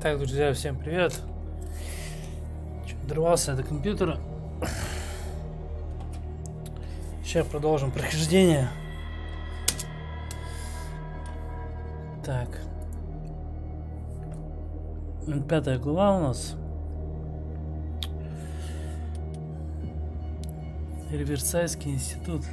Так, друзья, всем привет. Дорвался до компьютера. Сейчас продолжим прохождение. Так. 5-я глава у нас. Риверсайдский институт.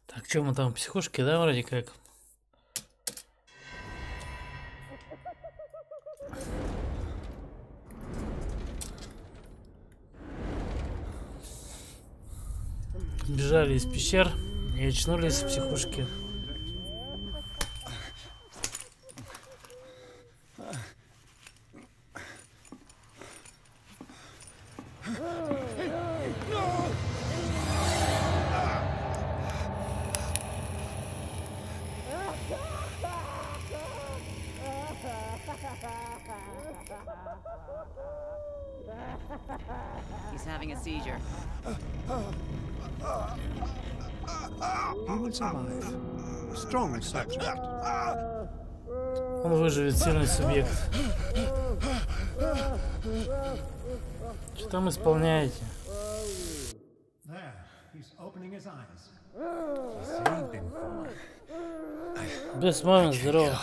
Так, что мы там, психушки, да, вроде как? Бежали из пещер и очнулись в психушке. He's having a seizure. He will survive. Strong subject. Он выживет, сильный субъект. Что там исполняете? There, he's opening his eyes. Бесмовен, здорово.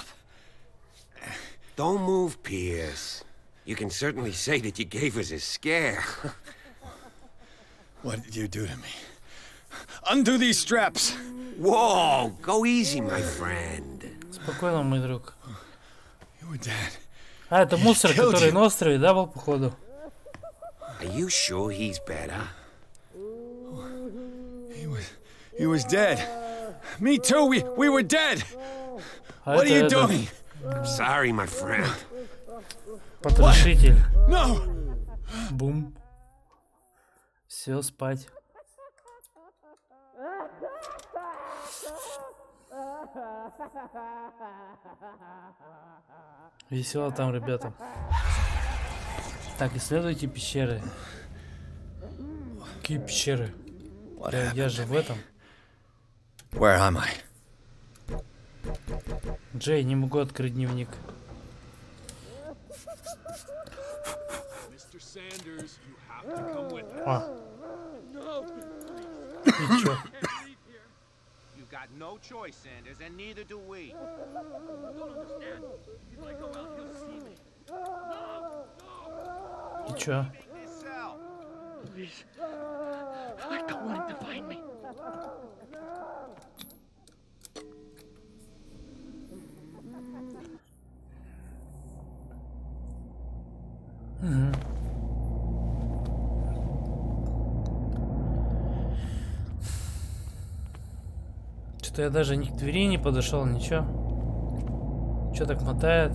Don't move, Pierce. You can certainly say that you gave us a scare. What did you do to me? Undo these straps! Whoa, go easy, my friend. Спокойно, мой друг. You were dead. А, это мусор, который на острове, да, был, походу? Are you sure he's better? He was dead. Me too, we were dead! А What are you это doing? I'm sorry, my friend. потрошитель. No! Бум. Все, спать. Весело там, ребята. Так, исследуйте пещеры. Какие пещеры? Я же в этом. Where am I? Джей, не могу открыть дневник. А. И чё? You've got no choice, Sanders, and neither do we. И чё? Yourself. Please. I don't want him to find me. Что-то я даже ни к двери не подошел, ничего. Что так мотает?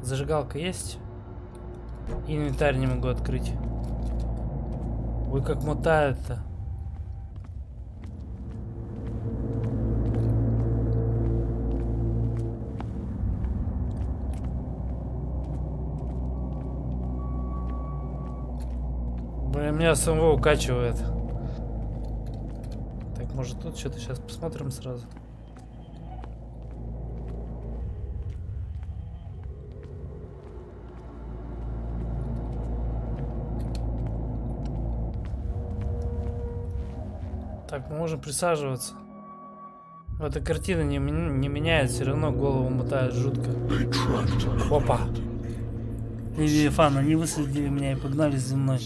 Зажигалка есть? Инвентарь не могу открыть. Ой, как мотает-то. Блин, меня самого укачивает. Так, Так, может тут что-то сейчас посмотрим сразу. Так, мы можем присаживаться. Эта картина не меняет, все равно голову мотает жутко. Опа! Левиафан, они высадили меня и погнали за мной.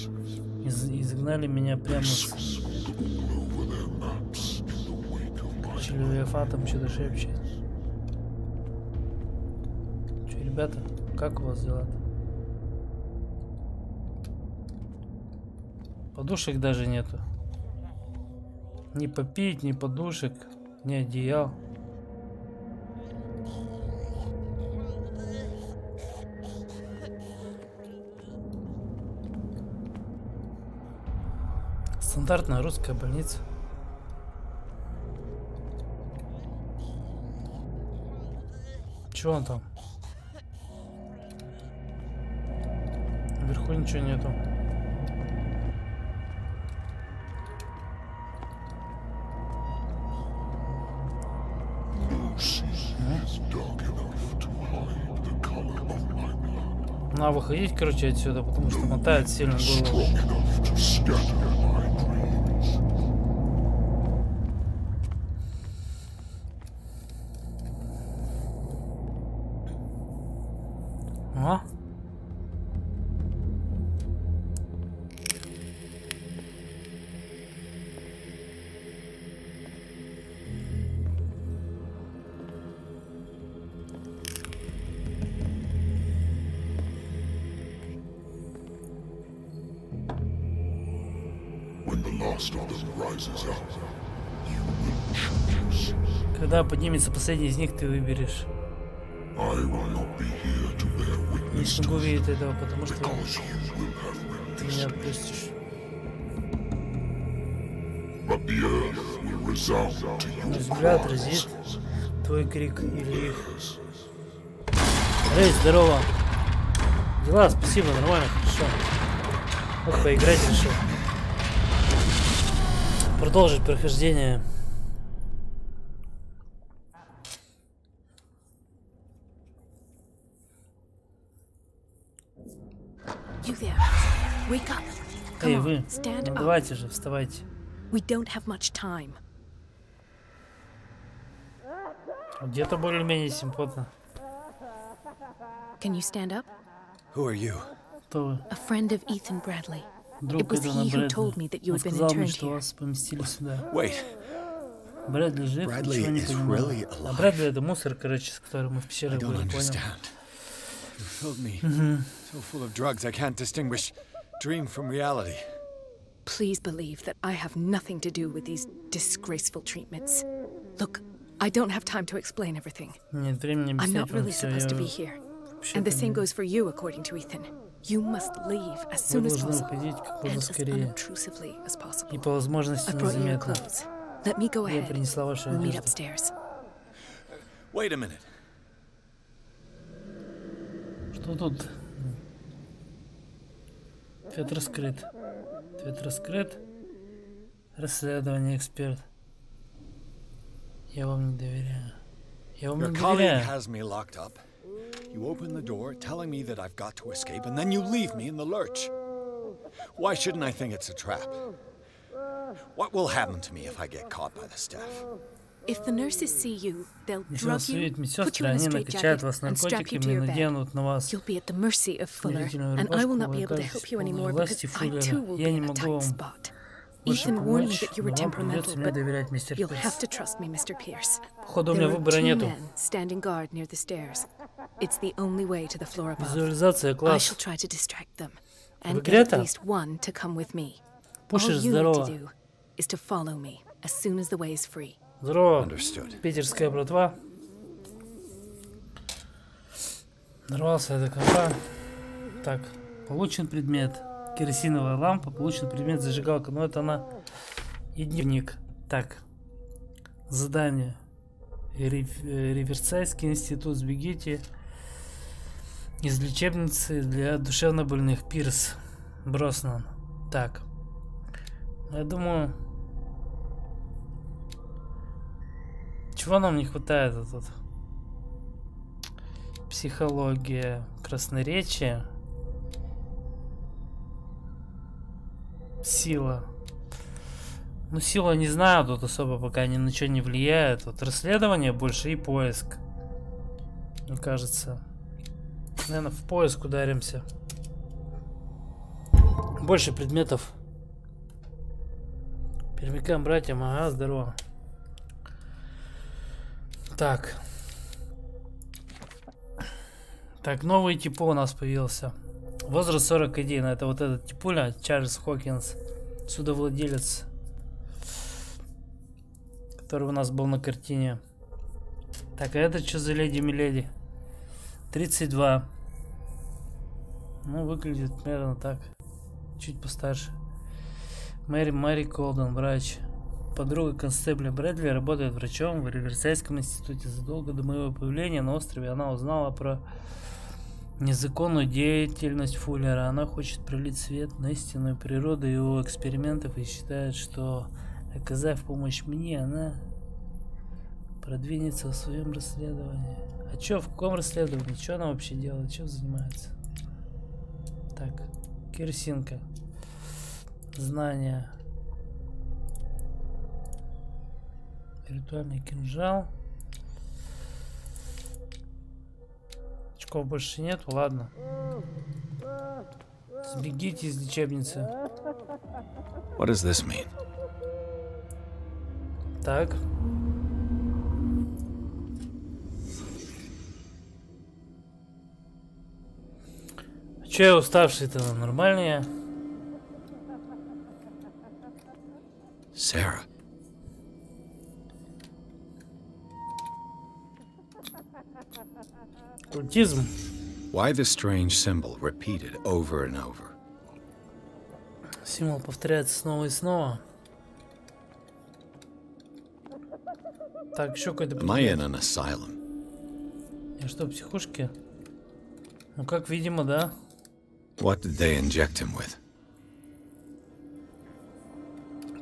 И загнали меня прямо с... Левиафан там что-то шепчет. Че, ребята, как у вас дела-то? Подушек даже нету. Ни попить, ни подушек, ни одеял. Стандартная русская больница. Чего он там? Наверху ничего нету. Надо выходить, короче, отсюда, потому что мотает сильно голову. А? Когда поднимется последний из них, ты выберешь. Не смогу видеть этого, потому что ты меня отпустишь. Но земля отразит твой крик или их. Эй, здорово. Дела, спасибо, нормально, хорошо. Вот поиграть решил. Продолжить прохождение. Эй, вы, ну давайте же, вставайте. Где-то более-менее симпотно. Who are you? Кто вы? A friend of Ethan Bradley. Друг It was Итана he who told me Брэдли. that you Он had been сказал мне, interned что here. вас поместили сюда. Wait, Брэдли жив, Bradley ничего не is понимаю. really А alive. Брэдли это мусор, короче, с которым мы в I пещере don't были, понял? understand. You filled me so full of drugs I can't distinguish dream from reality. Please believe that I have nothing to do with these disgraceful treatments. Look, I don't have time to explain everything. Нет времени I'm объяснять not вам really все. supposed to be here. And the same goes for you, according to Ethan. You must leave as Вы soon as должны possible уходить как and можно as скорее. unobtrusively as И possible. по возможности I've brought you your незаметно. clothes. Let me go Я ahead. принесла вашу We'll meet одежду. upstairs. Wait a minute. Что тут? Ответ раскрыт. Ответ раскрыт. Расследование, эксперт. Я вам не доверяю. Я вам Your не colleague доверяю. has me locked up. You open the door, telling me that I've got to escape, and then you leave me in the lurch. Why shouldn't I think it's a trap? What will happen to me if I get caught by the staff? If the nurses see you, they'll Если вас drug you, увидят put медсестры, you in a они накачают straitjacket, вас and strap you наркотиками to и your bed. наденут на вас You'll be at the mercy of Fuller, смирительную and I will not рубашку, be вы able to окажетесь help you в anymore полной because власти I Фуллера. too will Я be не in a могу tight вам spot. больше Ethan warned me помочь, that you но were вам temperamental, придется мне but доверять, мистер you'll Пирс. have to trust me, Mr. Pierce. Походу, у There меня are выбора two нету. men standing guard near the stairs. It's the only way to the floor above. Визуализация, I класс. shall try to distract them Вы and get at где-то? least one to come with me. All Пушишь, you need to здорово. do is to follow me as soon as the way is free. Здорово. Understood. Питерская братва. Нарвался до компа. Так, получен предмет. Керосиновая лампа, получен предмет зажигалка. Но это она и дневник. Так, задание. Риверсайдский институт. Сбегите из лечебницы для душевнобольных. Пирс Броснан. Так, я думаю, Чего нам не хватает тут? Психология, красноречие, сила. Ну, сила не знаю, тут особо пока ни на что не влияет. Вот расследование больше и поиск. Мне кажется. Наверное, в поиск ударимся. Больше предметов. Пермякам, братьям, ага, здорово. Так. Так, новый типа у нас появился. Возраст 41. Это вот этот типуля, Чарльз Хокинс. Судовладелец. Который у нас был на картине. Так, а это что за леди-миледи? 32. Ну, выглядит примерно так. Чуть постарше. Мэри Колден, врач. Подруга констебля Брэдли работает врачом в Риверсайдском институте. Задолго до моего появления на острове она узнала про незаконную деятельность Фуллера. Она хочет пролить свет на истинную природу его экспериментов и считает, что, оказав помощь мне, она продвинется в своем расследовании. А чё, в каком расследовании? Что она вообще делает? Чем занимается? Так, керосинка. Знания. Ритуальный кинжал. Очков больше нет, ладно. Сбегите из лечебницы. What does this mean? Так. Че я уставший-то? Нормальный я? Sarah. Культизм. Why the strange symbol repeated over and over? Символ повторяется снова и снова. Так, еще какой-то Am I in предмет. an asylum? Я что, в психушке? Ну, как видимо, да. What did they inject him with?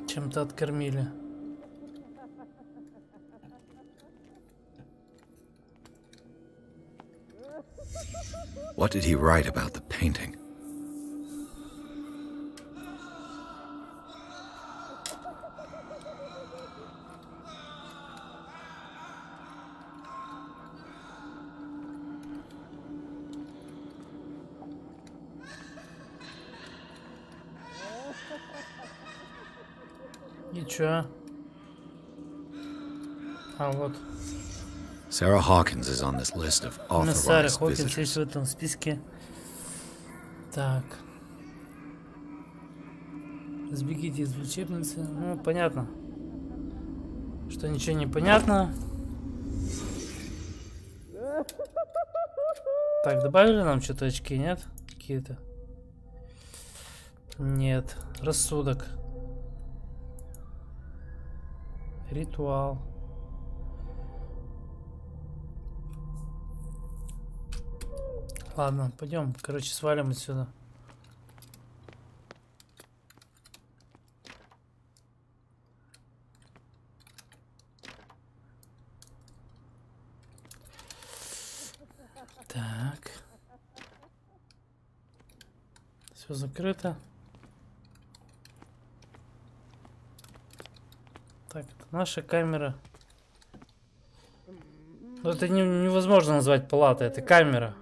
Чем-то откормили. What did he write about the painting? И чё? А вот. Sarah Hawkins is on this list of Сара authorized Хокинс есть в visitors. этом списке. Так. Сбегите из лечебницы. Ну, понятно. Что ничего не понятно. Так, добавили нам что-то очки, нет? Какие-то? Нет. Рассудок. Ритуал. Ладно, пойдем. Короче, свалим отсюда. Так. Все закрыто. Так, это наша камера. Но это невозможно назвать палатой, это камера.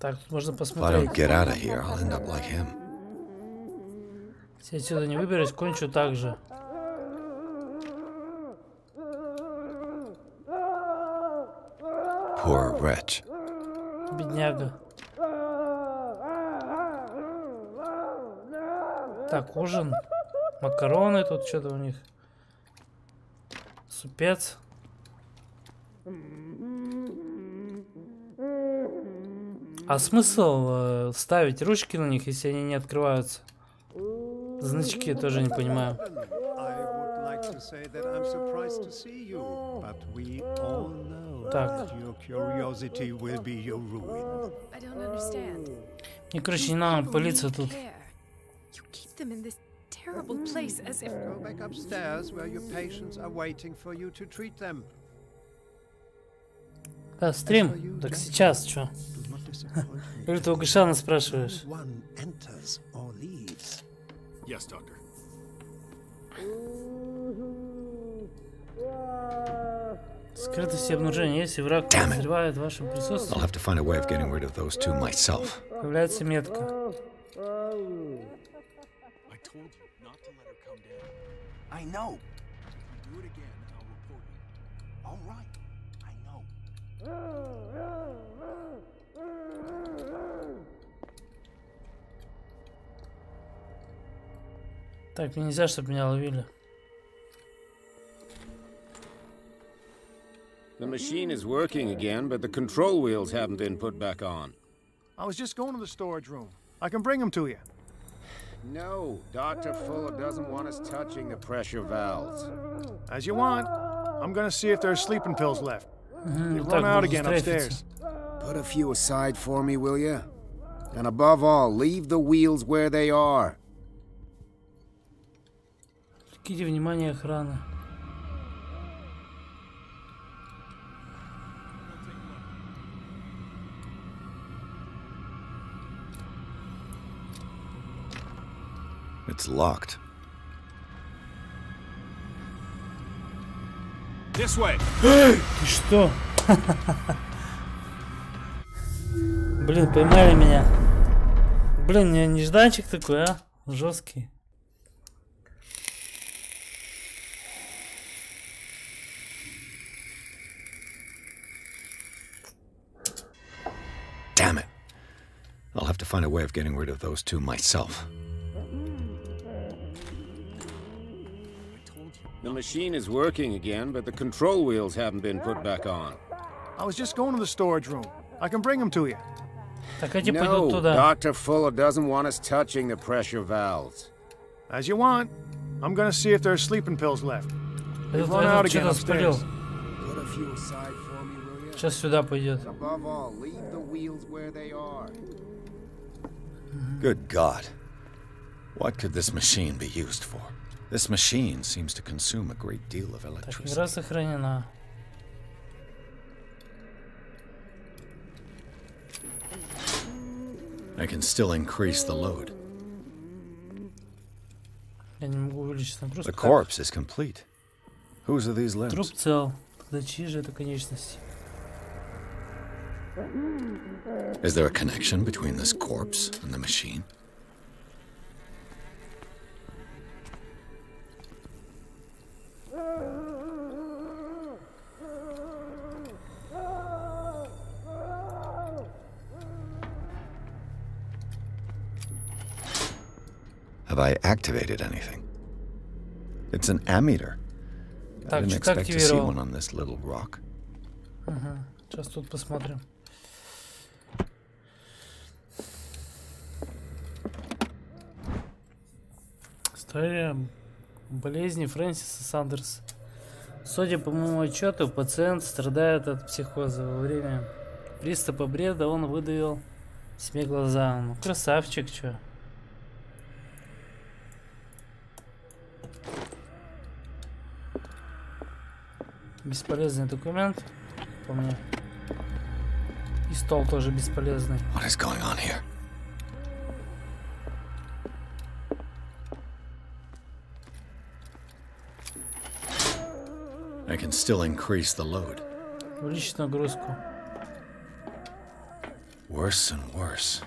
Так, тут можно If I don't посмотреть. get out of here, I'll end up like him. Если я отсюда не выберусь, кончу так же. Poor wretch. Бедняга. Так, ужин. Макароны тут что-то у них. Супец. А смысл ставить ручки на них, если они не открываются? Значки тоже не понимаю. I would like to say that that I'm surprised to see you, but we all know Так. that your curiosity will be your ruin. I don't understand. Мне, короче, не надо People пылиться need тут. care. You keep them in this terrible place as if... Go back upstairs where your patients are waiting for you to treat them. Да, стрим. Так сейчас, чё? Do not disappoint me. Или ты у Гашана спрашиваешь? One enters or leaves. Yes, Doctor. Скрытость и обнаружение. Если враг Damn it. подозревает в вашем I'll присутствии, have to find a way of getting rid of those two myself. появляется метка. I told you not to let her come down. I know. If you do it again, I'll report you. All right. I know. Так, мне нельзя, чтобы меня ловили. The machine is working again, but the control wheels haven't been put back on. I was just going to the storage room. I can bring them to you. No, Dr. Fuller doesn't want us touching the pressure valves. As you want. I'm gonna see if there's sleeping pills left. They've так run out буду again стрейфиться. upstairs. Put a few aside for me, will you? And above all, leave the wheels where they are. Отвлеките внимание охраны. It's locked. This way. Ты что? Блин, поймали меня. Блин, нежданчик такой, а? Жесткий. Damn it. I'll have to find a way of getting rid of those two myself. The machine is working again, but the control wheels haven't been put back on. I was just going to the storage room. I can bring them to you. Так эти пойдут No, туда. Dr. Fuller doesn't want us touching the pressure valves. As you want. I'm gonna see if there's sleeping pills left. They've Этот run out again что-то спалил. upstairs. Put a few aside for me, will you? Сейчас сюда пойдет. And above all, leave the wheels where they are. Good God. What could this machine be used for? This machine seems to consume a great deal of Так, electricity. игра сохранена. I can still increase the load. Я не могу увеличить нагрузку. The Так, corpse is complete. Whose are these труп limbs? цел. Тогда чьи же это конечности? Is there a connection between this corpse and the machine? Have I activated anything? It's an ammeter. I Так, didn't что-то expect to see активировал. one on this little rock. Сейчас тут посмотрим. История болезни Фрэнсиса Сандерса. Судя по моему отчету, пациент страдает от психоза. Во время приступа бреда он выдавил себе глаза. Ну, красавчик, чё. Бесполезный документ по мне. И стол тоже бесполезный. What is going on here? I can still increase the load. Увеличить нагрузку. Worse and worse.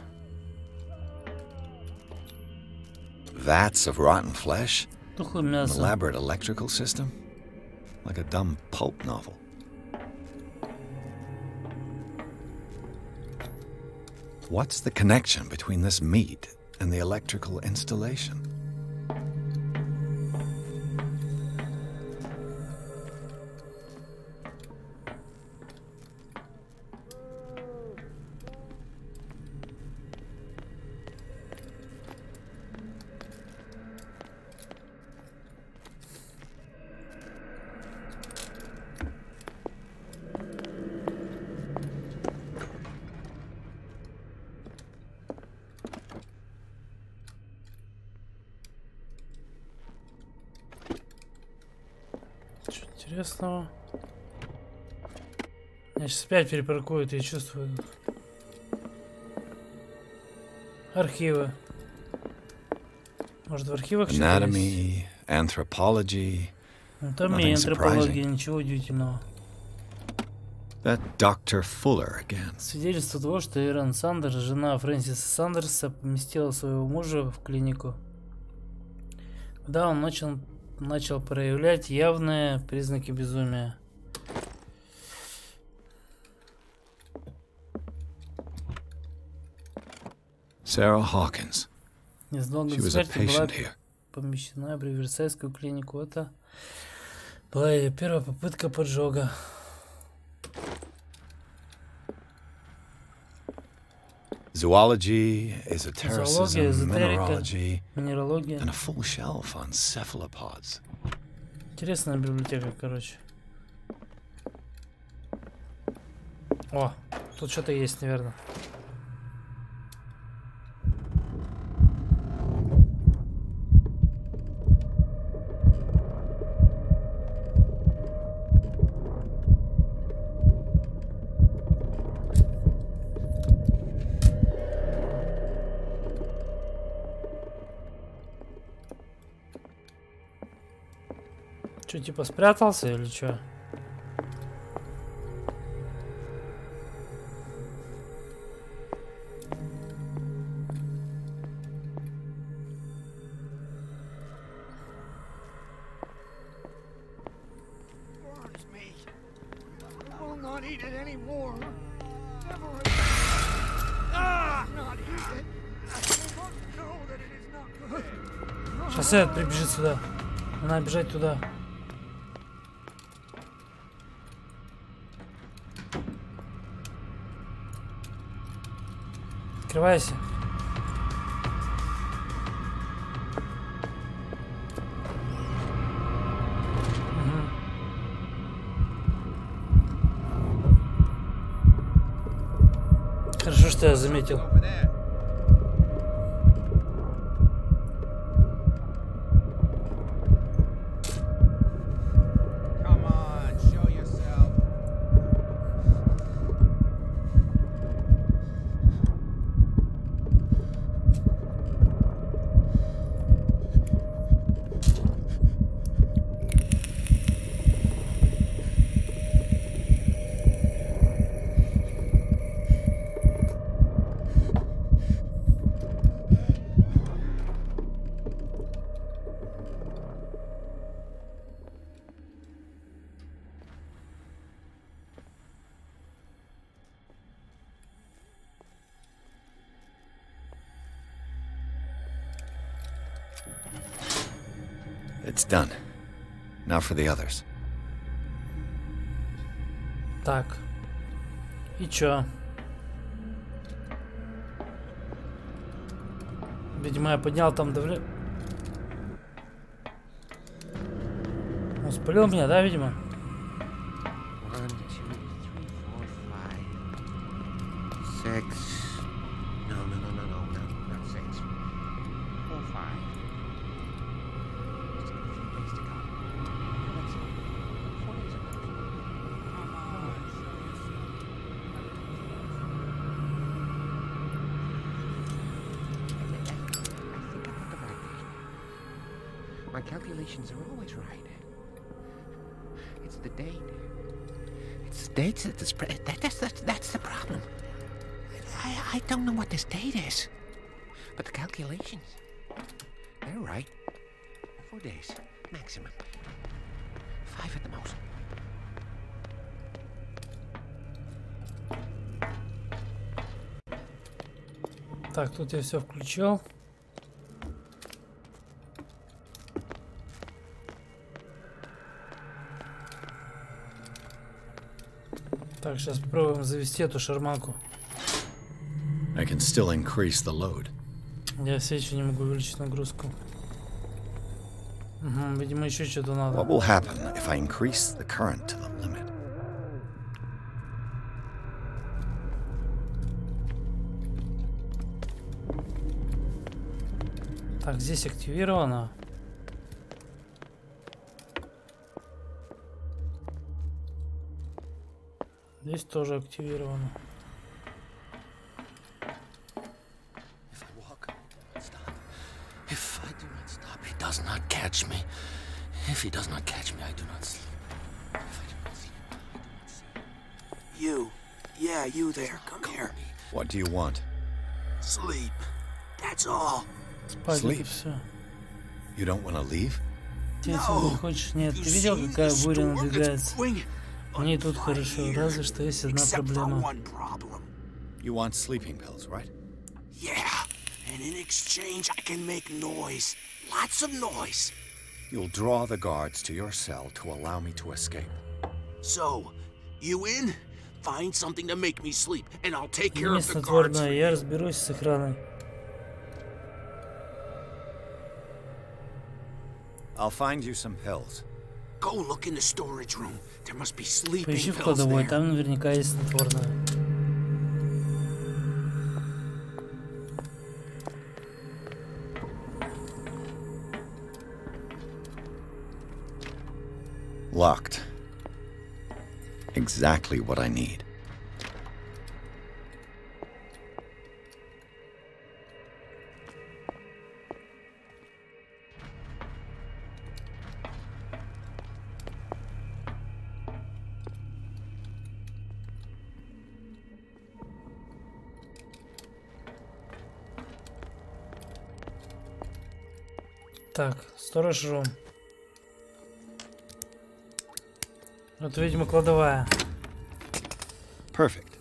Vats of rotten flesh? Тухлое An мясо. elaborate electrical system? Like a dumb pulp novel. What's the connection between this meat and the electrical installation? интересного? Меня сейчас опять перепаркуют, я чувствую. Архивы. Может, в архивах что-то есть? Anthropology. Анатомия, антропология, ничего удивительного. That Dr. Fuller again. Свидетельство того, что Эрон Сандерс, жена Фрэнсиса Сандерса, поместила своего мужа в клинику. Да, он начал проявлять явные признаки безумия. Sarah Hawkins. Незадолго до смерти была помещена в Риверсайдскую клинику. Это была ее первая попытка поджога. Zoology, esotericism, Зоология, эзотерика, mineralogy, минералогия. and a full shelf on cephalopods. Интересная библиотека, короче. О, тут что-то есть, наверное. Что, типа спрятался или что? Сейчас Эд прибежит сюда. Надо бежать туда. Открывайся. Хорошо, что я заметил. It's done. Now for the others. Так. И чё? Видимо, я поднял там давление. Он спалил меня, да, видимо? 1, 2, 3, 4, 5, 6. No, not 6. 4, 5. My calculations are always right. It's the date. It's the dates that the spread. That's the problem. I don't know what this date is, but the calculations, they're right. 4 days maximum. 5 at the most. Так, тут я все включил. Так, сейчас попробуем завести эту шарманку. I can still increase the load. Я все еще не могу увеличить нагрузку. Угу, видимо, еще что-то надо. What will happen if I increase the current to the limit? Так, здесь активировано. Здесь тоже активировано. If I do not stop, he does not catch me. If he does not catch me, I do not sleep. If I do not sleep, I do not sleep. You. Yeah, you there. Come here. What do you want? Sleep. That's all. Спать и Sleep. все. You don't want to leave? Если ты хочешь, нет. Ты видел, какая буря надвигается? Мне тут хорошо, разве что есть одна проблема. You want sleeping pills, right? Yeah, and in exchange I can make noise. Lots of noise. You'll draw the guards to your cell to allow me to escape. So, you in? Find something to make me sleep, and I'll take care of Место the guards. снотворное, я разберусь с охраной. I'll find you some pills. Go look in the storage room. There must be sleeping Поищи в pills кладовой, there. там наверняка есть снотворное. Locked. Exactly what I need. Так, сторож рум. Вот, видимо, кладовая. Perfect.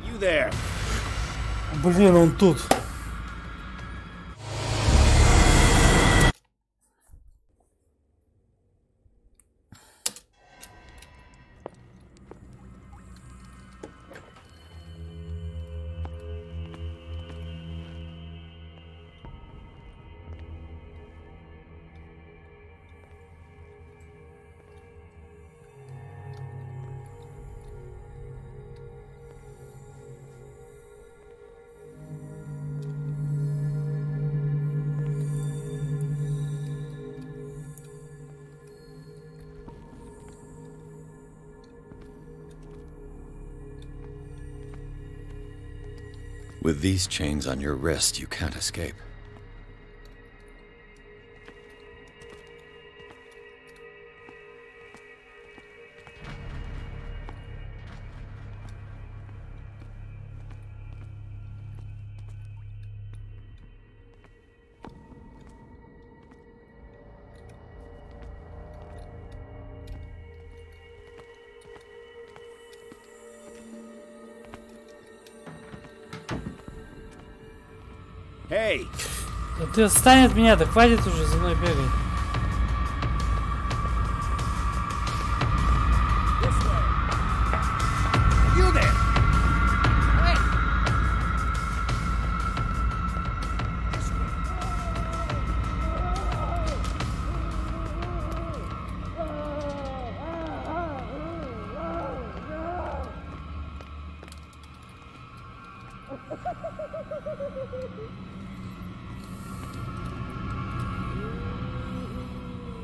You there? Блин, он тут. With these chains on your wrist, you can't escape. Hey! Да ты отстань от меня, да хватит уже за мной бегать. You there? Hey!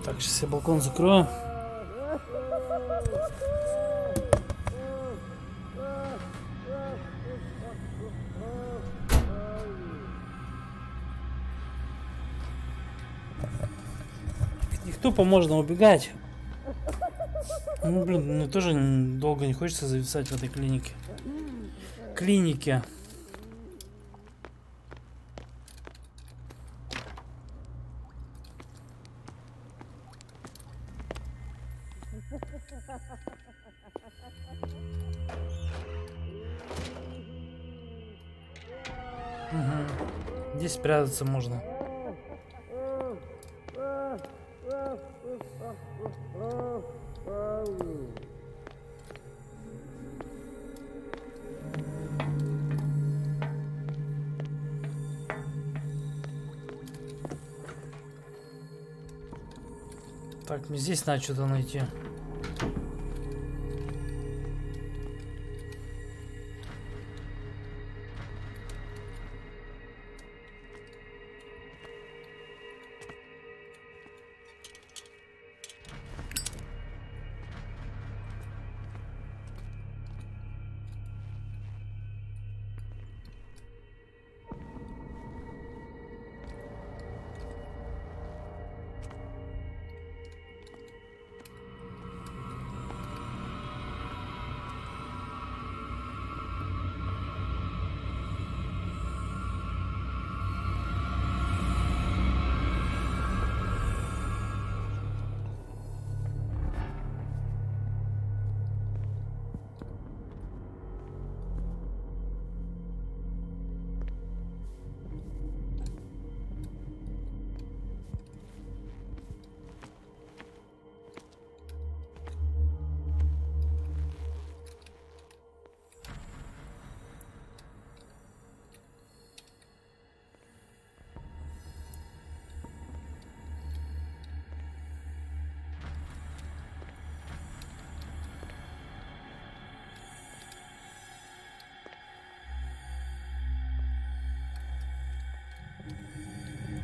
Так, сейчас я балкон закрою. Никто поможет нам убегать. Ну, блин, мне тоже долго не хочется зависать в этой клинике. Клинике. Угу. Здесь спрятаться можно. Так, мне здесь надо что-то найти.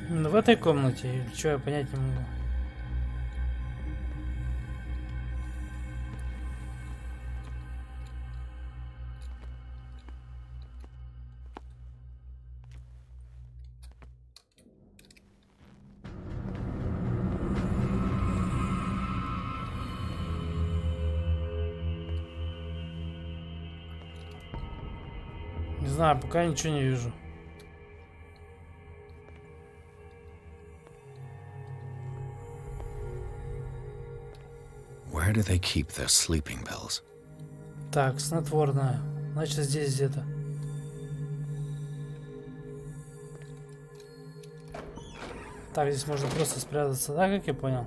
Именно в этой комнате? Или что, я понять не могу. Не знаю, пока ничего не вижу. Where do they keep their sleeping pills? Так, снотворное. Значит, здесь где-то. Так, здесь можно просто спрятаться, да, как я понял?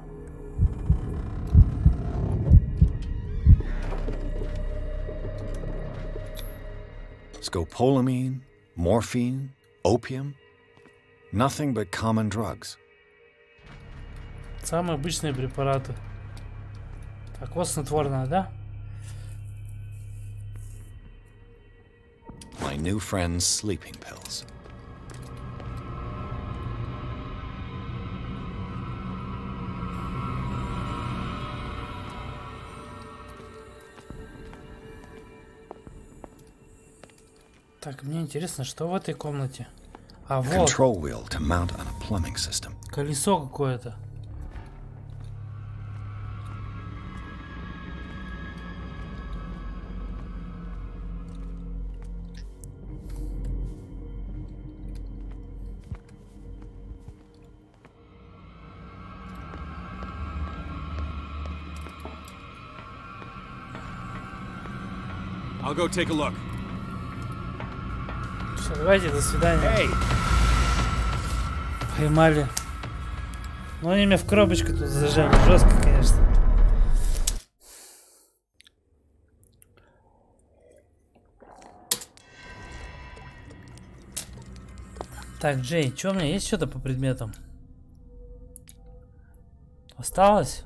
Scopolamine, morphine, opium. Nothing but common drugs. Самые обычные препараты. Так, вот снотворное, да? My new friend's sleeping pills. Так, мне интересно, что в этой комнате? А вот, Control wheel to mount on a plumbing system. колесо какое-то. I'll go take a look. Все, давайте, до свидания. Hey! Поймали. Ну они меня в коробочку тут зажали. Жестко, конечно. Так, Джей, что у меня есть что-то по предметам? Осталось?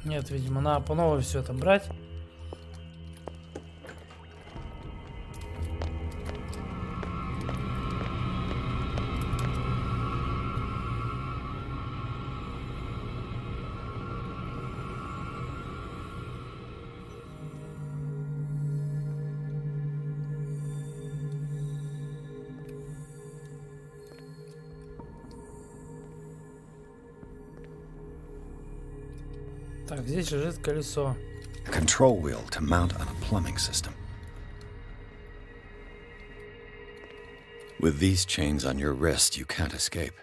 Нет, видимо, надо по новой все это брать. Так, здесь лежит колесо. Control wheel to mount on a plumbing system. With these chains on your wrist, you can't escape.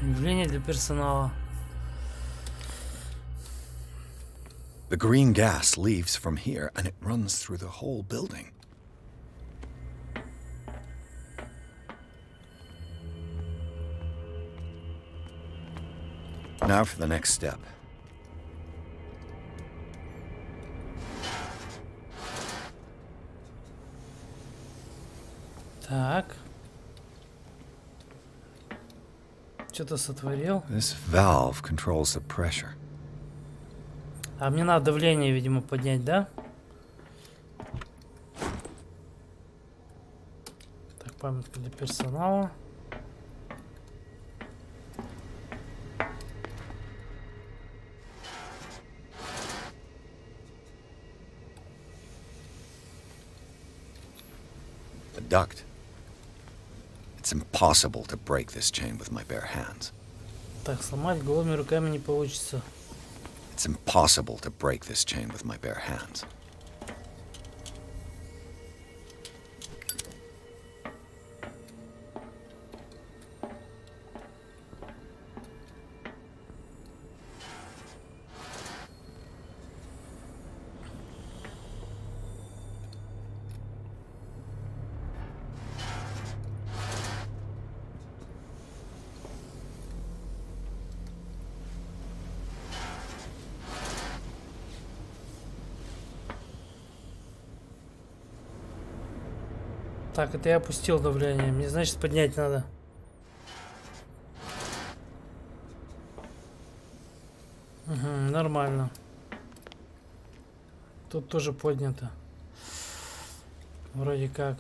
Объявление для персонала. The green gas leaves from here and it runs through the whole building. Now for the next step. Так. Что-то сотворил. This valve controls the pressure. А мне надо давление, видимо, поднять, да? Так, памятка для персонала. A duct. It's impossible to break this chain with my bare hands. Так, сломать голыми руками не получится. It's impossible to break this chain with my bare hands. Так, это я опустил давление. Мне, значит, поднять надо. Угу, нормально. Тут тоже поднято. Вроде как.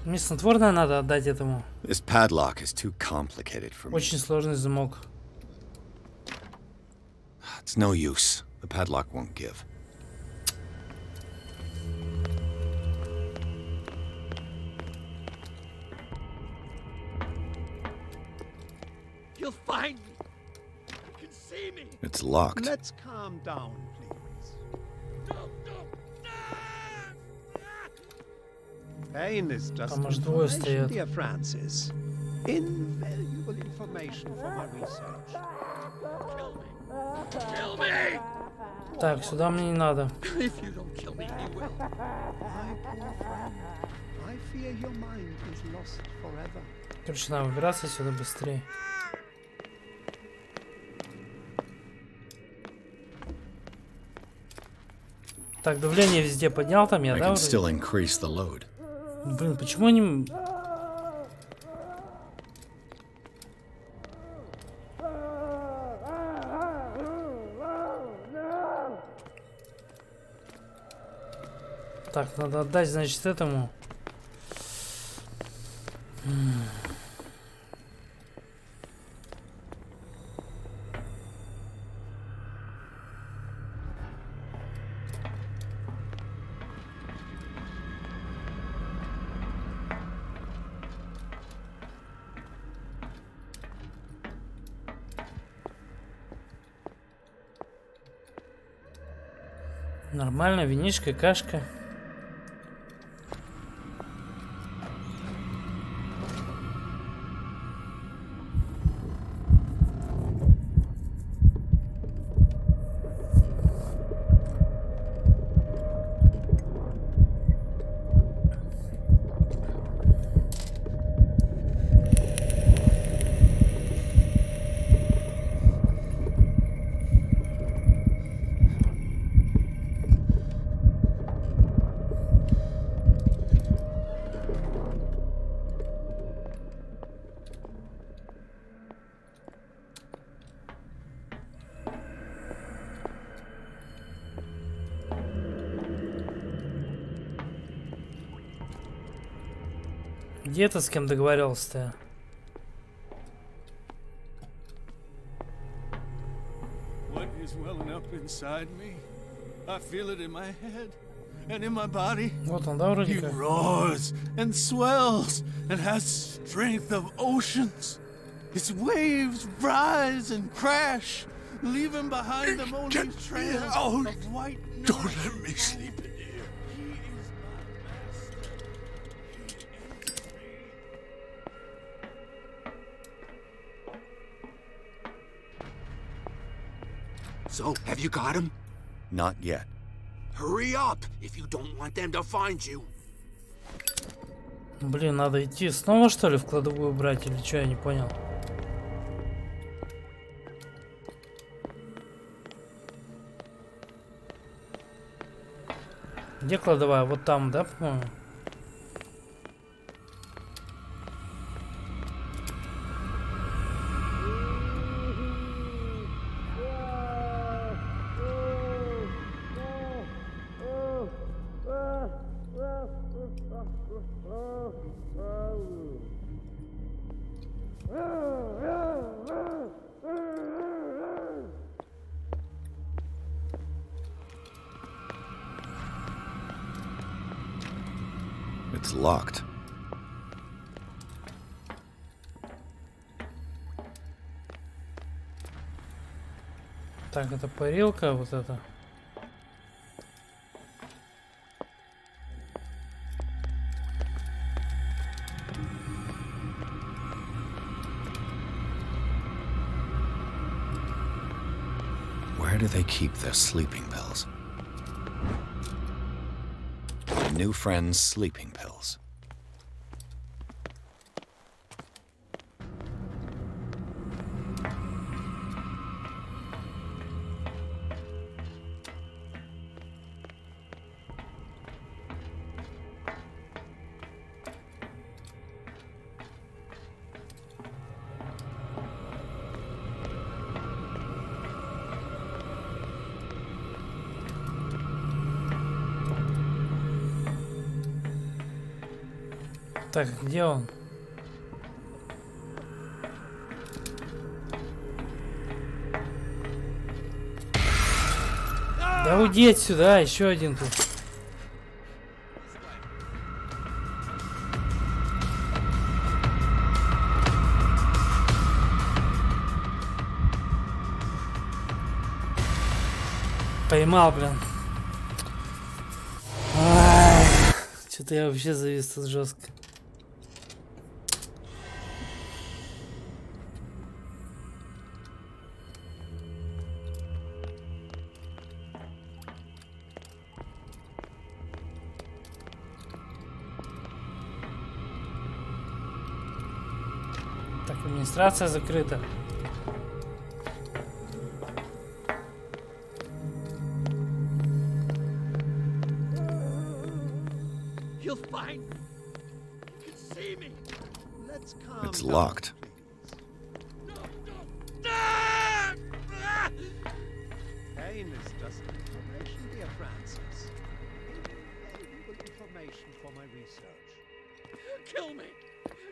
Мне снотворное надо отдать этому. This padlock is too complicated for me. Очень сложный замок. It's no use. The padlock won't give. He'll find me. He can see me. It's locked. Let's calm down, please. Pain is just Там аж двое information, стоят. dear Francis. Invaluable information for my research. Kill me! Так, сюда мне не надо. If you don't kill me, he will. My poor friend, I fear your mind is lost forever. Короче, надо выбираться сюда быстрее. Так, давление везде поднял там я, I да? can Вроде? still increase the load. Блин, почему они... Так, надо отдать, значит, этому. Нормально, винишко, кашка. Где ты с кем договаривался-то? What is welling up inside me? I feel it in my head and in my body. Вот он, да, вроде He как? roars and swells and has strength of oceans. Its waves rise and crash, leaving behind them only trails of white noise. Don't let me sleep in here. So, have you got him? Not yet. Hurry up if you don't want them to find you. Блин, надо идти снова, что ли, в кладовую брать, или что, я не понял. Где кладовая? Вот там, да, по-моему? It's locked. Так, это парилка, вот это. Where do they keep their sleeping pills? My new friend's sleeping pills. Так, где он? Да уйди отсюда, еще один тут. Поймал, блин. Что-то я вообще завис тут жестко. Так, администрация закрыта. It's locked. Pain is just information, dear Francis. Valuable information for my research. Kill me!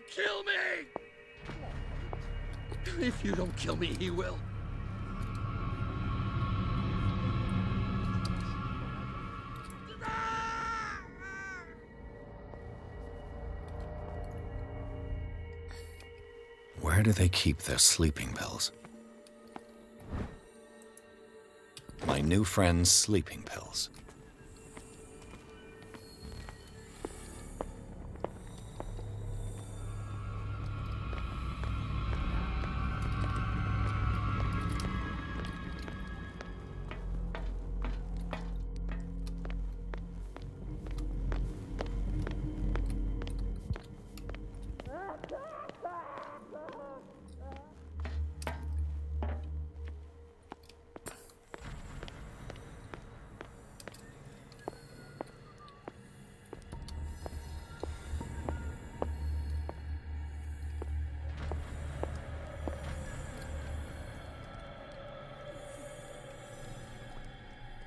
Kill me! If you don't kill me, he will. Where do they keep their sleeping pills? My new friend's sleeping pills.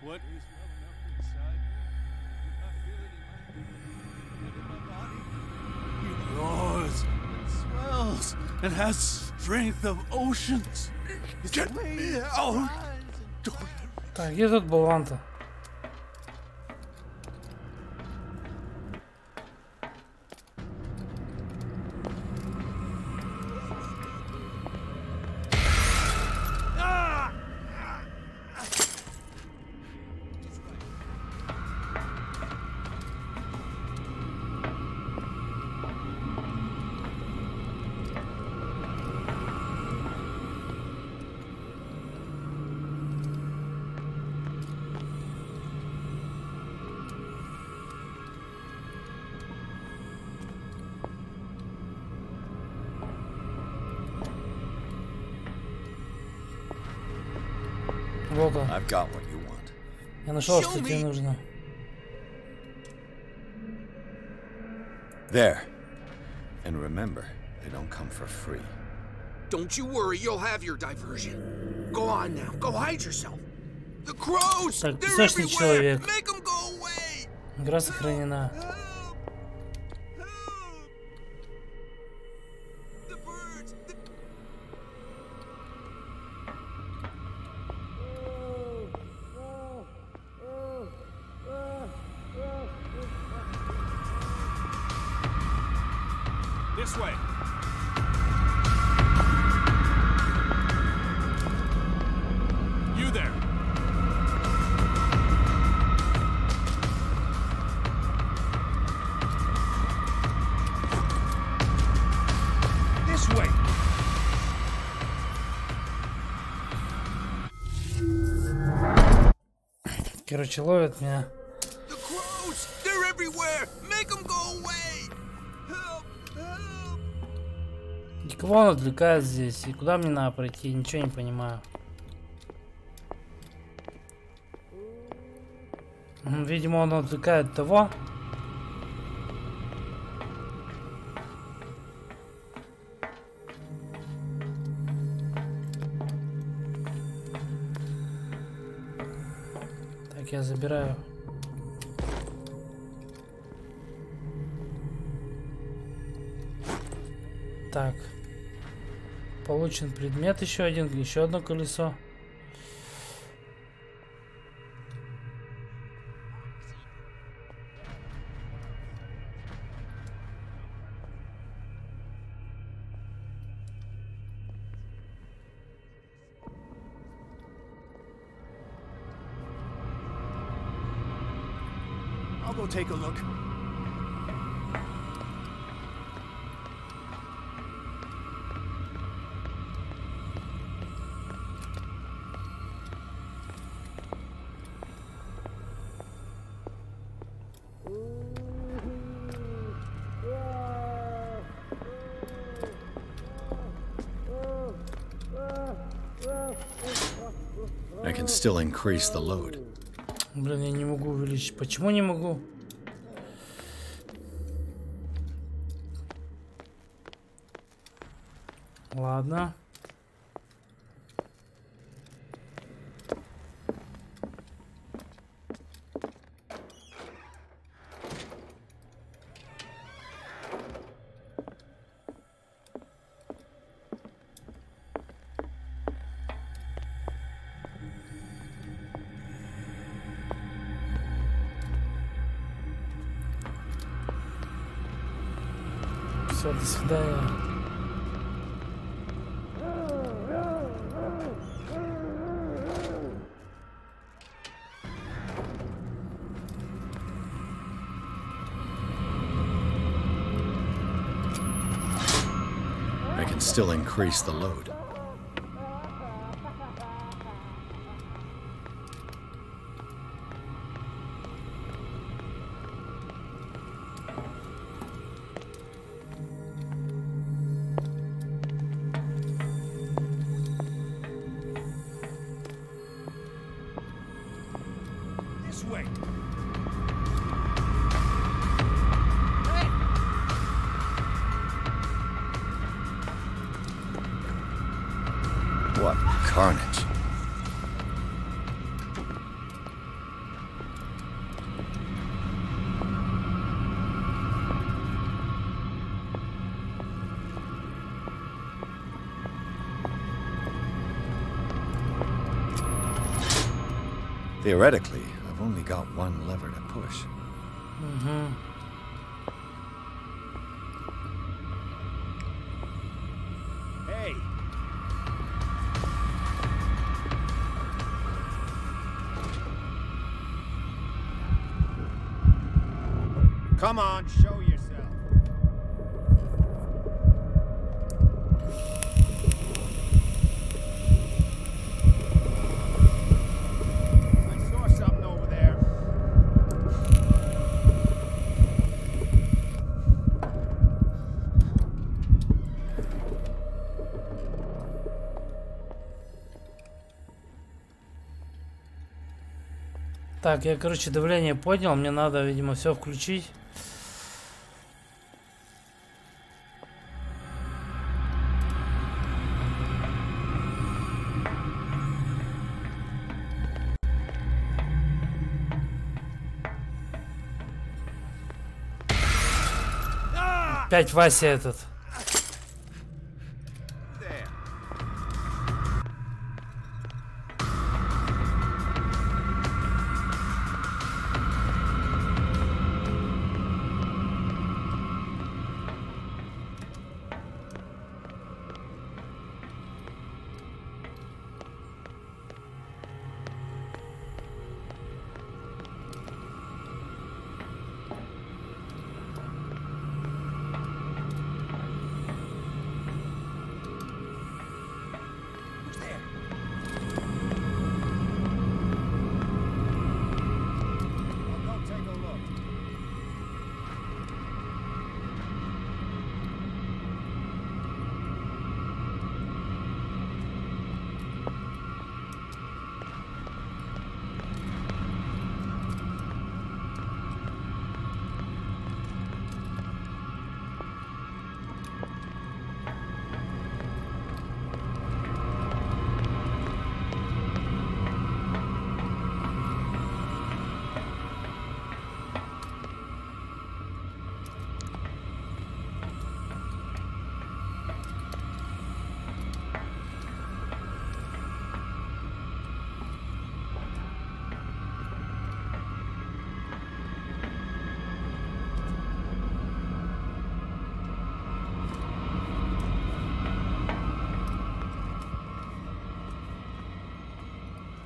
What is welling up inside me? I feel it in my body. It roars and swells and has strength of oceans. Get me out! Так, где тут болван-то? Вот он. I've got what you want. Я нашел, что тебе нужно. There. And remember, they don't come for free. Don't you worry, you'll have your diversion. Go on now, go hide yourself. The crows! Так, They're песочный everywhere! человек. Make them go away! Игра сохранена. The birds! This way. You there. This way. Короче, ловят меня. The crows! They're everywhere! Make them go away! Help! Help! И кого он отвлекает здесь? И куда мне надо пройти? Ничего не понимаю. Видимо, он отвлекает того. Так, я забираю. Так. Получен предмет еще один, еще одно колесо. I'll go take a look. I can still increase the load. Блин, я не могу увеличить. Почему не могу? Ладно. Все, до свидания. I can still increase the load. This way. What carnage. Theoretically, I've only got one lever to push. Hey! Come on, show yourself. I saw something over there. Так, я, короче, давление поднял. Мне надо, видимо, все включить. Опять Вася этот.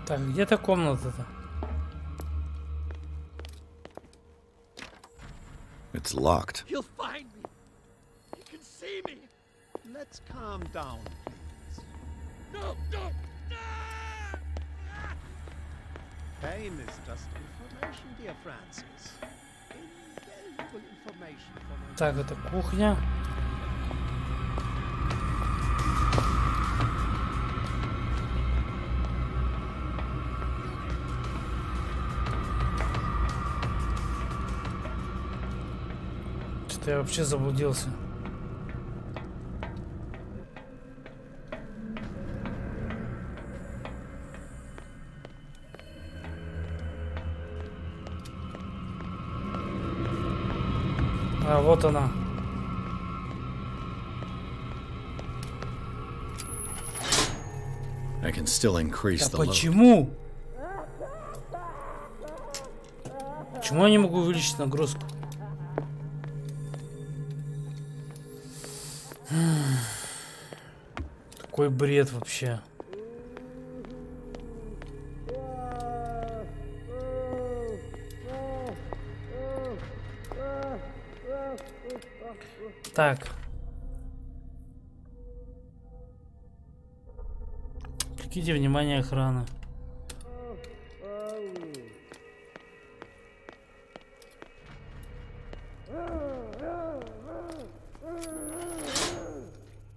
Так, где-то комната-то. It's locked. He'll find me. He can see me. Let's calm down, please. No, no. Pain is just information, dear Francis. Invaluable information for my... Так, это кухня. Что-то я вообще заблудился. А, вот она. I can still increase the load. Почему? Почему я не могу увеличить нагрузку? Какой бред вообще. Так. Прикиньте, внимание, охрана.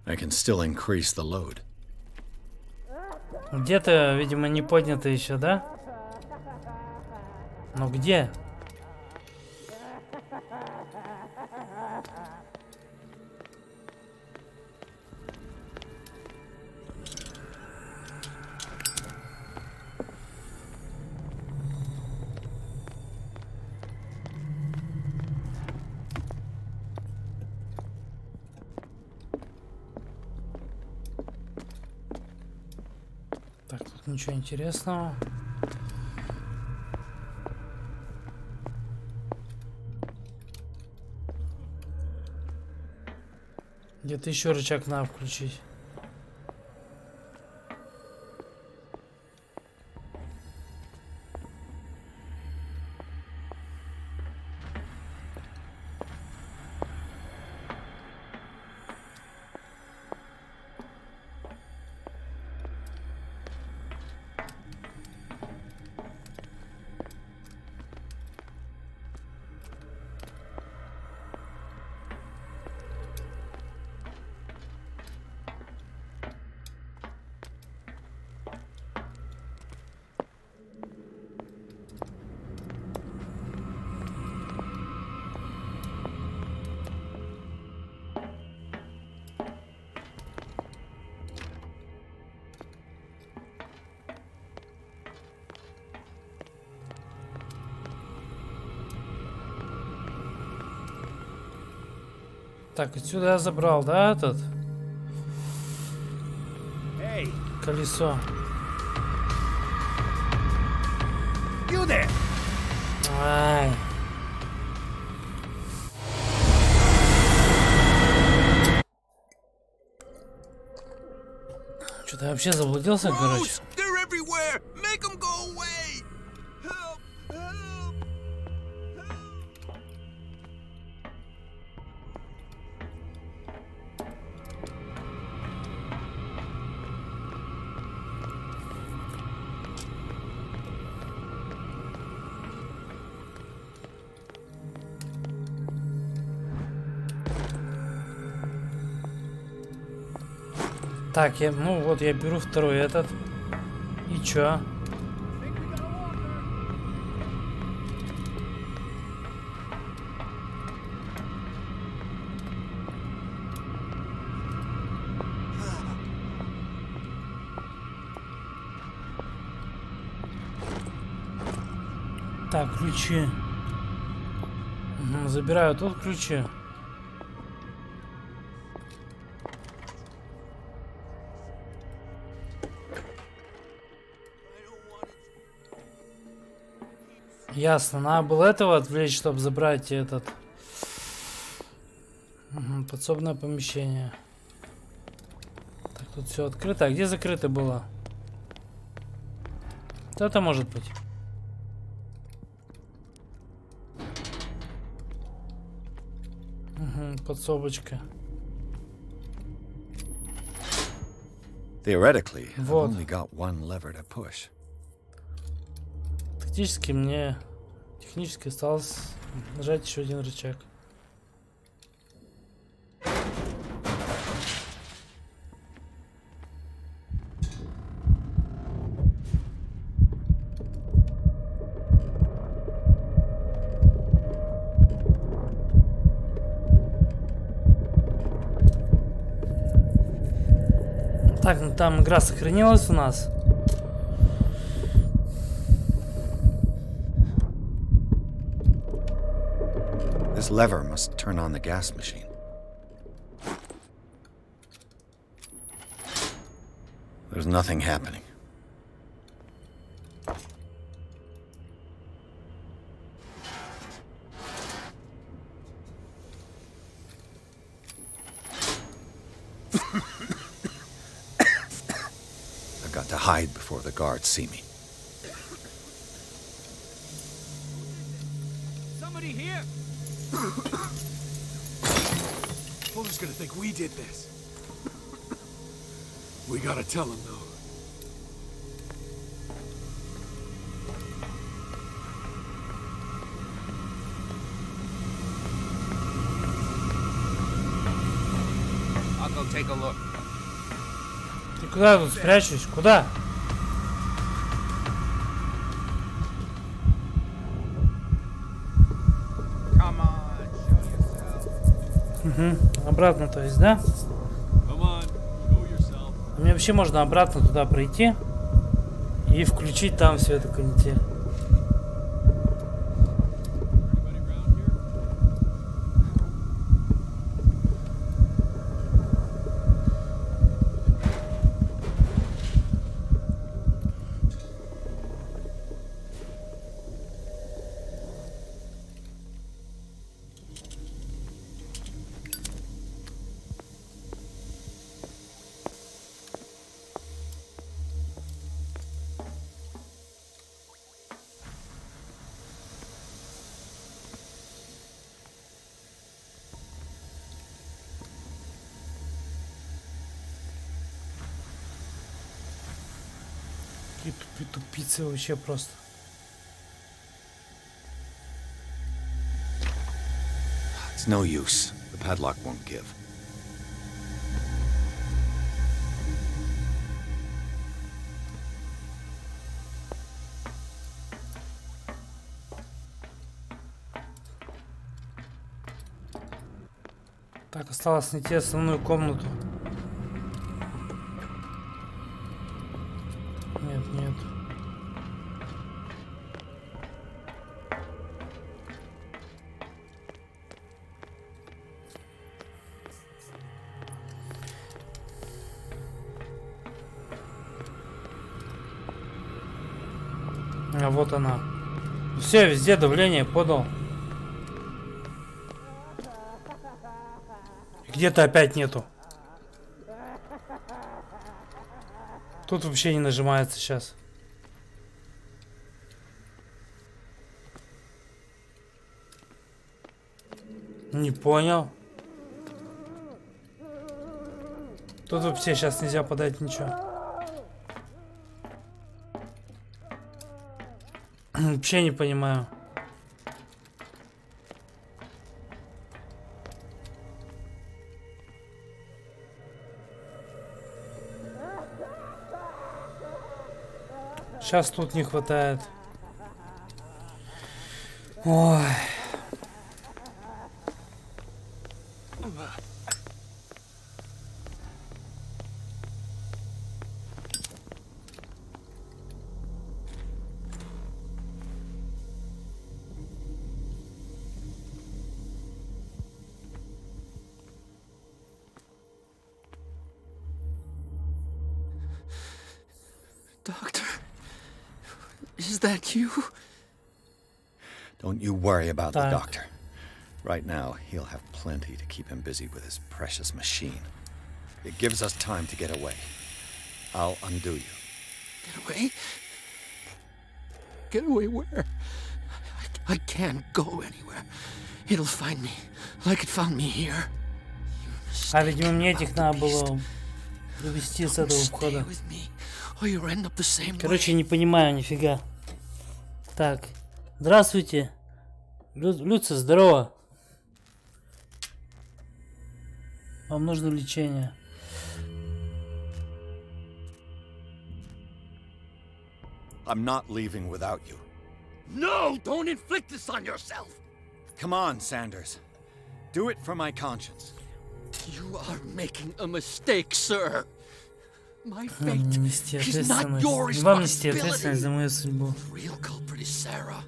I can still increase the load. Где-то, видимо, не поднято еще, да? Но где? Так, тут ничего интересного. Где-то еще рычаг надо включить. Так, отсюда я забрал, да, этот? Колесо. Ай. Что-то я вообще заблудился, короче. Так, ну вот я беру второй этот. И чё? Так, ключи. Угу, забираю тут ключи. Ясно, надо было этого отвлечь, чтобы забрать этот подсобное помещение. Так, тут все открыто. А где закрыто было? Вот это может быть. Угу, подсобочка. Theoretically, I've Вот. only got one lever to push. Технически мне осталось нажать еще один рычаг. Так, ну там игра сохранилась у нас. This lever must turn on the gas machine. There's nothing happening. I've got to hide before the guards see me. Somebody here? Fuller's gonna think we did this. We gotta tell him, though. I'll go take a look. Ты куда тут спрячусь? Куда? Come on, show yourself. Угу. Обратно, то есть, да? Мне вообще можно обратно туда пройти и включить там всю эту канитель. Тупицы вообще просто. It's no use. The padlock won't give. Так, осталось найти основную комнату. Нет. А вот она. Все, везде давление подал. Где-то опять нету. Тут вообще не нажимается сейчас. Не понял. Тут вообще сейчас нельзя подать ничего. Вообще не понимаю. Сейчас тут не хватает. Ой. Doctor, is that you? Don't you worry about the Так. doctor. Right now, he'll have plenty to keep him busy with his precious machine. It gives us time to get away. I'll undo you. Get away? Get away where? I can't go anywhere. It'll find me, like it found me here. А видимо мне этих надо было увести с этого входа. Короче, не понимаю нифига. Так, здравствуйте. Люци, здорово. Вам нужно лечение. I'm not leaving without you. No, don't inflict this on yourself. Come on, Sanders. Do it for my conscience. You are making a mistake, sir. My fate нести is not your ответственность. Вам нести responsibility. ответственность за мою судьбу. The real culprit is Sarah.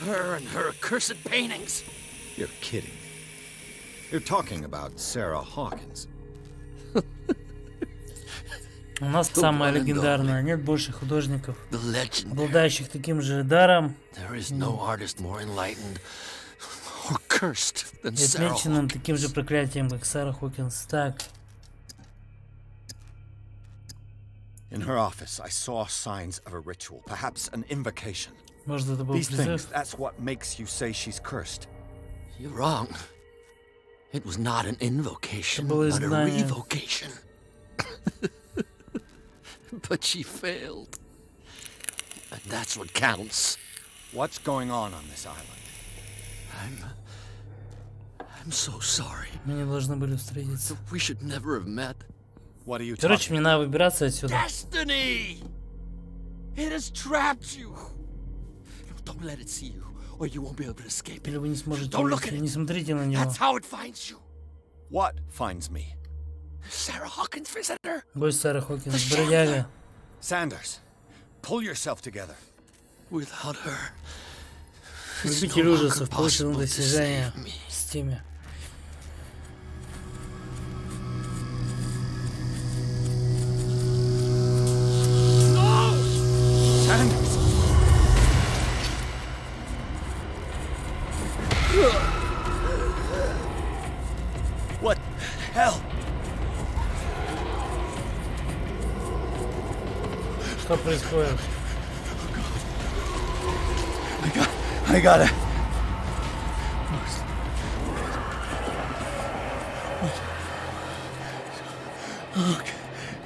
Her and her accursed paintings. You're kidding. You're talking about Sarah Hawkins. У нас самая легендарная. Нет больше художников, обладающих таким же даром и отмеченным таким же проклятием, как Сара Хокинс. Так. In her office, I saw signs of a ritual, perhaps an invocation. Может, это был These things, призыв? that's what makes you say she's cursed. You're wrong. It was not an invocation, Это было but a изгнание. revocation. But she failed. And that's what counts. What's going on this island? I'm so sorry. Мы не должны были встретиться. We should never have met. What are you Короче, talking мне надо выбираться отсюда. Destiny! It has trapped you. Don't let it see you, or you won't be able to escape it. Или вы не сможете Don't look at выйти. it. Не смотрите на него. That's how it finds you. What finds me? Sarah Hawkins' visitor. Гость Сара Хокинс, бродяга. Sanders, pull yourself together. Without her, Любитель ужасов получил достижение в Стиме. Sanders! What the hell? Что происходит? I got it.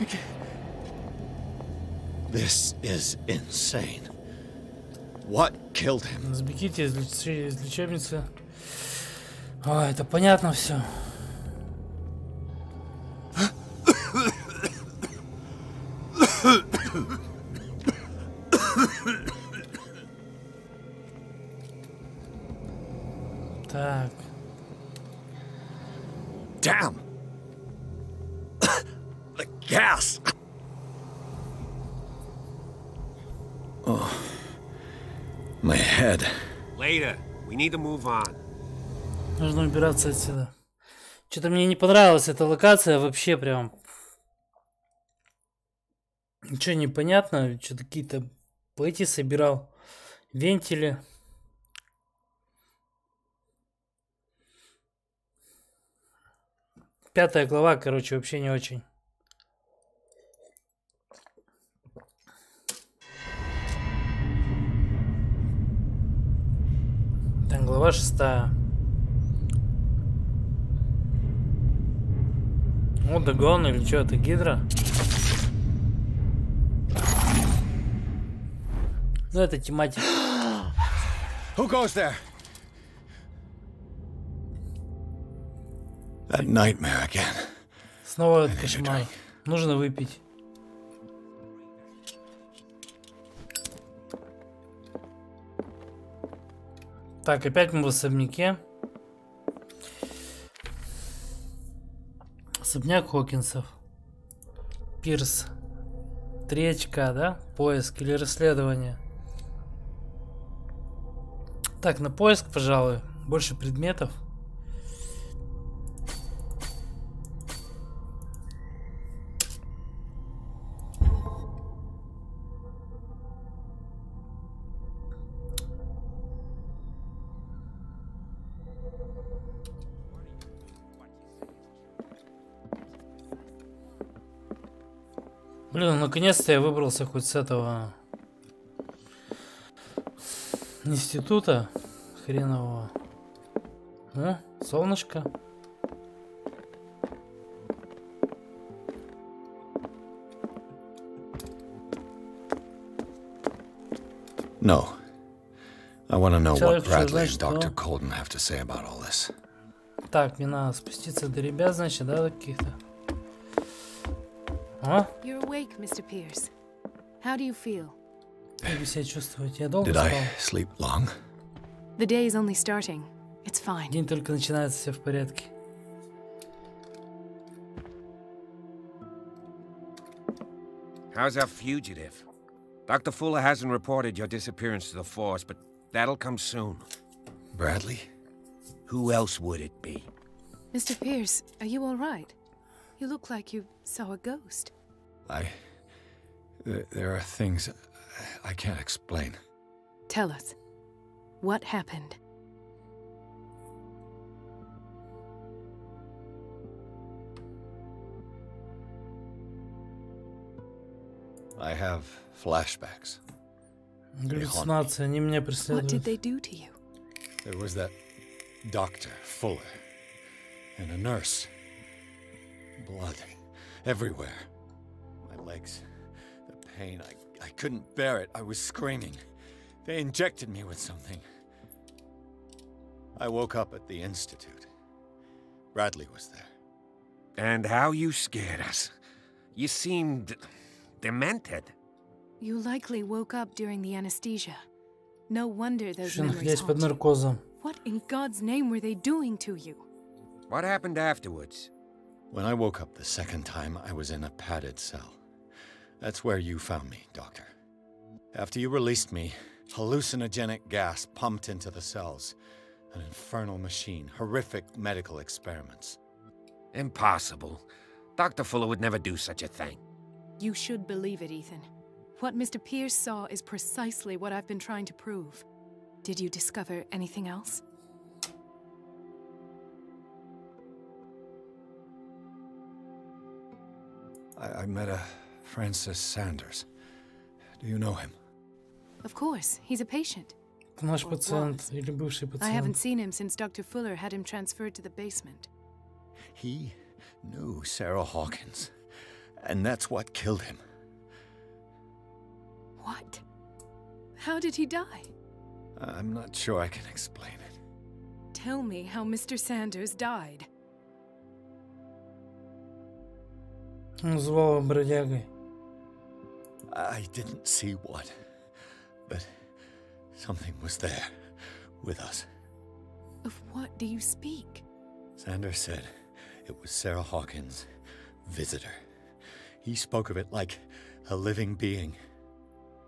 Okay. This is insane. What killed him? Сбегите из лечебницы. А, это понятно все. Так. Damn! The gas! Oh. My head. Later. We need to move on. Нужно убираться отсюда. Что-то мне не понравилась эта локация вообще прям. Ничего не понятно. Что-то какие-то эти собирал. Вентили. Пятая глава, короче, вообще не очень. Там глава 6. О, Дагон или что, это Гидра? Ну, это тематика. Who goes there? That nightmare again. Снова этот кошмар. Нужно выпить. Так, опять мы в особняке. Особняк Хокинсов. Пирс. 3 очка, да? Поиск или расследование. Так, на поиск, пожалуй. Больше предметов. Блин, наконец-то я выбрался хоть с этого института хренового. О, солнышко. No. I want to know Человек, what Bradley значит, and Dr. что? Colden have to say about all this. Так, мне надо спуститься до ребят, значит, да, до каких-то. А? You're awake, Mr. Pierce. How do you feel? Как вы себя чувствуете? Я долго Did спал? I sleep long? The day is only starting. It's fine. День только начинается, все в порядке. How's our fugitive? Dr. Fuller hasn't reported your disappearance to the force, but that'll come soon. Bradley? Who else would it be? Mr. Pierce, are you all right? You look like you saw a ghost. There are things I can't explain. Tell us. What happened? I have flashbacks. Галлюцинации, они меня What did преследуют. they do to you? There was that Dr. Fuller and a nurse. Blood everywhere. My legs, the pain, I couldn't bear it. I was screaming. They injected me with something. I woke up at the institute. Bradley was there. And how you scared us. You seemed demented. You likely woke up during the anesthesia. No wonder those Еще memories находясь под haunt you. наркозом. What in God's name were they doing to you? What happened afterwards? When I woke up the second time, I was in a padded cell. That's where you found me, Doctor. After you released me, hallucinogenic gas pumped into the cells. An infernal machine, horrific medical experiments. Impossible. Dr. Fuller would never do such a thing. You should believe it, Ethan. What Mr. Pierce saw is precisely what I've been trying to prove. Did you discover anything else? I met a Francis Sanders. Do you know him? Of course, he's a patient. Это наш Or пациент was. или бывший I haven't пациент. seen him since Dr. Fuller had him transferred to the basement. He knew Sarah Hawkins, and that's what killed him. What? How did he die? I'm not sure I can explain it. Tell me how Mr. Sanders died. Он звал его бродягой. I didn't see what, but something was there with us. Of what do you speak? Sanders said it was Sarah Hawkins' visitor. He spoke of it like a living being.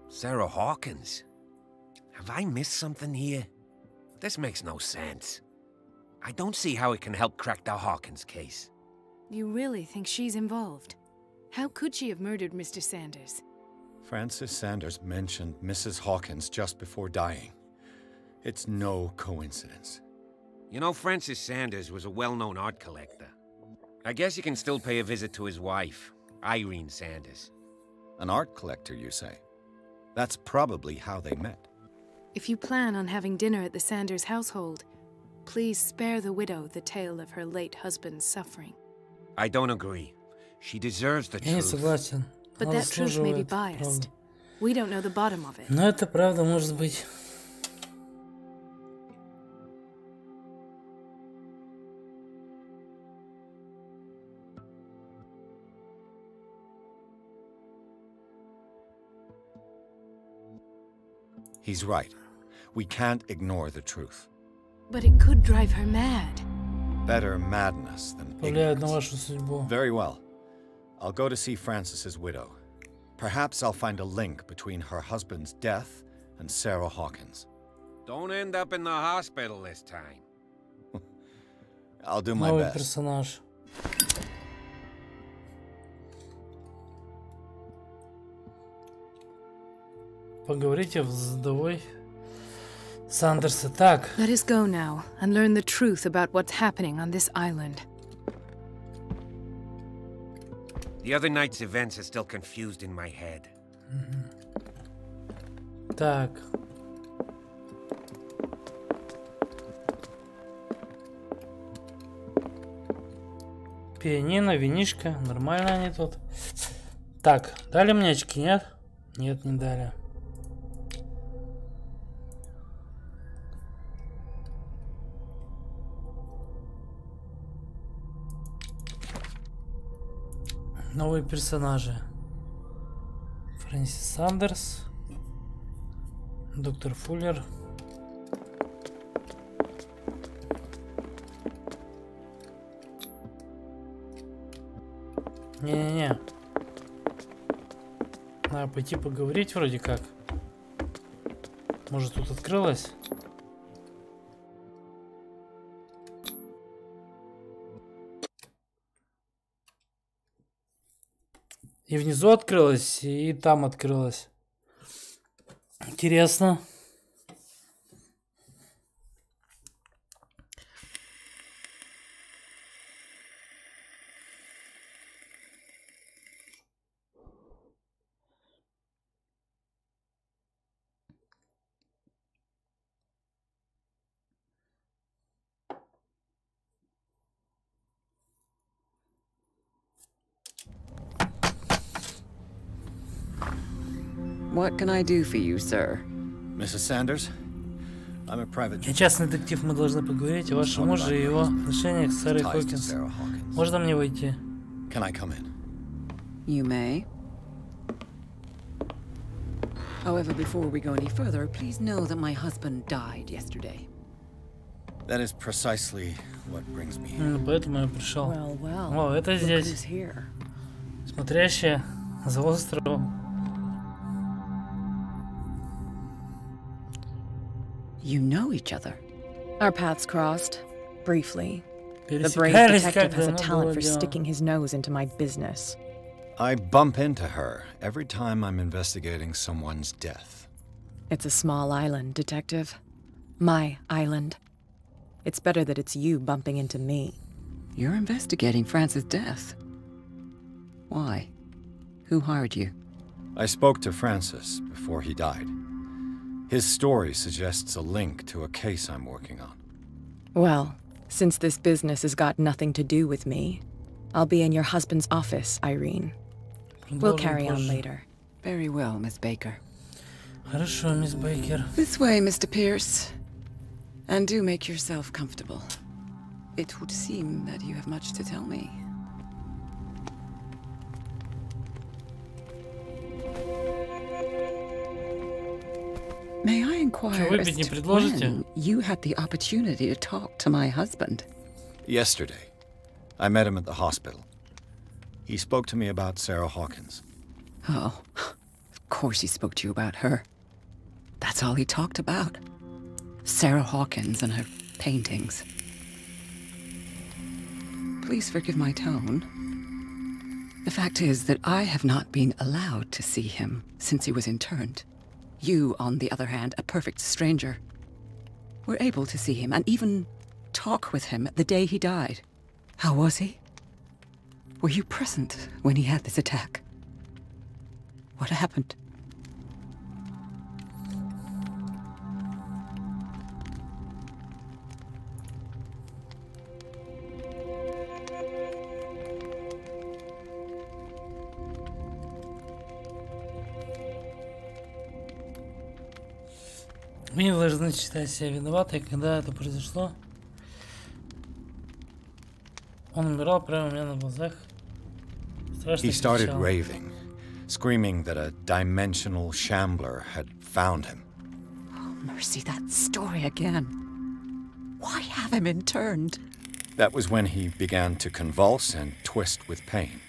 Sarah Hawkins? Have I missed something here? This makes no sense. I don't see how it can help crack the Hawkins case. You really think she's involved? How could she have murdered Mr. Sanders? Francis Sanders mentioned Mrs. Hawkins just before dying. It's no coincidence. You know, Francis Sanders was a well-known art collector. I guess you can still pay a visit to his wife, Irene Sanders. An art collector, you say? That's probably how they met. If you plan on having dinner at the Sanders household, please spare the widow the tale of her late husband's suffering. I don't agree. She deserves the Я не truth. согласен. But Она that truth may be заслуживает, biased. правда. We don't know the bottom of it. Но это правда может быть. He's right. We can't ignore the truth. But it could drive her mad. Better madness than Повлияет на ignorance. вашу судьбу. Very well. I'll go to see Francis's widow. Perhaps I'll find a link between her husband's death and Sarah Hawkins. Don't end up in the hospital this time. I'll do my Новый best. персонаж. Поговорите с вдовой Сандерса. Так. Let us go now and learn the truth about what's happening on this island. The other night's events are still confused in my head. Так. Пианино, винишко. Нормально они тут. Так, дали мне очки, нет? Нет, не дали. Новые персонажи. Фрэнсис Сандерс. Доктор Фуллер. Не-не-не. Надо пойти поговорить вроде как. Может, тут открылось? И внизу открылось, и там открылось. Интересно. What can I do for you, sir? Mrs. Sanders, I'm a private... Я частный детектив, мы должны поговорить о вашем муже и его отношениях с Сарой Хокинс. Можно мне войти? Can I come in? You may. However, before we go any further, please know that my husband died yesterday. That is precisely what brings me here. Поэтому я пришел. Well, О, это look здесь. who's here. Смотрящая за островом. You know each other. Our paths crossed, briefly. The brave Пересекались detective has a как-то, ну, talent было for дело. sticking his nose into my business. I bump into her every time I'm investigating someone's death. It's a small island, detective. My island. It's better that it's you bumping into me. You're investigating Francis' death. Why? Who hired you? I spoke to Francis before he died. His story suggests a link to a case I'm working on. Well, since this business has got nothing to do with me, I'll be in your husband's office, Irene. We'll carry on later. Very well, Miss Baker. Хорошо, мисс Бейкер. This way, Mr. Pierce. And do make yourself comfortable. It would seem that you have much to tell me. May I inquire выпить не as to предложите? when you had the opportunity to talk to my husband? Yesterday, I met him at the hospital. He spoke to me about Sarah Hawkins. Oh, of course he spoke to you about her. That's all he talked about. Sarah Hawkins and her paintings. Please forgive my tone. The fact is that I have not been allowed to see him since he was interned. You, on the other hand, a perfect stranger, were able to see him and even talk with him the day he died. How was he? Were you present when he had this attack? What happened? Мы не должны считать себя виноватой, когда это произошло. Он умирал прямо у меня на глазах. Страшно He started кричал. raving, screaming that a dimensional shambler had found him. Oh, mercy, that story again. Why have him interned? That was when he began to convulse and twist with pain.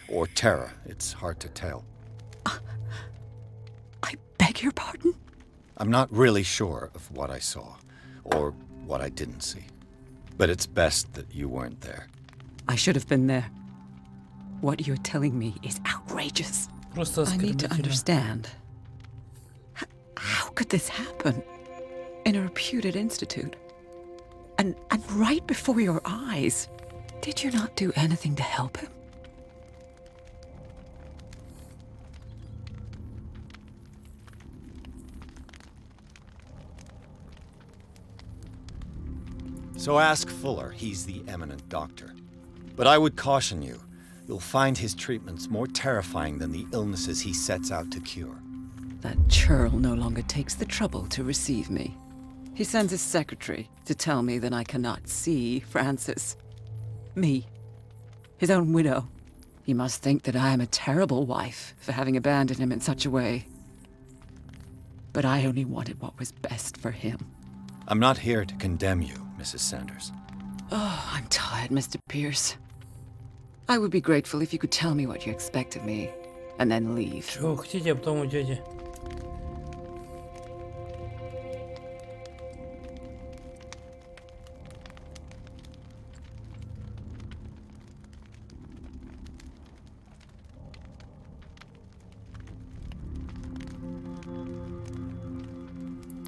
Or terror, it's hard to tell. I beg your pardon? I'm not really sure of what I saw, or what I didn't see. But it's best that you weren't there. I should have been there. What you're telling me is outrageous. I need to understand. How could this happen? In a reputed institute? And right before your eyes? Did you not do anything to help him? So ask Fuller, he's the eminent doctor. But I would caution you, you'll find his treatments more terrifying than the illnesses he sets out to cure. That churl no longer takes the trouble to receive me. He sends his secretary to tell me that I cannot see Francis. Me. His own widow. He must think that I am a terrible wife for having abandoned him in such a way. But I only wanted what was best for him. I'm not here to condemn you, Mrs. Sanders. Oh, I'm tired, Mr. Pierce. I would be grateful if you could tell me what you expect of me, and then leave. Чего вы хотите, а потом уйдете?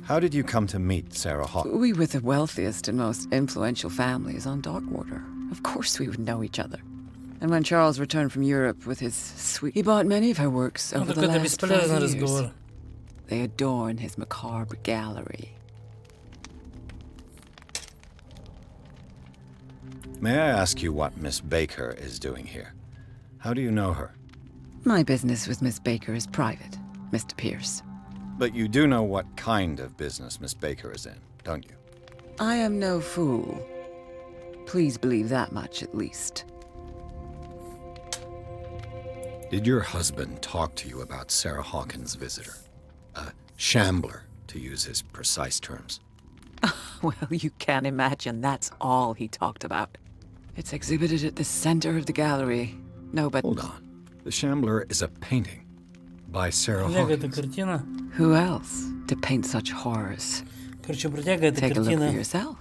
How did you come to meet Sarah Hawkins? We were the wealthiest and most influential families on Darkwater. Of course we would know each other. And when Charles returned from Europe with his suite, he bought many of her works over the last 5 years. They adorn his macabre gallery. May I ask you what Miss Baker is doing here? How do you know her? My business with Miss Baker is private, Mr. Pierce. But you do know what kind of business Miss Baker is in, don't you? I am no fool. Please believe that much, at least. Did your husband talk to you about Sarah Hawkins' visitor? A shambler, to use his precise terms. Well, you can't imagine that's all he talked about. It's exhibited at the center of the gallery. No, but... Hold on. The Shambler is a painting by Sarah Hawkins. Who else to paint such horrors? Take a look for yourself,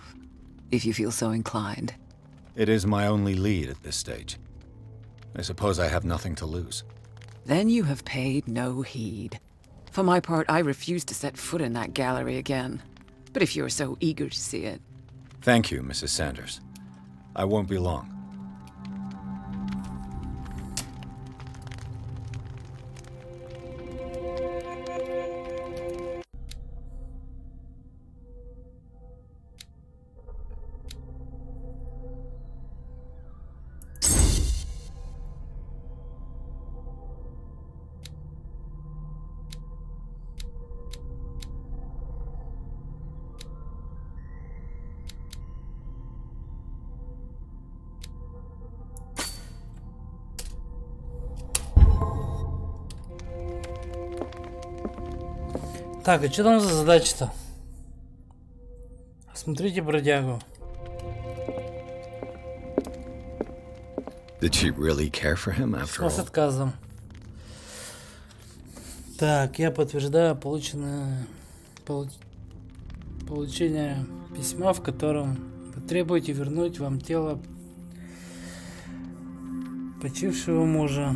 if you feel so inclined. It is my only lead at this stage. I suppose I have nothing to lose. Then you have paid no heed. For my part, I refuse to set foot in that gallery again. But if you're so eager to see it... Thank you, Mrs. Sanders. I won't be long. Так, а что там за задача-то? Смотрите бродягу. Did she really care for him after all? С отказом. Так, я подтверждаю получение письма, в котором вы требуете вернуть вам тело почившего мужа.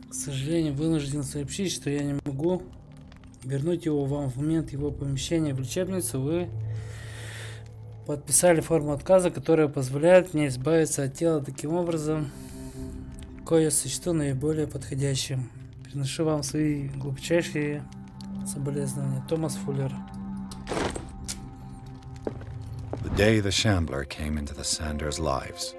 К сожалению, вынужден сообщить, что я не могу вернуть его вам в момент его помещения в лечебницу. Вы подписали форму отказа, которая позволяет мне избавиться от тела таким образом, кое сочту наиболее подходящим. Приношу вам свои глубочайшие соболезнования. Томас Фуллер. The day the Shambler came into the Sanders' lives.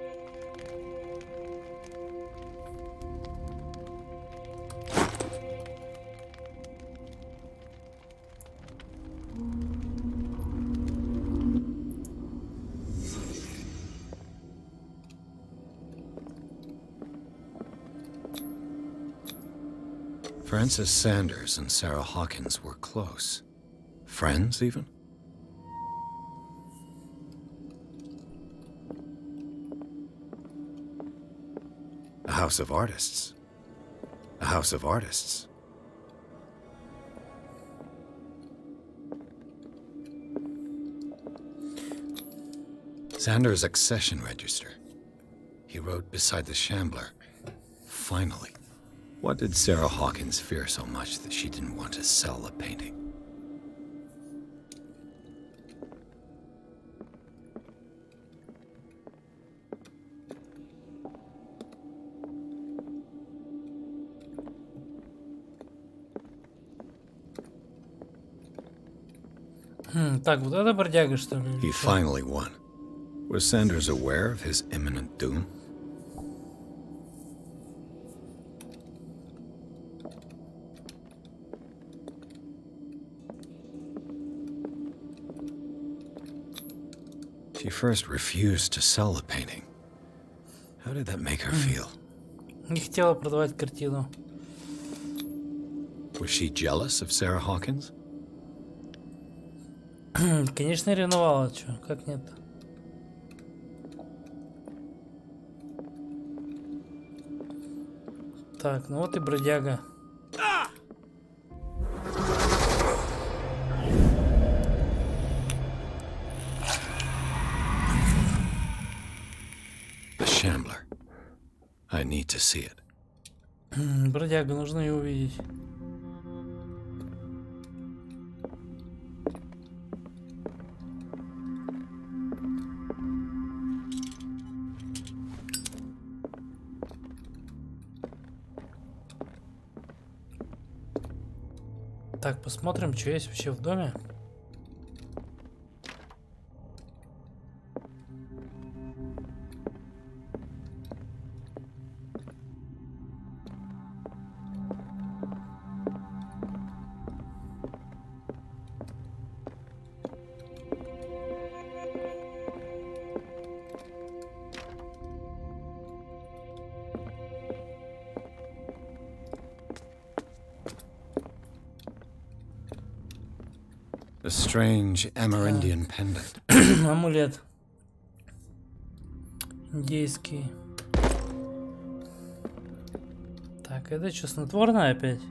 Francis Sanders and Sarah Hawkins were close. Friends, even? A house of artists. A house of artists. Sanders' accession register. He wrote beside the Shambler. Finally. What did Sarah Hawkins fear so much that she didn't want to sell the painting? Так, вот это бродяга, что ли? He finally won. Was Sanders aware of his imminent doom? She first refused to sell the painting. How did that make her feel? Не хотела продавать картину. Was she jealous of Sarah Hawkins? Конечно, ревновала, чё, как нет. Так, ну вот и бродяга. The Shambler. I need to see it. Бродяга, нужно ее увидеть. Так, посмотрим, что есть вообще в доме. A strange Amerindian pendant. Амулет. Индейский. Так, это что, снотворное опять?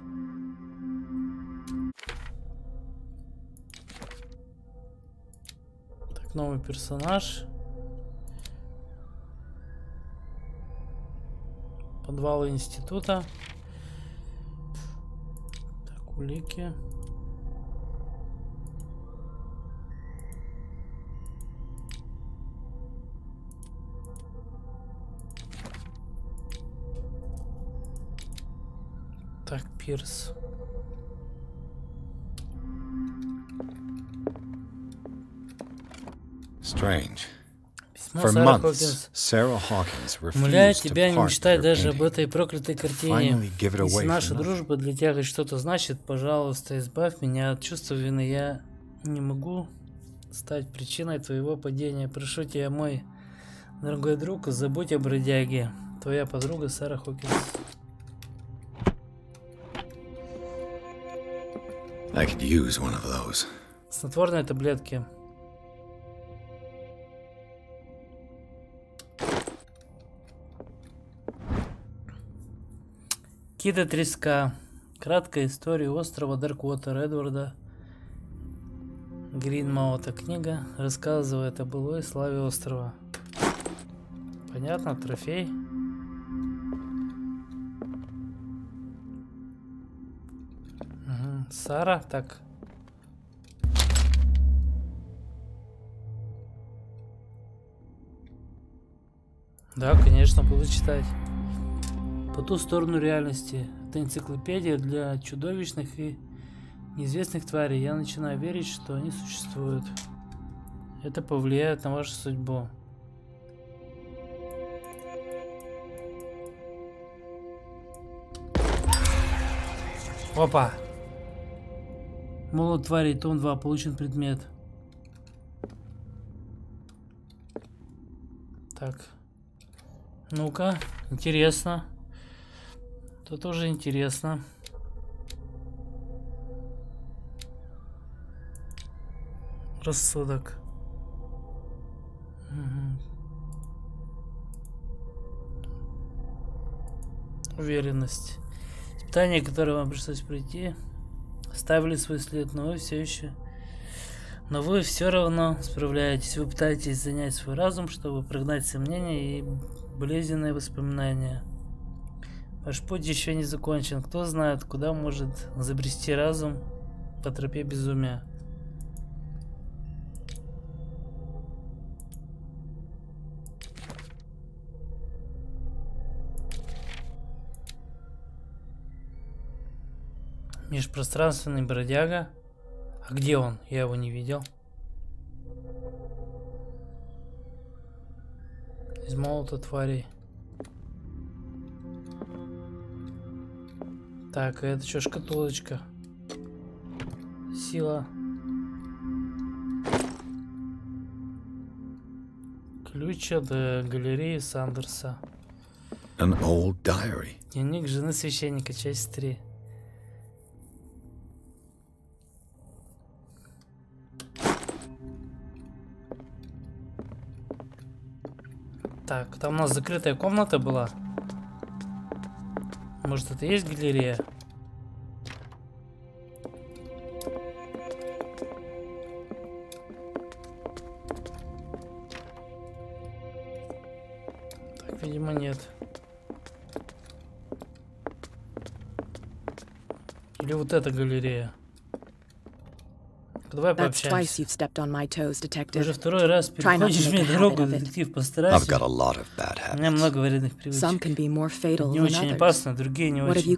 Так, новый персонаж. Подвалы института. Так, улики. Так, Пирс. Strange. Письмо For Сары months, Хокинс. Sarah Hawkins Умоляю refused to тебя не part with мечтать her даже об painting. этой проклятой картине. Finally give it Если away наша for nothing. дружба для тебя хоть что-то значит, пожалуйста, избавь меня от чувства вины. Я не могу стать причиной твоего падения. Прошу тебя, мой дорогой друг, забудь о бродяге. Твоя подруга Сара Хокинс. I could use one of those. Снотворные таблетки. Кида Треска. Краткая история острова Дарквотер Эдварда Гринмаута. Книга рассказывает о былой славе острова. Понятно, трофей. Угу. Сара, так. Да, конечно, буду читать. По ту сторону реальности. Это энциклопедия для чудовищных и неизвестных тварей. Я начинаю верить, что они существуют. Это повлияет на вашу судьбу. Опа! Молот тварей, том 2, получен предмет. Так. Ну-ка, интересно. Это тоже интересно. Рассудок. Угу. Уверенность. Испытания, которые вам пришлось пройти, оставили свой след, но вы все равно справляетесь. Вы пытаетесь занять свой разум, чтобы прогнать сомнения и болезненные воспоминания. Ваш путь еще не закончен. Кто знает, куда может забрести разум по тропе безумия. Межпространственный бродяга. А где он? Я его не видел. Из молота тварей. Так, а это что, шкатулочка? Сила. Ключ от галереи Сандерса. An old diary. Дневник жены священника, часть 3. Так, там у нас закрытая комната была. Может, это и есть галерея? Так, видимо, нет. Или вот эта галерея. Давай пообщаемся. Ты уже второй раз переходишь мне дорогу, детектив, постарайся. У меня много вредных привычек. Не очень опасно, другие не очень.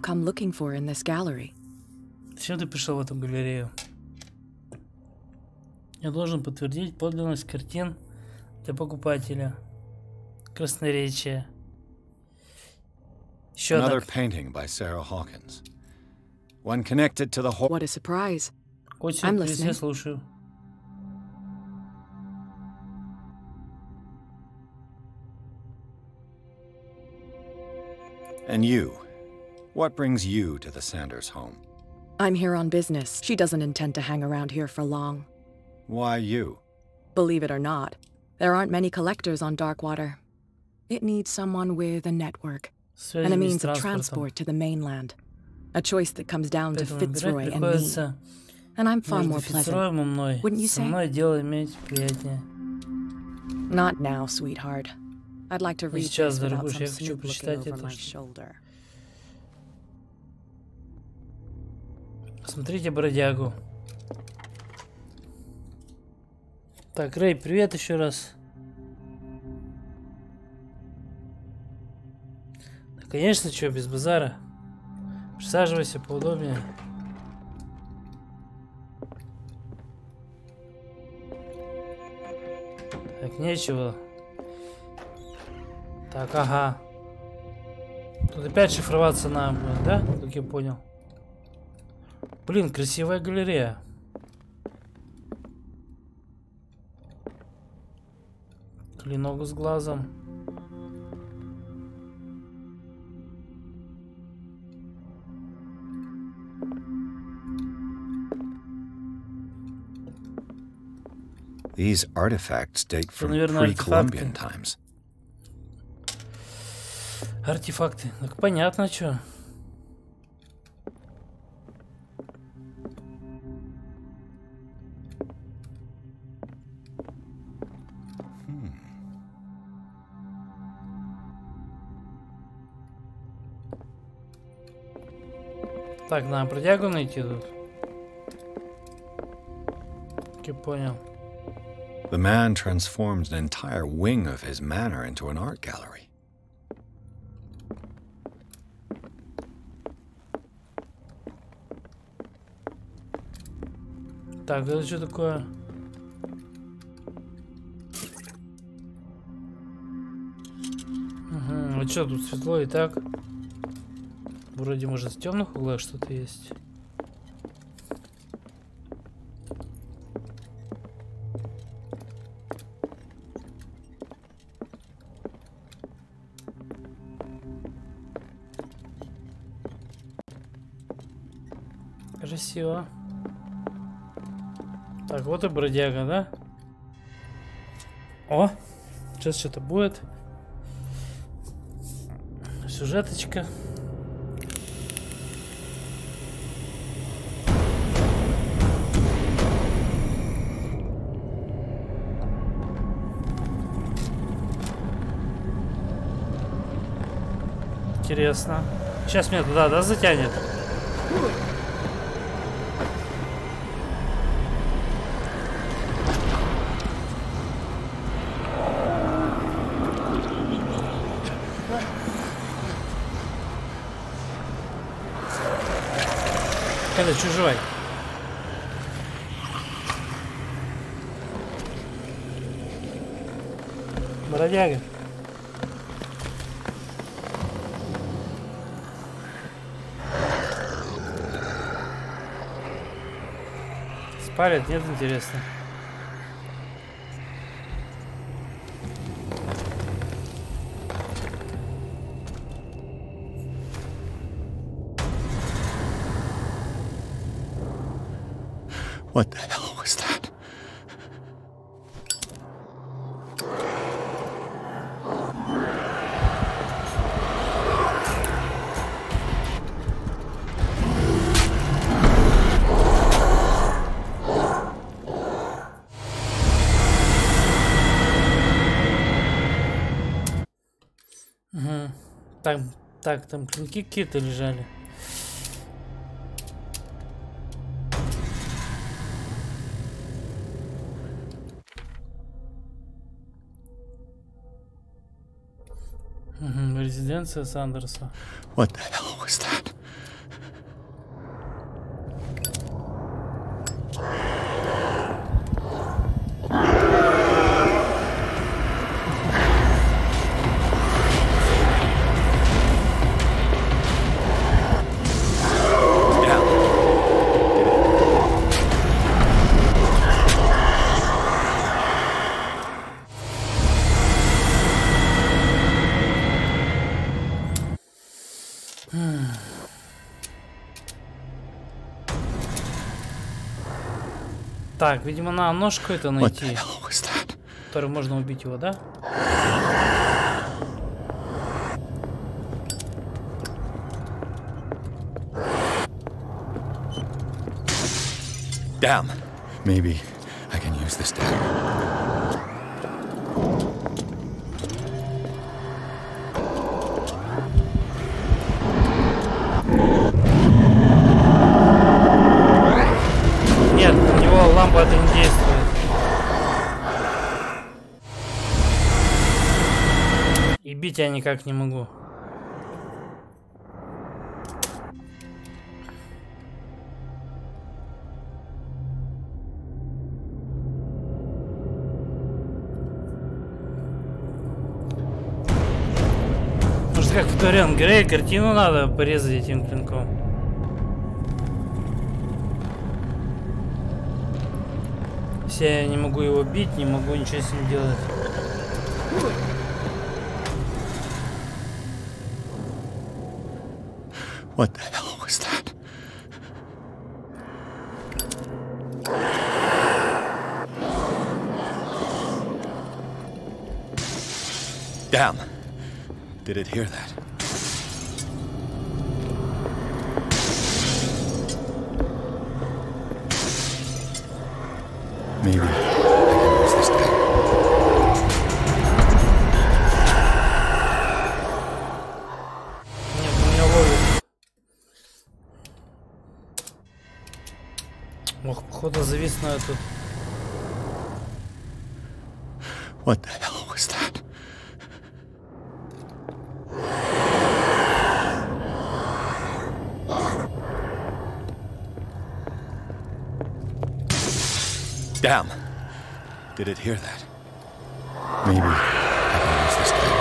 Зачем ты пришел в эту галерею? Я должен подтвердить подлинность картин для покупателя. Красноречие. Еще Another painting by Sarah Hawkins. One connected to the whole. What a surprise. I'm listening. Слушаю. And you? What brings you to the Sanders home? I'm here on business. She doesn't intend to hang around here for long. Why you? Believe it or not, there aren't many collectors on Darkwater. It needs someone with a network and a means of transport to the mainland. A choice that comes down to Fitzroy and me. And I'm far more pleasant. Wouldn't you say? Not now, sweetheart. I'd like to read this without some snoop looking over my shoulder. Посмотрите бродягу. Так, Рэй, привет еще раз. Да, конечно, что, без базара. Присаживайся поудобнее. Так, нечего. Так, ага. Тут опять шифроваться надо будет, да? Как я понял. Блин, красивая галерея. Клинок с глазом. These artifacts date from pre-Columbian times. Артефакты. Так понятно, что. Так, надо бродягу найти тут. Я понял. The man transformed an entire wing of his manor into an art gallery. Так, это что такое? Угу. Вот что тут светло и так? Вроде, может, в темных углах что-то есть. Красиво. Так, вот и бродяга, да? О, сейчас что-то будет. Сюжеточка. Интересно. Сейчас меня туда, да, затянет? Это чужой. Бродяга. Спалят, нет, интересно. What the hell was that? Угу. Так, там клинки какие-то лежали. Резиденция Сандерса. What the hell was that? Так, видимо, надо нож какой-то найти, который можно убить его, да? Damn. Maybe I can use this dagger. Нет, у него лампа это не действует. И бить я никак не могу. Может, как в Дориан Грей, картину надо порезать этим клинком. Если я не могу его бить, не могу ничего с ним делать. What the hell was that? Damn. Did it hear that? Maybe I can use this dagger. Нет, меня ловит. будто зависную тут. What the hell was that? Damn! Did it hear that? Maybe I can use this dagger.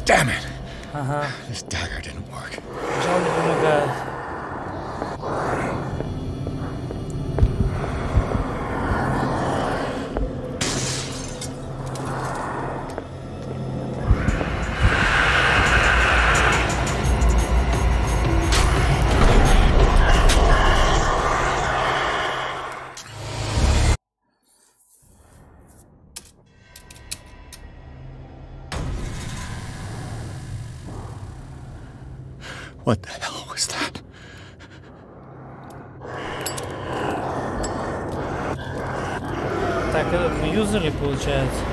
Damn it! This dagger didn't work. Жал не помогает. What the hell was that? Так, этот мы юзали, получается.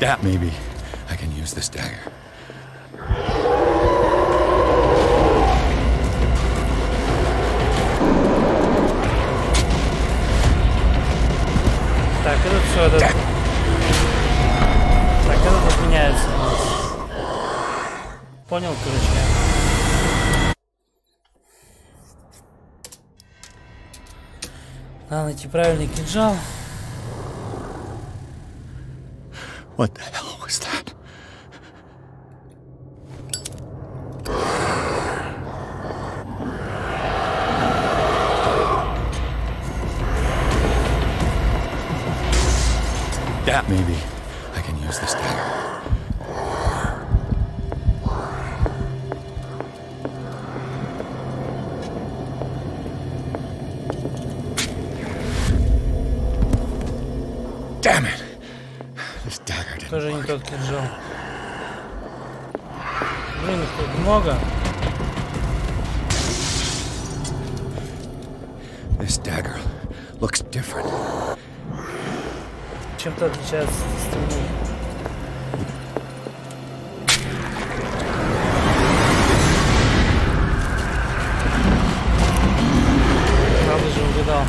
Yeah, maybe I can use this dagger. Так, этот все, этот... Так, этот отменяется у нас. Понял, короче. Надо найти правильный кинжал. What the hell was that? Yeah, maybe I can use this dagger. Damn it! This dagger didn't Тоже не work. тот кинжал. Блин, их тут много. This dagger looks different. Чем-то отличается от остальных. Правда же угадал.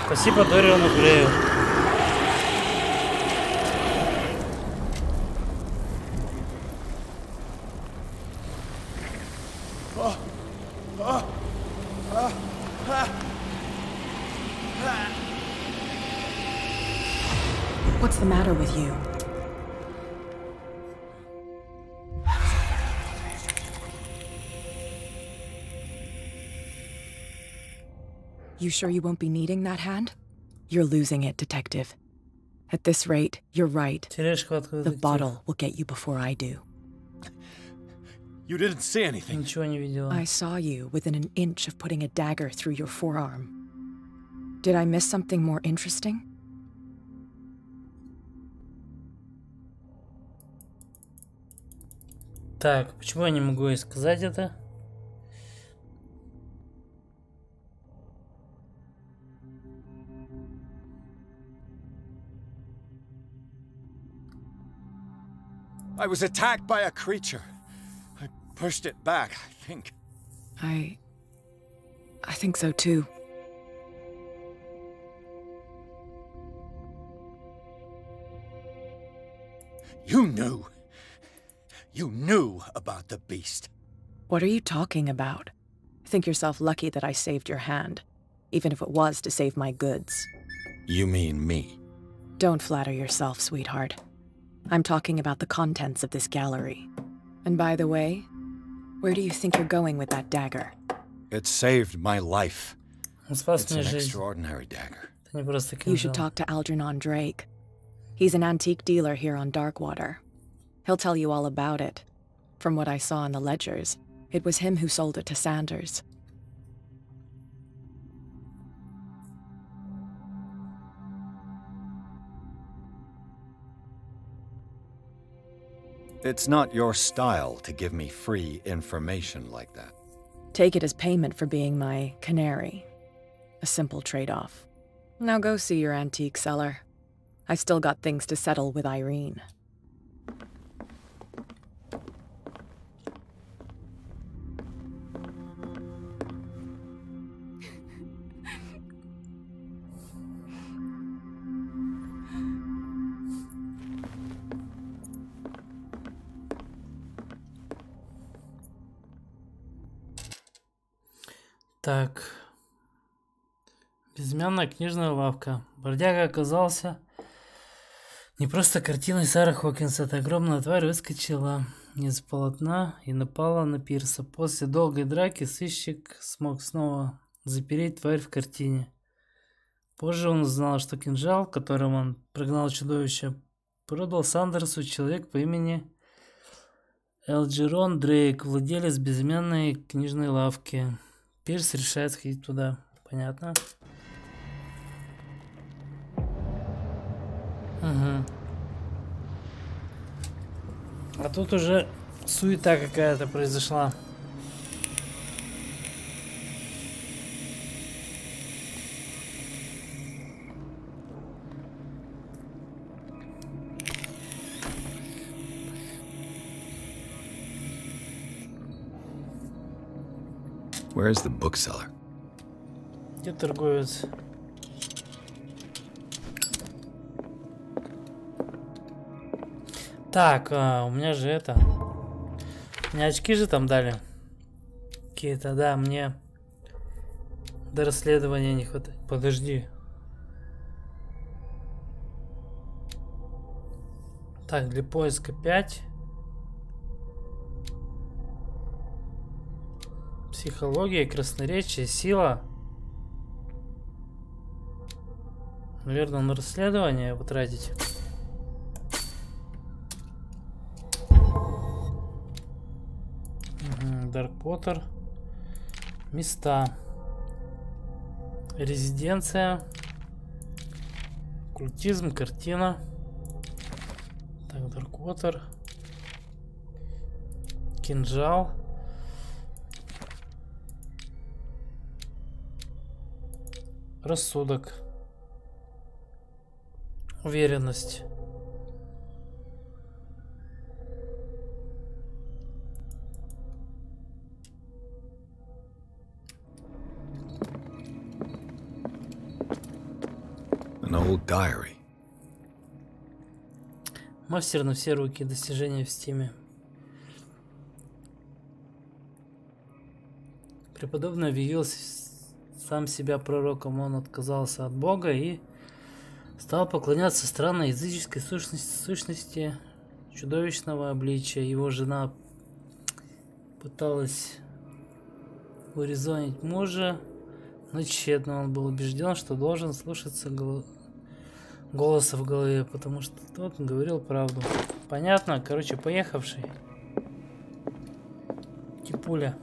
Спасибо Дориану Грею. What's the matter with you? You sure you won't be needing that hand? You're losing it, Detective. At this rate, you're right. The bottle will get you before I do. You didn't see anything. Ничего не видела. I saw you within an inch of putting a dagger through your forearm. Did I miss something more interesting? Так, почему я не могу ей сказать это? I was attacked by a creature. I pushed it back, I think. I think so too. You knew. You knew about the beast. What are you talking about? Think yourself lucky that I saved your hand, even if it was to save my goods. You mean me? Don't flatter yourself, sweetheart. I'm talking about the contents of this gallery. And by the way, where do you think you're going with that dagger? It saved my life. It's an extraordinary dagger. You should talk to Algernon Drake. He's an antique dealer here on Darkwater. He'll tell you all about it. From what I saw in the ledgers, it was him who sold it to Sanders. It's not your style to give me free information like that. Take it as payment for being my canary. A simple trade-off. Now go see your antique seller. I still got things to settle with Irene. Так. Безымянная книжная лавка. Бродяга оказался не просто картиной Сары Хокинс. Эта огромная тварь выскочила из полотна и напала на пирса. После долгой драки сыщик смог снова запереть тварь в картине. Позже он узнал, что кинжал, которым он прогнал чудовище, продал Сандерсу человек по имени Элджерон Дрейк, владелец безымянной книжной лавки. Пирс решает сходить туда. Понятно. Угу. А тут уже суета какая-то произошла. Where is the bookseller? Где торговец? Так, у меня же это... Мне очки же там дали. Какие-то, да, мне до расследования не хватает. Подожди. Так, для поиска 5. Психология, красноречие, сила. Наверное, на расследование потратить. Дарк Поттер. Места. Резиденция. Оккультизм, картина. Так, Дарк Поттер. Кинжал. Рассудок. Уверенность. An old diary. Мастер на все руки. Достижения в стиме. Преподобный объявил сам себя пророком. Он отказался от Бога и стал поклоняться странной языческой сущности чудовищного обличия. Его жена пыталась урезонить мужа, но тщетно. Он был убежден, что должен слушаться голоса в голове, потому что тот говорил правду. Понятно? Короче, поехавший. Кипуля.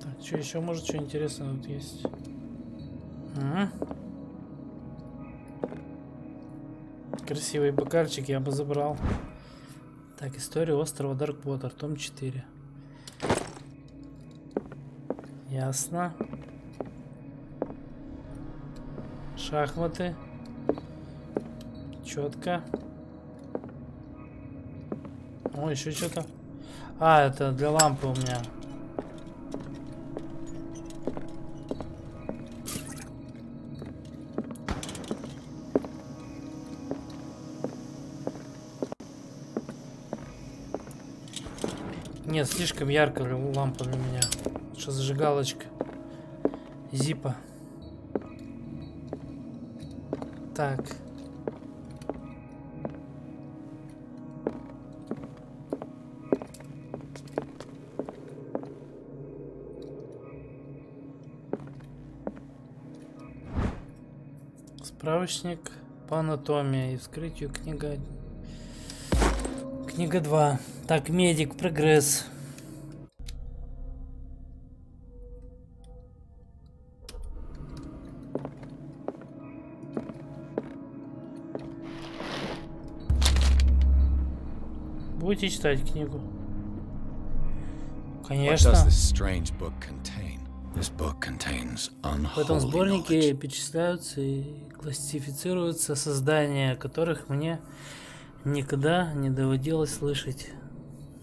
Так, что еще? Может, что интересное тут есть? Красивый бокальчик я бы забрал. Так, история острова Дарк Поттер, том 4. Ясно. Шахматы. Четко. О, еще что-то. А, это для лампы у меня. Нет, слишком ярко лампа для меня. Что зажигалочка? Зипа. Так. Справочник по анатомии и вскрытию книга. Книга 2. Так, медик, прогресс. Будете читать книгу? What Конечно. does this strange book contain? This book contains В этом unholy сборнике knowledge. перечисляются и классифицируются создания, которых мне никогда не доводилось слышать.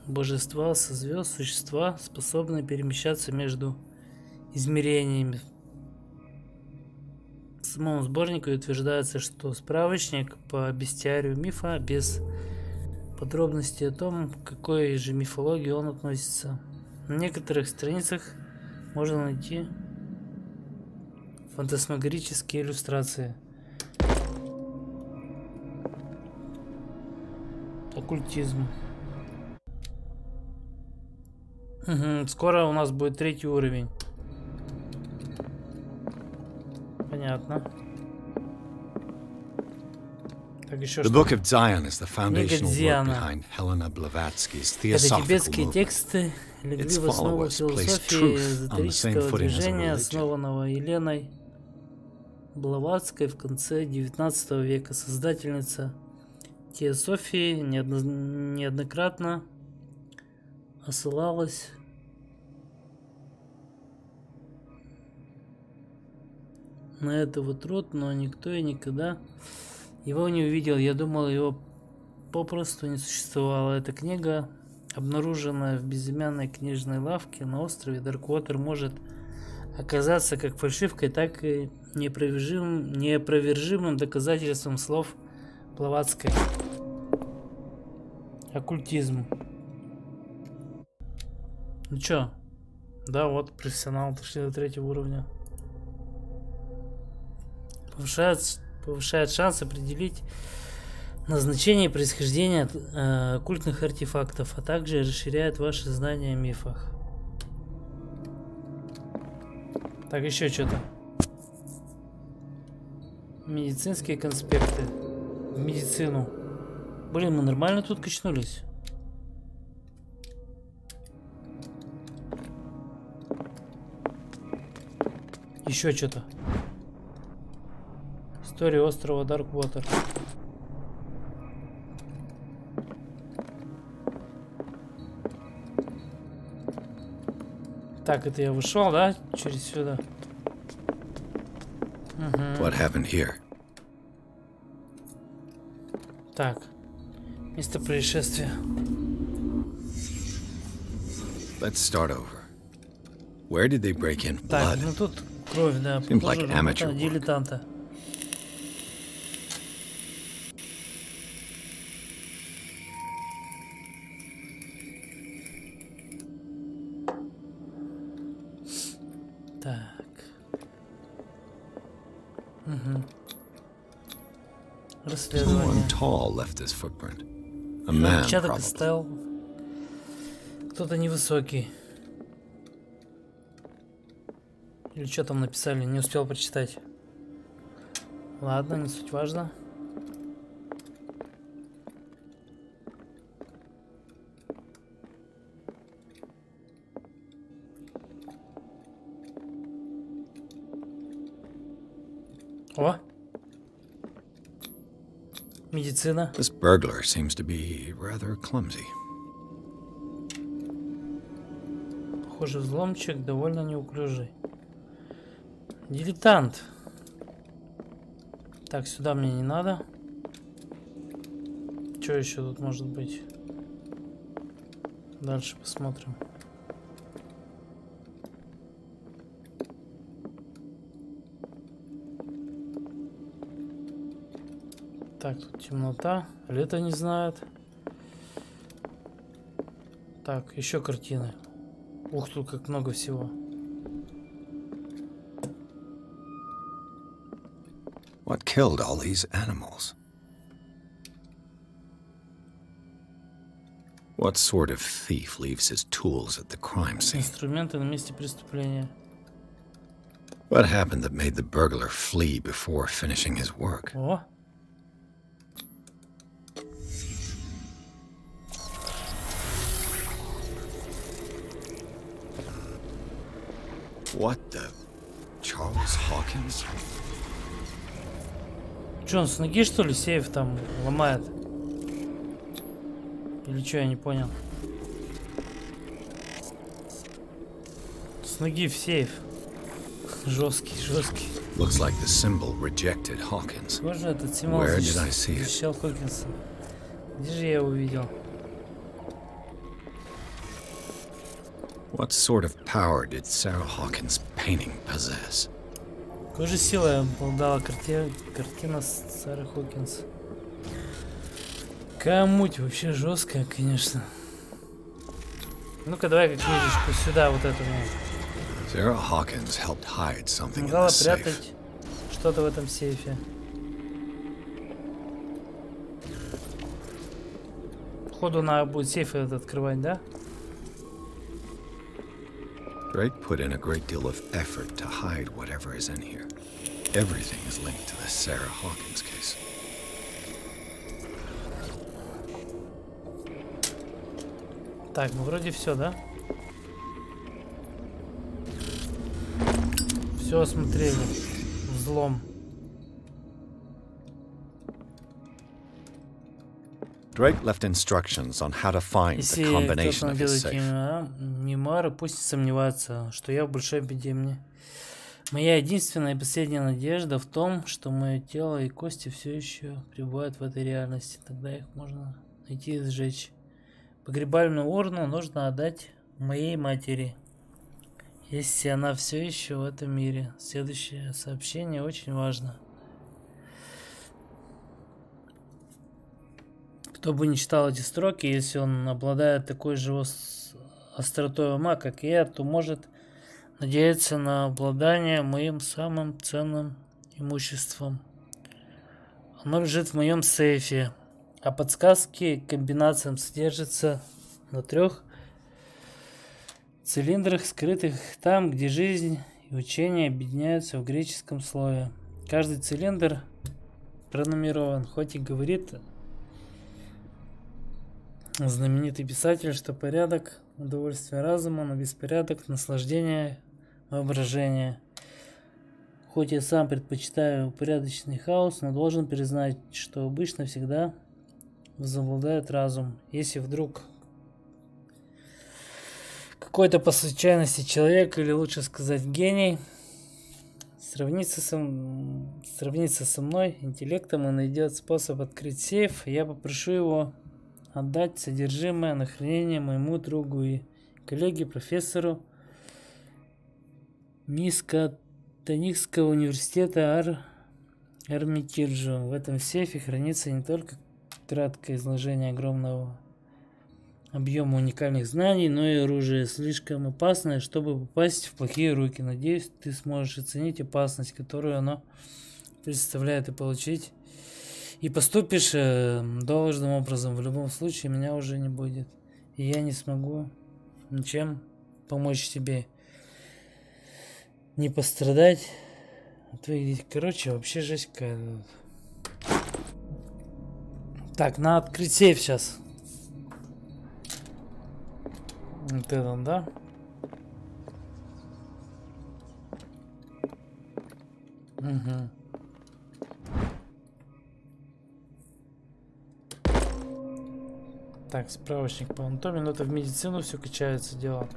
Божества со звезд, существа, способные перемещаться между измерениями. В самом сборнике утверждается, что справочник по бестиарию мифа без подробностей о том, к какой же мифологии он относится. На некоторых страницах можно найти фантасмагорические иллюстрации. Оккультизм. Скоро у нас будет 3-й уровень. Понятно. Так, еще The что? Book of Zion is the foundational work Диана. behind Helena Blavatsky's Это theosophical тибетские movement. тексты легли Its в основу followers placed философии truth on the same эзотерического footing as a движения, religion. основанного Еленой Блаватской в конце XIX века. Создательница теософии неоднократно осылалась на этого труд, но никто и никогда его не увидел. Я думал, его попросту не существовало. Эта книга, обнаруженная в безымянной книжной лавке на острове Дарквотер, может оказаться как фальшивкой, так и неопровержимым доказательством слов Блаватской. Оккультизм. Ну чё? Да, вот, профессионал, дошли до 3-го уровня. Повышает шанс определить назначение и происхождение оккультных артефактов, а также расширяет ваши знания о мифах. Так, еще что-то. Медицинские конспекты. В медицину. Блин, мы нормально тут качнулись. Еще что-то. История острова Дарквотер. Так, это я вышел, да? Через сюда. What happened here? Так. Место происшествия. Let's start over. Where did they break in? Так, Blood. ну тут кровь, да. Seems like Похоже, amateur работа work. дилетанта. Так. Расследование. Someone tall left this footprint. A man, Отпечаток probably. оставил кто-то невысокий. Или что там написали, не успел прочитать. Ладно, не суть важно. О! Медицина. This burglar seems to be rather clumsy. Похоже, взломчик довольно неуклюжий. Дилетант. Так, сюда мне не надо. Что еще тут может быть? Дальше посмотрим. Так, тут темнота. Лето не знает. Так, еще картины. Ух, тут как много всего. What killed all these animals? What sort of thief leaves his tools at the crime scene? Инструменты на месте преступления. What happened that made the burglar flee before finishing his work? О! What the? Charles Hawkins? Че, он с ноги, что ли, сейф там ломает? Или что, я не понял. С ноги в сейф. Жесткий, жесткий. Looks like the symbol rejected Hawkins. Похоже, этот символ защищал Хокинса. Где же я его увидел? What sort of power did Sarah Hawkins' painting possess? Какой же силой обладала картина Сары Хокинс? Какая муть, вообще жесткая, конечно. Ну-ка, давай-ка книжечку сюда, вот эту. Sarah Hawkins helped hide something in the Помогала safe. прятать что-то в этом сейфе. Походу, надо будет сейф этот открывать, да? Drake put in a great deal of effort to hide whatever is in here. Everything is linked to the Sarah Hawkins case. Так, ну вроде все, да? Все осмотрели. Взлом. Drake left instructions on how to find the combination of his safe. Мемуары, пусть не сомневаются, что я в большой беде. Моя единственная и последняя надежда в том, что мое тело и кости все еще пребывают в этой реальности. Тогда их можно найти и сжечь. Погребальную урну нужно отдать моей матери, если она все еще в этом мире. Следующее сообщение очень важно. Кто бы не читал эти строки, если он обладает такой же остротой ума, как и я, то может надеяться на обладание моим самым ценным имуществом. Оно лежит в моем сейфе, а подсказки к комбинациям содержатся на 3 цилиндрах, скрытых там, где жизнь и учение объединяются в греческом слове. Каждый цилиндр пронумерован, хоть и говорит знаменитый писатель, что порядок — удовольствие разума, но беспорядок — наслаждение воображения. Хоть я сам предпочитаю упорядоченный хаос, но должен признать, что обычно всегда возобладает разум. Если вдруг какой-то по случайности человек, или лучше сказать гений, сравнится со мной интеллектом и найдет способ открыть сейф, я попрошу его отдать содержимое на хранение моему другу и коллеге, профессору Мискатоникского университета Армитиджу. В этом сейфе хранится не только краткое изложение огромного объема уникальных знаний, но и оружие, слишком опасное, чтобы попасть в плохие руки. Надеюсь, ты сможешь оценить опасность, которую оно представляет, и получить. И поступишь должным образом. В любом случае меня уже не будет. И я не смогу ничем помочь тебе. Не пострадать. Короче, вообще жесть какая-то. Так, надо открыть сейф сейчас. Вот этот, да? Угу. Так, справочник по анатомии, но это в медицину все качается дело.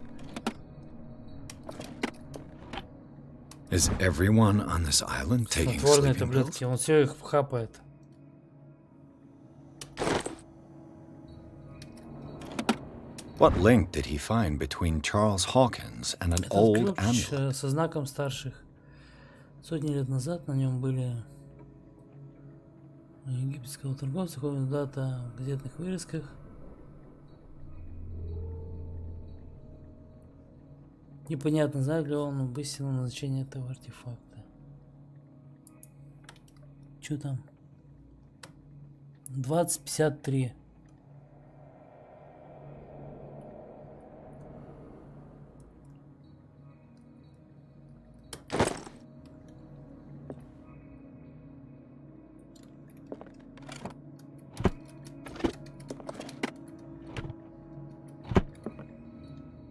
Is everyone on this island taking Снотворные sleeping таблетки, pills? он все их хапает. What link did he find between Charles Hawkins and an Этот old ключ amulet? со знаком старших. Сотни лет назад на нем были египетского торговца, дата в газетных вырезках. Непонятно, знает ли он об истинном назначении этого артефакта. Что там? 2053.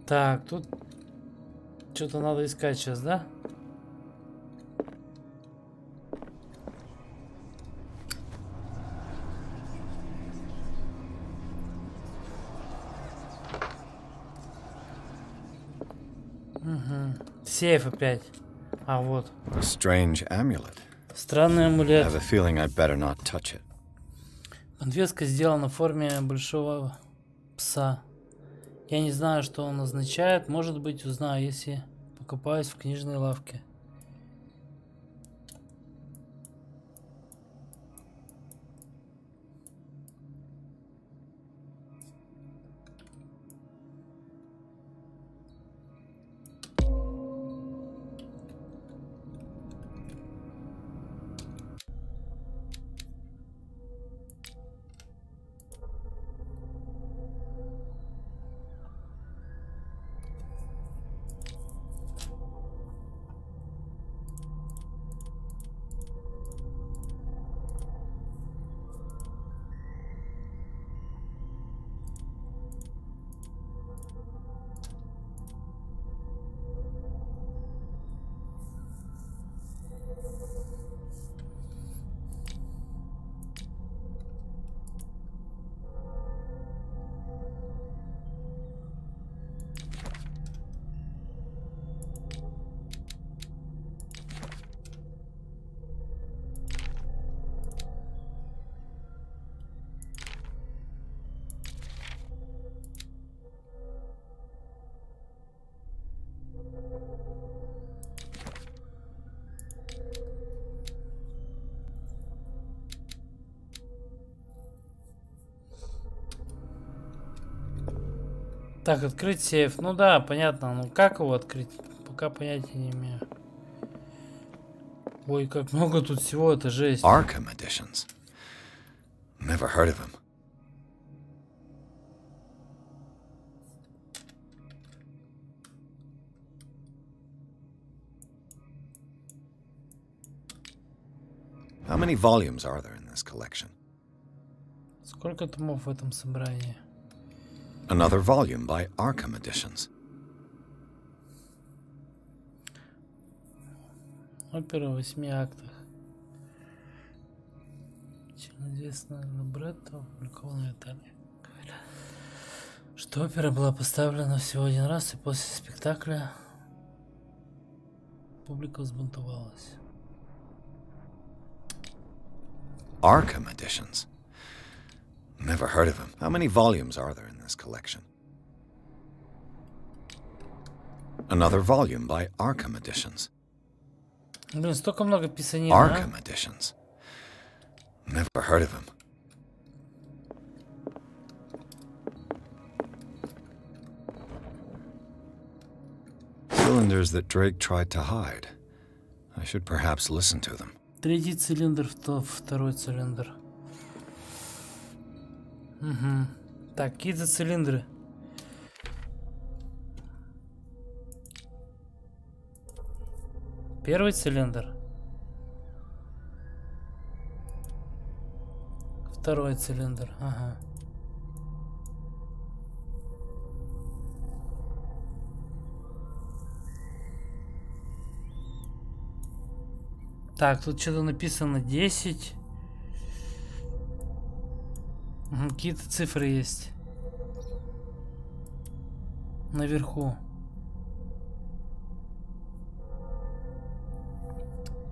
Так, тут что-то надо искать сейчас, да? Сейф опять. А вот. A strange amulet. Странный амулет. I have a feeling I'd better not touch it. Подвеска сделана в форме большого пса. Я не знаю, что он означает. Может быть, узнаю, если покупаюсь в книжной лавке. Так, открыть сейф. Ну да, понятно. Ну как его открыть? Пока понятия не имею. Ой, как много тут всего, это жесть. Arkham editions. Never heard of him. How many volumes are there in this collection? Сколько томов в этом собрании? Another volume by Arkham Editions. Опера в 8 актах. Чем известно Бретто, опубликованная в Италии. Что опера была поставлена всего один раз, и после спектакля публика взбунтовалась. Arkham Editions. Never heard of him. How many volumes are there in this collection? Another volume by Arkham Editions. Блин, столько много писанин, Arkham Editions. Never heard of him. Cylinders that Drake tried to hide. I should perhaps listen to them. Третий цилиндр, второй цилиндр. Угу. Так, какие-то цилиндры. Первый цилиндр. Второй цилиндр. Ага. Так, тут что-то написано 10. Какие-то цифры есть. Наверху.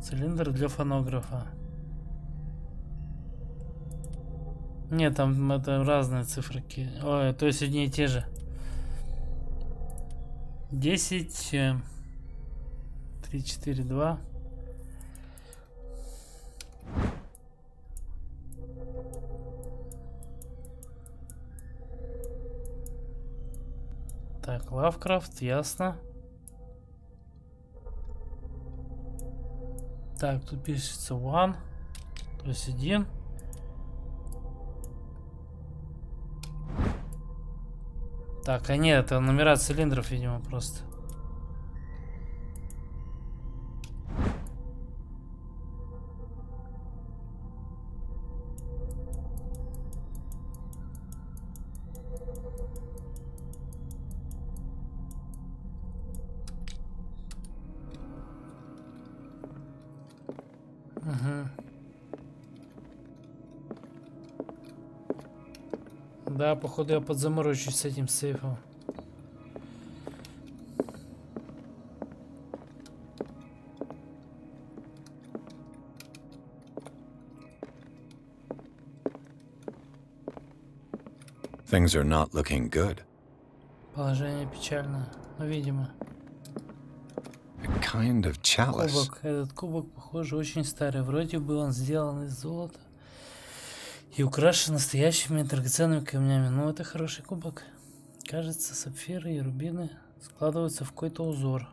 Цилиндр для фонографа. Нет, там это разные цифры. Ой, то есть одни и те же. 10, 3, 4, 2. Так, Лавкрафт, ясно. Так, тут пишется one, то есть 1. Так, а нет, это номера цилиндров, видимо, просто. Да, походу я подзаморочусь с этим сейфом. Things are not looking good. Положение печальное, но видимо. A kind of chalice. Кубок. Этот кубок, похоже, очень старый. Вроде бы он сделан из золота и украшен настоящими драгоценными камнями. Но это хороший кубок. Кажется, сапфиры и рубины складываются в какой-то узор.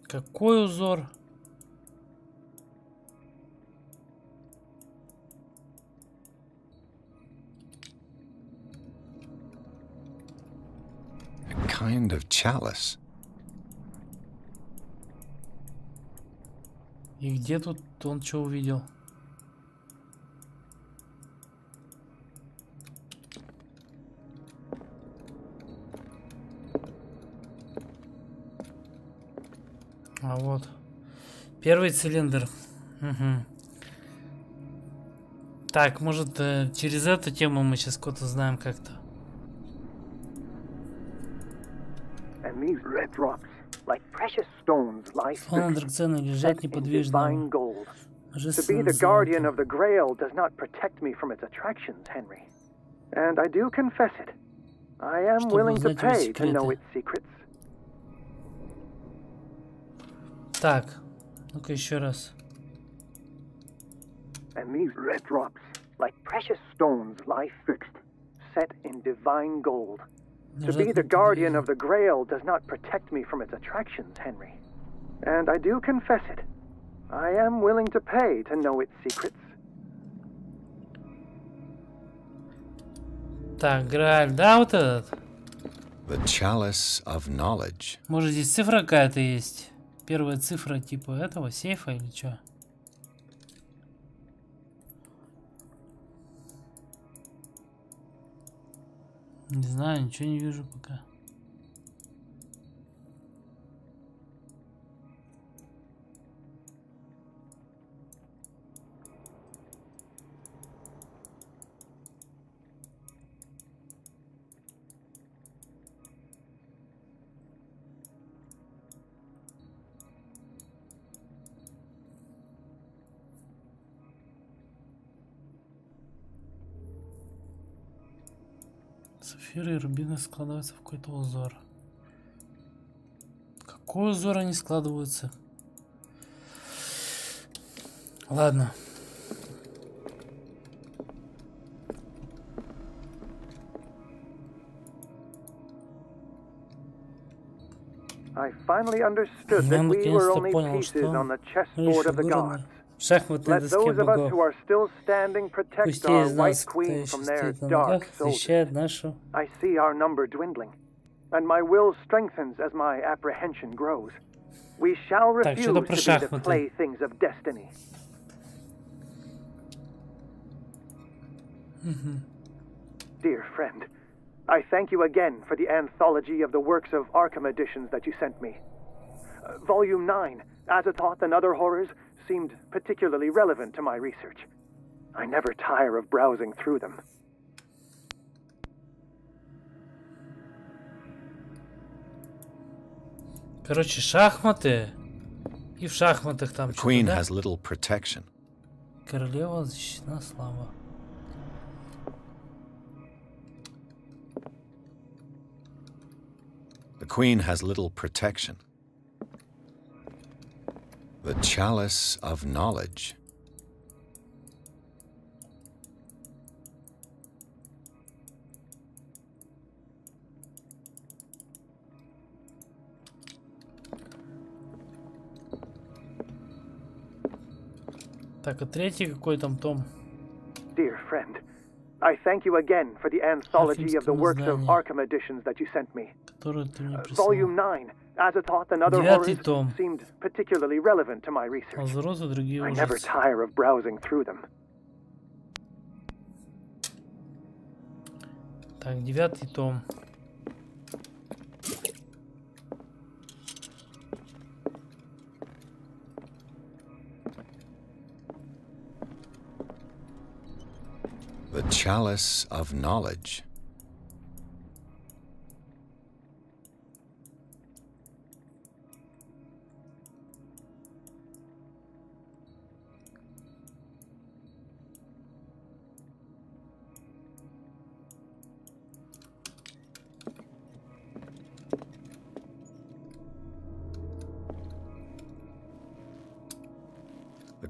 Какой узор? A kind of chalice. И где тут он что увидел? А вот. Первый цилиндр. Угу. Так, может, через эту тему мы сейчас кого-то знаем как-то. Слона драгоценные лежат неподвижно. To be the guardian of the Grail does not protect me from its attractions, Henry. And I do confess it. I am willing to pay to know its secrets. Так, ну-ка еще раз. And these red drops, like precious stones, lie fixed, set in divine gold. To be the guardian of the Grail does not protect me from its attractions, Henry. And I do confess it. I am willing to pay to know its secrets. Так, Грааль, да, вот этот? The chalice of knowledge. Может, здесь цифра какая-то есть? Первая цифра типа этого сейфа или что? Не знаю, ничего не вижу пока. Сапфиры и рубины складываются в какой-то узор. Какой узор они складываются? Ладно. I finally understood that we were only pieces on the chessboard of the gods. Шахматной Let доске those of us who богов. are still standing protect Пусть our те из white нас, кто queen еще from their стоит на dark ногах, soldiers. защищает нашу. I see our number dwindling, and my will strengthens as my apprehension grows. We shall Так, refuse что-то to про be the шахматы. playthings of destiny. Dear friend, I thank you again for the anthology of the works of Arkham editions that you sent me. Volume 9, Azathoth and Other Horrors, seemed particularly relevant to my research. I never tire of browsing through them. Короче, шахматы. И в шахматах там The что-то, queen да? has little protection. Королева защищена, слава. The queen has little protection. The chalice of knowledge. Так, а третий какой там том? Dear friend, I thank you again for the anthology of the works of издание. Arkham editions that you sent me. Который ты мне прислал. Volume 9, Azathoth and Other Девятый Horrors, том. seemed particularly relevant to my research. Азурот и другие I never ужасы. tire of browsing through them. Так, 9-й том. The chalice of knowledge.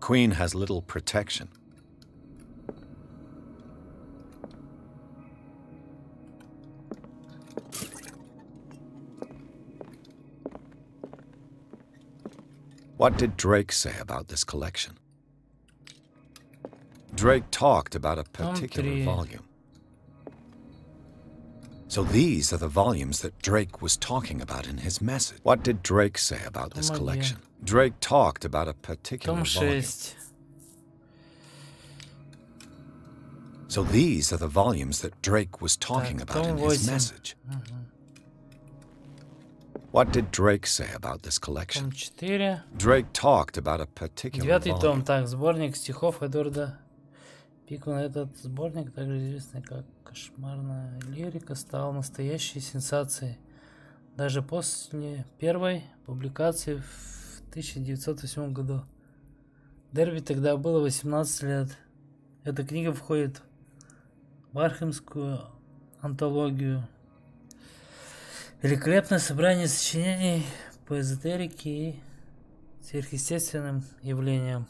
Queen has little protection. What did Drake say about this collection? Drake talked about a particular volume. So these are the volumes that Drake was talking about in his message. What did Drake say about this collection? Drake talked about a particular volume. So these are the volumes that Drake was talking about in his message. What did Drake say about this collection? Drake talked about a particular volume. 9-й том. Так, сборник стихов Эдварда Пикмана. Этот сборник, также известный как «Кошмарная лирика», стал настоящей сенсацией. Даже после первой публикации в 1908 году. Дерби тогда было 18 лет. Эта книга входит в Архимскую антологию. Великолепное собрание сочинений по эзотерике и сверхъестественным явлениям.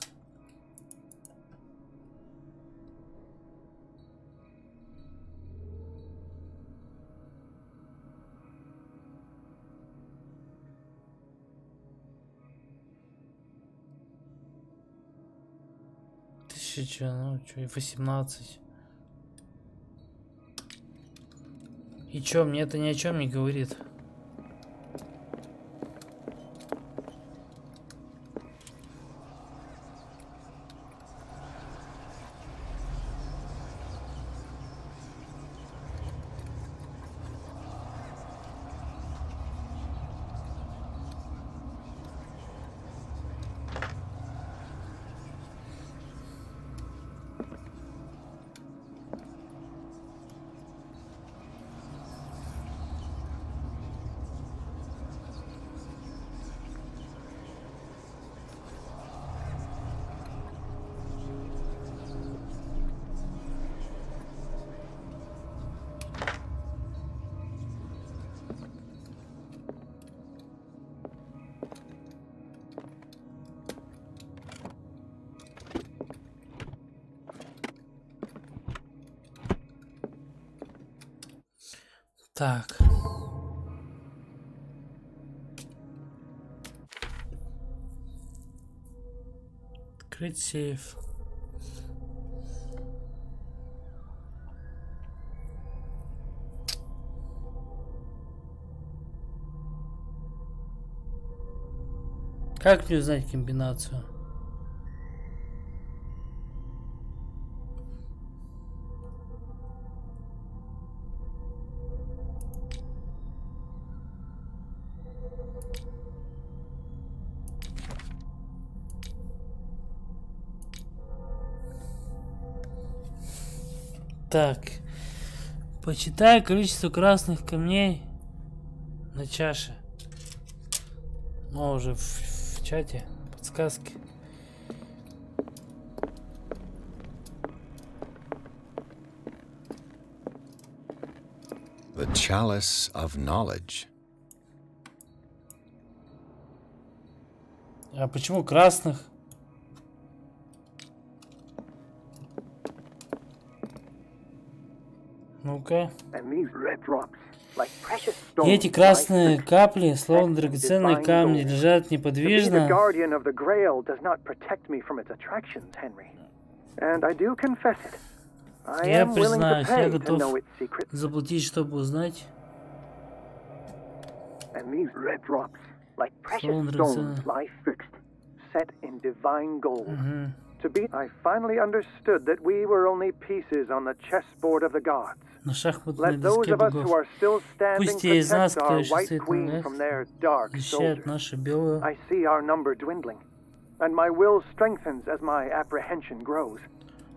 Ну, что, и 18. И чё, мне это ни о чем не говорит. Так. Открыть сейф. Как мне узнать комбинацию? Так, почитай количество красных камней на чаше. Ну, уже в чате подсказки. The chalice of knowledge. А почему красных? Ну-ка. И эти красные капли, словно драгоценные камни, лежат неподвижно. Я признаюсь, я готов заплатить, чтобы узнать. Словно драгоценные. I finally understood that we were only pieces on the chessboard of the gods. Let those of us who are still standing protect our white queen from their dark soldiers. I see our number dwindling, and my will strengthens as my apprehension grows.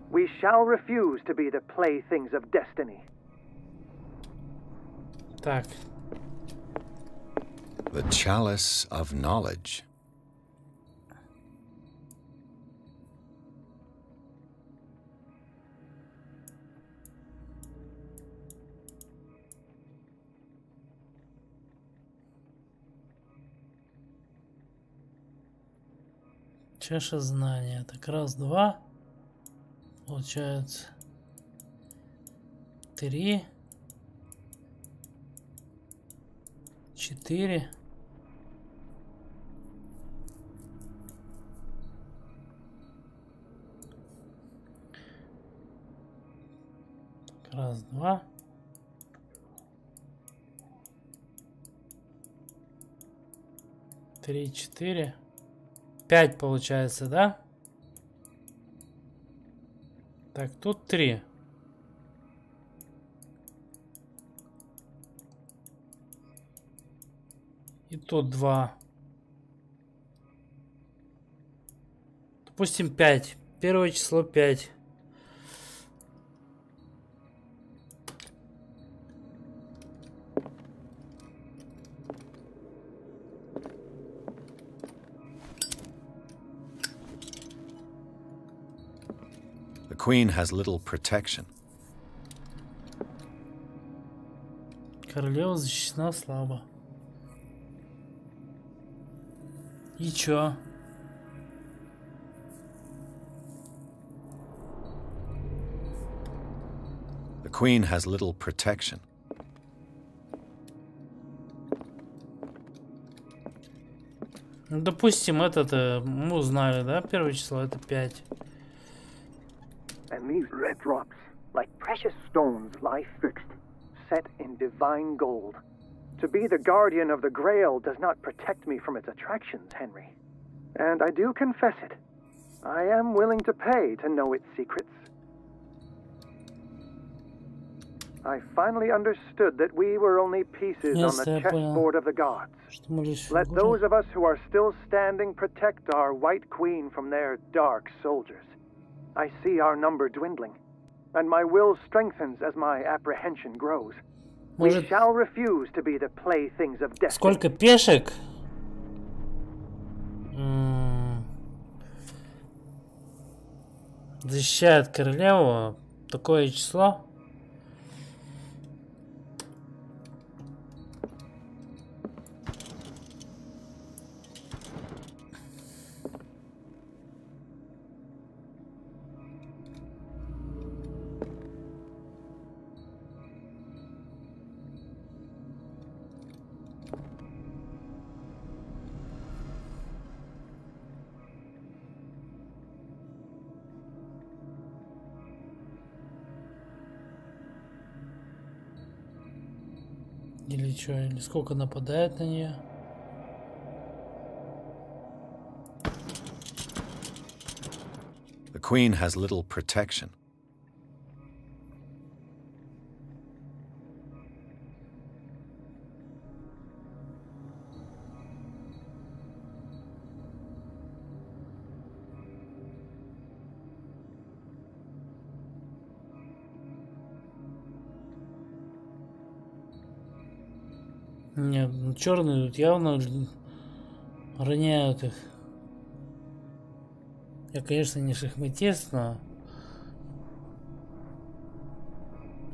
We shall refuse to be the playthings of destiny. Так. The chalice of knowledge. Чаша знания. Так, раз, два. Получается 3, 4. Так, раз, два. 3, 4. 5 получается, да? Так, тут 3. И тут 2. Допустим, 5. Первое число 5. The Queen has little protection. Королева защищена слабо. И чё? The Queen has little protection. Ну, допустим, этот, мы узнали, да, первое число, это 5. And these red drops, like precious stones, lie fixed, set in divine gold. To be the guardian of the Grail does not protect me from its attractions, Henry. And I do confess it. I am willing to pay to know its secrets. I finally understood that we were only pieces on the chessboard of the gods. Let those of us who are still standing protect our White Queen from their dark soldiers. I see our number dwindling, and my will strengthens as my apprehension grows. We shall refuse to be the playthings of destiny. Сколько пешек? Защищает королеву. Такое число. Или что, или сколько нападает на нее? The Queen has little protection. Нет, ну черные тут явно роняют их. Я, конечно, не шахматист, но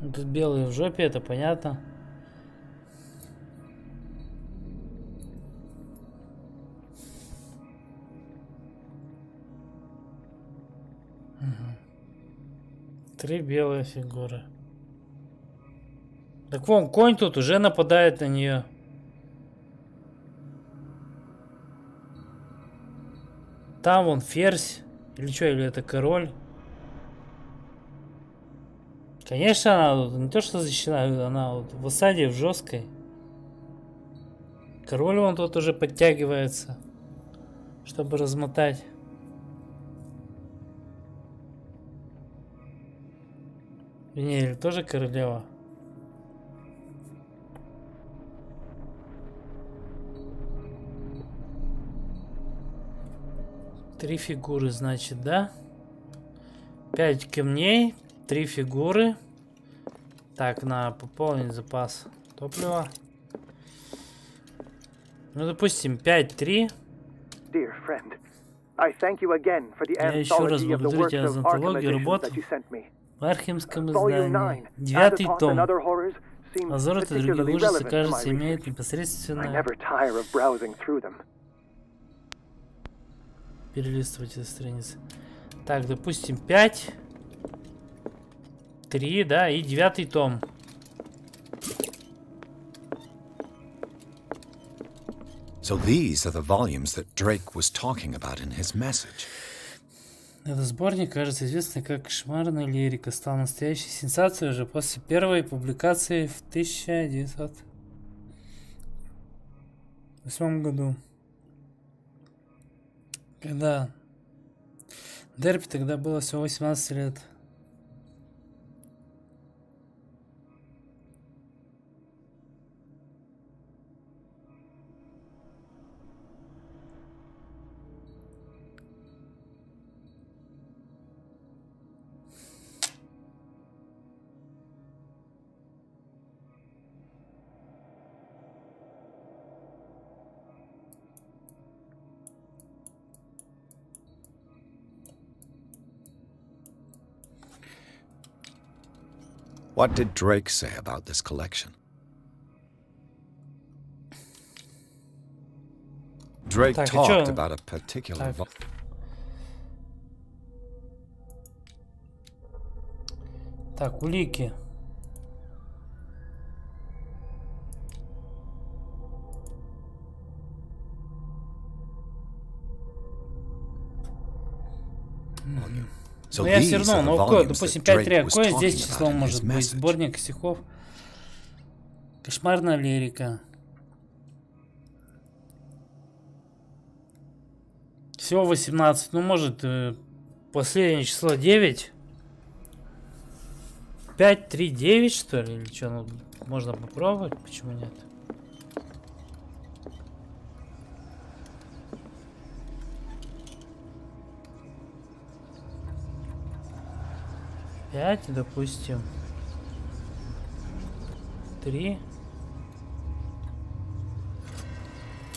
тут белые в жопе, это понятно. Угу. 3 белые фигуры. Так вон, конь тут уже нападает на нее. Там вон ферзь. Или что, или это король? Конечно, она не то что защищена, она вот в осаде, в жесткой. Король вон тут уже подтягивается, чтобы размотать. Не, или тоже королева? Три фигуры, значит, да? 5 камней, 3 фигуры. Так, надо пополнить запас топлива. Ну, допустим, 5-3. Я еще раз благодарю тебя за антологию работ в Архимском издании. 9-й том. Азорт и другие ужасы, кажется, имеют непосредственное перелистывать эти страницы. Так, допустим, 5, 3, да, и 9-й том. So these are the volumes that Drake was talking about in his message. Этот сборник, кажется, известный как «Кошмарная лирика», стал настоящей сенсацией уже после первой публикации в 1908 году. Когда Дерби тогда было всего 18 лет. What did Drake say about this collection? Drake talked about a particular Так, улики. So но я все равно, но, допустим, 5.3 какое здесь число может быть? Сборник стихов. Кошмарная лирика. Всего 18. Ну, может, последнее число 9. 5, 3, 9, что ли? Или что? Ну, можно попробовать, почему нет? Пять, допустим. 3.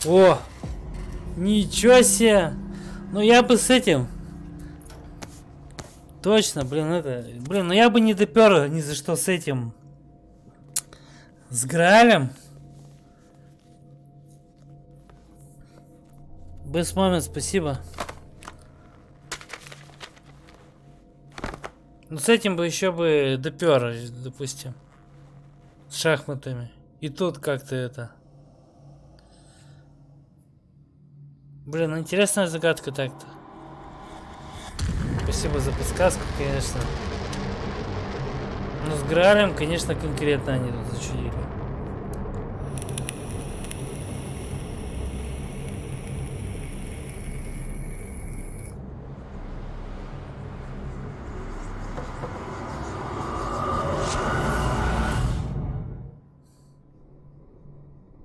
О! Ничего себе! Ну я бы с этим... Точно, блин, это... Блин, ну я бы не допер ни за что с этим... С Граалем. Best moment, спасибо. Ну с этим бы еще бы допер, допустим. С шахматами. И тут как-то это... Блин, ну интересная загадка так-то. Спасибо за подсказку, конечно. Но с Граалем, конечно, конкретно они тут зачудили.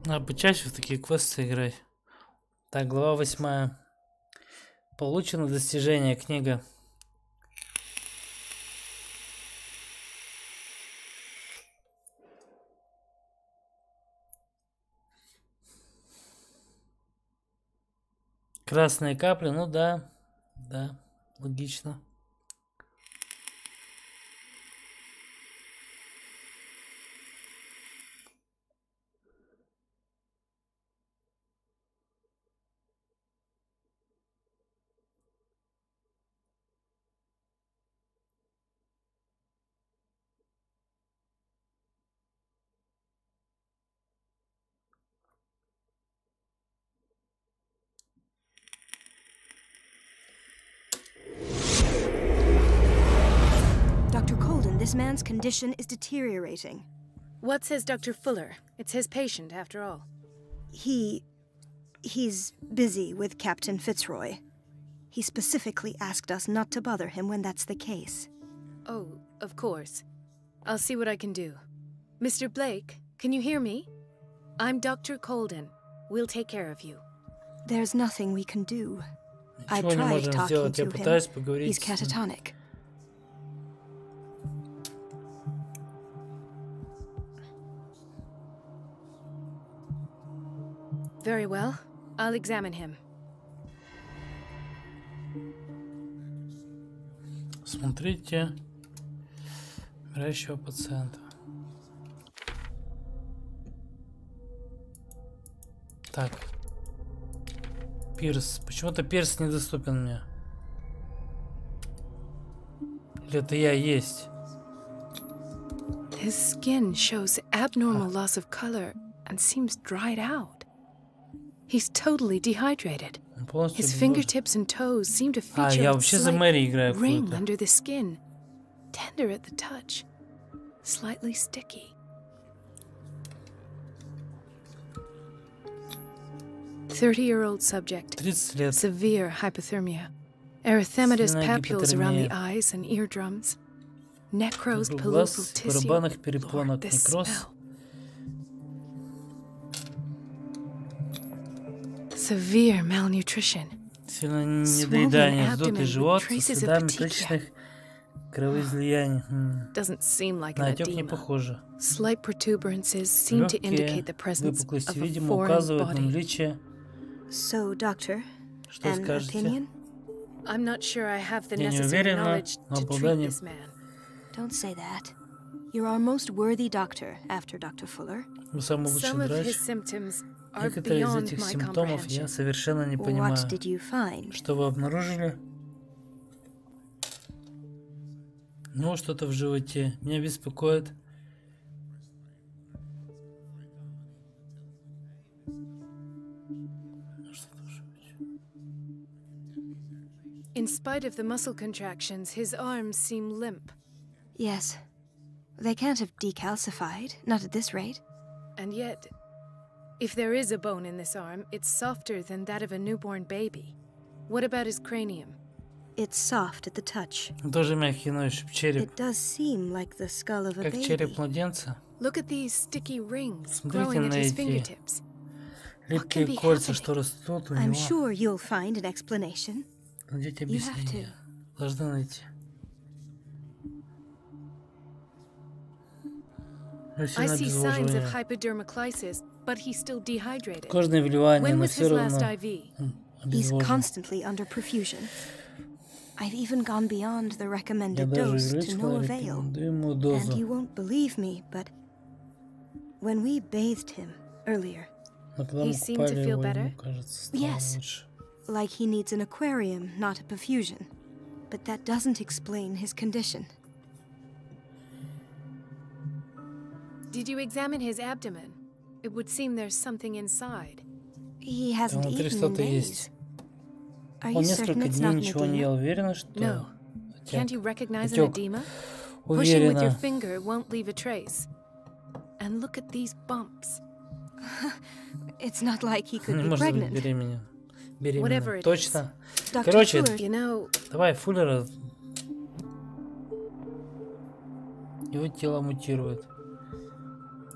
Надо бы чаще в такие квесты играть. Так, глава 8. Получено достижение, книга. Красные капли, ну да, да, логично. This man's condition is deteriorating. What says Dr. Fuller? It's his patient, after all. He's busy with Captain Fitzroy. He specifically asked us not to bother him when that's the case. Oh, of course. I'll see what I can do. Mr. Blake, can you hear me? I'm Dr. Colden. We'll take care of you. There's nothing we can do. I tried talking to him. He's catatonic. Very well. I'll examine him. Смотрите умирающего пациента. Так. Пирс. Почему-то пирс недоступен мне. Или это я есть? His skin shows abnormal loss of color and seems dried out. He's totally dehydrated. His fingertips and toes seem to feature a slight ring under the skin, tender at the touch, slightly sticky. 30-year-old subject, severe hypothermia, erythematous papules around the eyes and eardrums, necrosed palpal tissue. Lord, this smell. Severe malnutrition. Сильное недоедание, вздутый живот, со следами точечных кровоизлияний. На отек не похоже. Slight protuberances seem to indicate the presence of a foreign body. So, doctor, an opinion? I'm not sure I have the necessary knowledge to treat this man. Don't say that. You're our most worthy doctor after Dr. Fuller. Some of his symptoms are Некоторые из beyond этих my симптомов я совершенно не понимаю. What did you find? Что вы обнаружили? Ну, что-то в животе. Меня беспокоит. In spite of the muscle contractions, his arms seem limp. Yes. They can't have decalcified, not at this rate. And yet, if there is a bone in this arm, it's softer than that of a newborn baby. What about his cranium? It's soft at the touch. Тоже мягкий, но еще череп. It does seem like the skull of a Как baby. череп младенца. Look at these sticky rings Смотрите growing at на his эти fingertips. липкие кольца, что растут у I'm него. sure you'll find an explanation. Найдите объяснение. Должны найти. I see signs of hypodermoclysis, but he's still dehydrated. Кожные вливания, When но was все his равно last IV? He's constantly under perfusion. I've even gone beyond the recommended Я даже dose to увеличила no avail. рекомендуемую дозу. And you won't believe me, but when we bathed him earlier, Но когда мы купали его, ему, кажется, стало лучше. Like he needs an aquarium, not a perfusion. But that doesn't explain his condition. Did you examine his abdomen? It would seem there's something inside. He hasn't Внутри eaten in что-то days. есть. Are Он you несколько certain it's дней not ничего не ел. Уверена, что No. Can't you recognize an отек? edema? Pushing with your Уверена. finger won't leave a trace. And look at these bumps. It's not like he could Не be может быть pregnant. беременным. Whatever Беременным. it Точно. Dr. Короче, Fuller, You know, давай Фуллера. Его тело мутирует.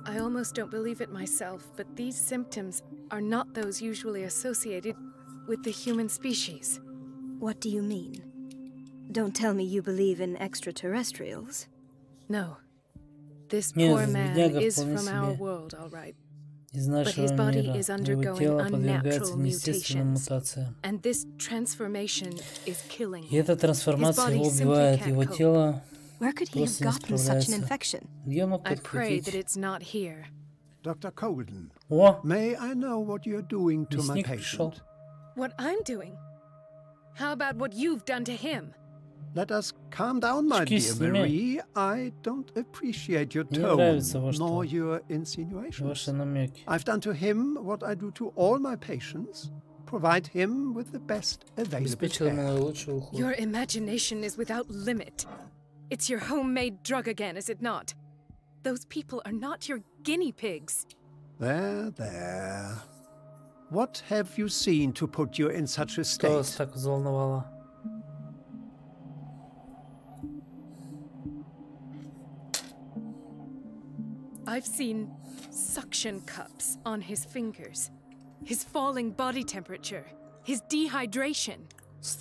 I almost don't believe it myself, but these symptoms are not those usually associated with the human species. What do you mean? Don't tell me you believe in extraterrestrials. No. This Нет, poor man бедняга is вполне from our себе world, all right. Из But his нашего body мира. is Его undergoing тело подвергается unnatural неестественным mutations. мутациям. And this transformation is killing И эта трансформация His его body simply убивает. can't Его cope. тело Where could he have просто не gotten such an справляется. infection? Где он мог I pray that подхватить? it's not here. Dr. Colden, О, may I know what you're doing to my мясник пришел. patient? What I'm doing? How about what you've done to him? Let us calm down, my Очки dear сними. Marie. I don't appreciate your Мне tone, нравится ваш nor тон. your insinuations. Ваши намеки. I've done to him what I do to all my patients. Provide him with the best available Обеспечил ему care. наилучший уход. Your imagination is without limit. It's your homemade drug again, is it not? Those people are not your guinea pigs. There, there. What have you seen to put you in such a Что вас state? так взволновало? I've seen suction cups on his fingers, his falling body temperature, his dehydration.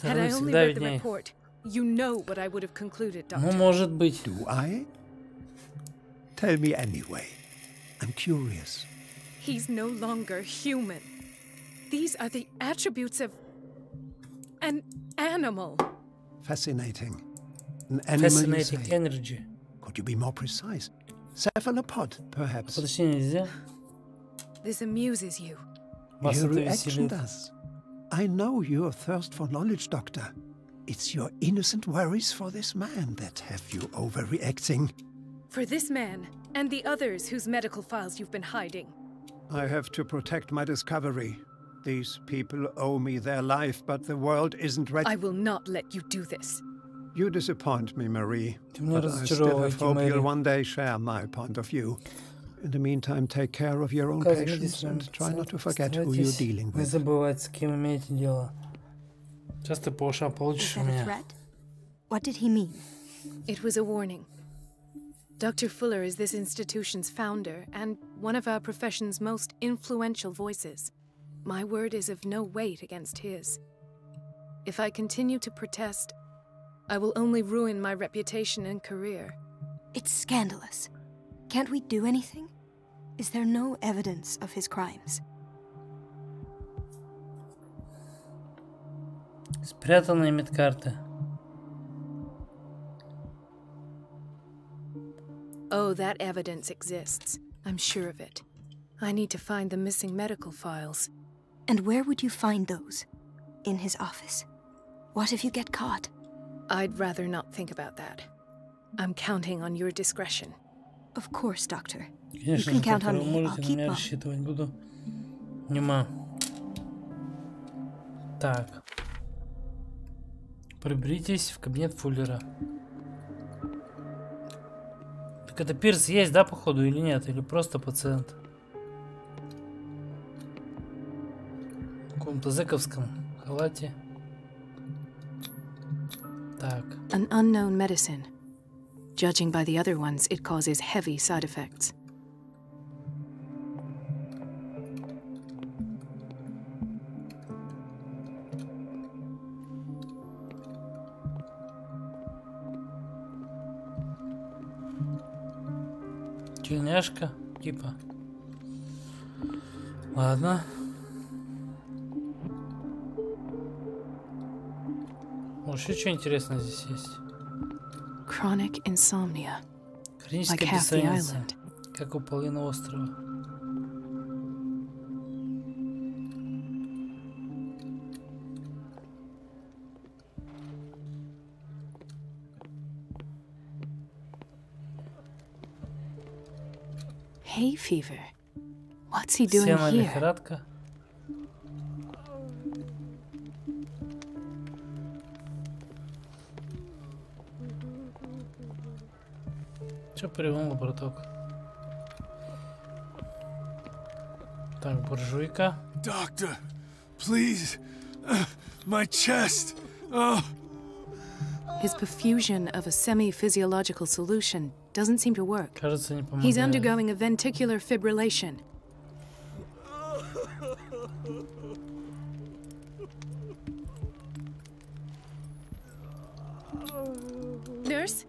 Had I Стороны only всегда read the виднее. report, you know what I would have concluded, Ну, Doctor. может быть. Do I? Tell me anyway. I'm curious. He's no longer human. These are the attributes of an animal. Fascinating. An animal, you Fascinating say? energy. Could you be more precise? Cephalopod, perhaps? Подожди, нельзя? This amuses you. Вас Your это reaction веселит. does. I know your thirst for knowledge, Doctor. It's your innocent worries for this man that have you overreacting. For this man, and the others whose medical files you've been hiding. I have to protect my discovery. These people owe me their life, but the world isn't ready. I will not let you do this. You disappoint me, Marie. But I still have hope you'll one day share my point of view. In the meantime, take care of your own patients and try not to forget who you're dealing with. Не забывайте, с кем имеете дело. Сейчас ты по ушам получишь у меня. What did he mean? It was a warning. Dr. Fuller is this institution's founder and one of our profession's most influential voices. My word is of no weight against his. If I continue to protest, I will only ruin my reputation and career. It's scandalous. Can't we do anything? Is there no evidence of his crimes? Спрятанные медкарты. Oh, that evidence exists. I'm sure of it. I need to find the missing medical files. And where would you find those? In his office? What if you get caught? I'd rather not think about that. I'm counting on your discretion. Of course, Doctor. Конечно, you can count on вы me. I'll можете на keep меня up. рассчитывать. Буду. Нема. Так. Приберитесь в кабинет Фуллера. Так это Пирс есть, да, походу, или нет? Или просто пациент? В каком-то зэковском халате. Так. An unknown medicine. Judging by the other ones, it causes heavy side effects. Тельняшка, типа. Ладно. Может, еще что интересное здесь есть? Chronic insomnia. Хроническая бессонница, как у половины острова. Hay fever. What's he doing Сильная here? лихорадка. Че привел, браток? Так, буржуйка. Doctor, please, my chest. Oh. His perfusion of a semi-physiological solution doesn't seem to work. Кажется, не помогает. He's undergoing a ventricular fibrillation. Nurse?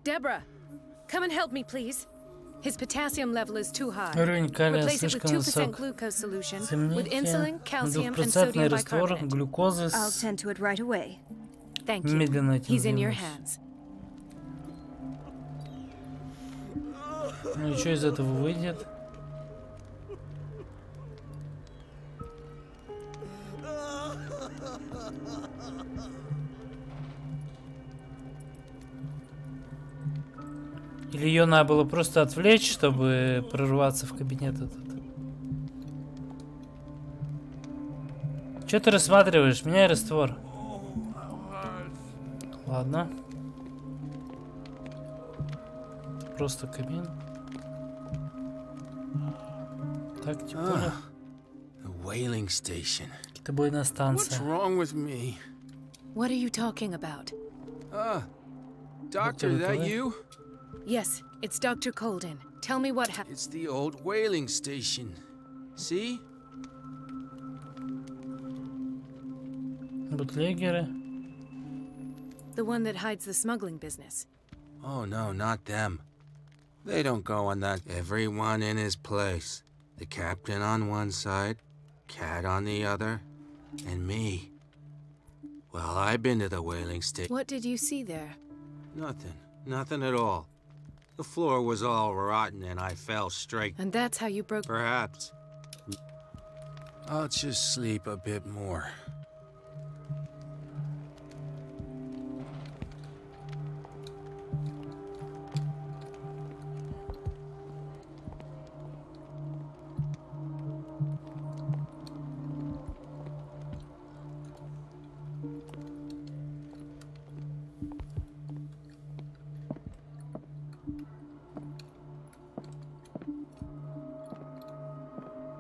Deborah, come and help me, please. His potassium level is too high. Replace it with 2% glucose solution with insulin, calcium, and sodium bicarbonate. I'll tend to it right away. Thank you. He's in your hands. Ну и что из этого выйдет? Или ее надо было просто отвлечь, чтобы прорваться в кабинет этот? Че ты рассматриваешь? Меняй раствор. Ладно. Просто кабин. Так, типа. Whaling station. Китобойная станция. What's wrong with me? What are you talking about? Doctor, is that you? Yes, it's Dr. Colden. Tell me what happened. It's the old whaling station. See? Бутлегеры. The one that hides the smuggling business. Oh, no, not them. They don't go on that. Everyone in his place. The captain on one side, Cat on the other, and me. Well, I've been to the whaling station. What did you see there? Nothing. Nothing at all. The floor was all rotten and I fell straight. And that's how you broke... Perhaps. I'll just sleep a bit more.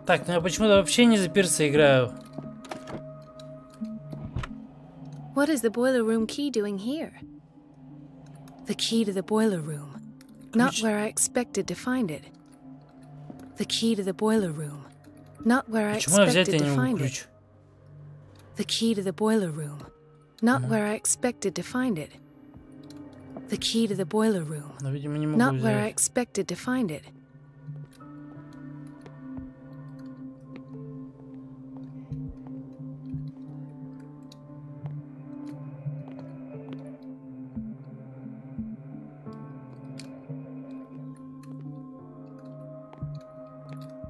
Так, ну я почему-то вообще не за пирса играю. What is the boiler room key doing here? The key to the boiler room. Not where I expected to find it. The key to the boiler room. Not where I expected to find it. The key to the boiler room. Not where I expected to find it. The key to the boiler room. Not where I expected to find it.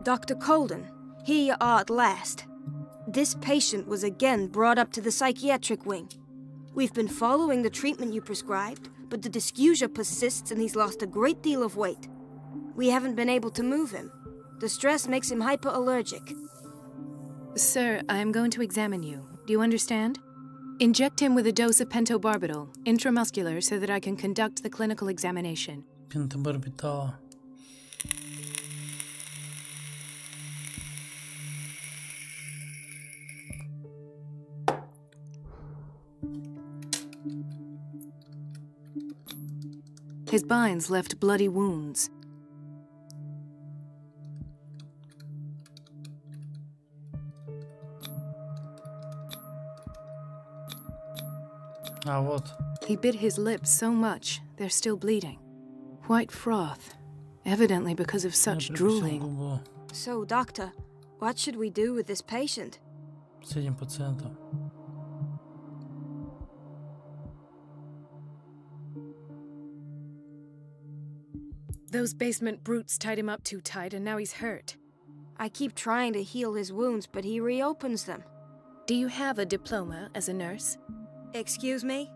Dr. Colden, here you are at last. This patient was again brought up to the psychiatric wing. We've been following the treatment you prescribed, but the dysgeusia persists and he's lost a great deal of weight. We haven't been able to move him. The stress makes him hyperallergic. Sir, I am going to examine you. Do you understand? Inject him with a dose of pentobarbital, intramuscular, so that I can conduct the clinical examination. Pentobarbital. His binds left bloody wounds. Ah, what? He bit his lips so much, they're still bleeding. White froth, evidently because of such drooling. So, doctor, what should we do with this patient? 7%. Those basement brutes tied him up too tight, and now he's hurt. I keep trying to heal his wounds, but he reopens them. Do you have a diploma as a nurse? Excuse me?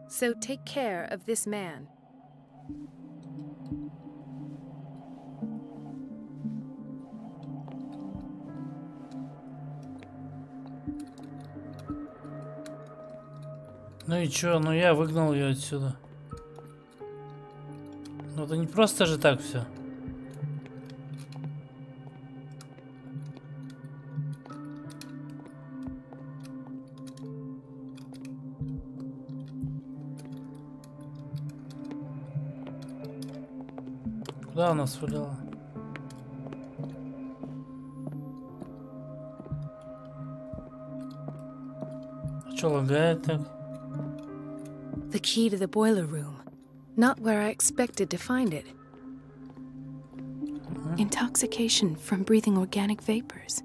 So take care of this man. Ну и чё? Ну я выгнал ее отсюда. Ну это не просто же так все. Куда она свалила? А чё лагает так? The key to the boiler room. Not where I expected to find it. Intoxication from breathing organic vapors.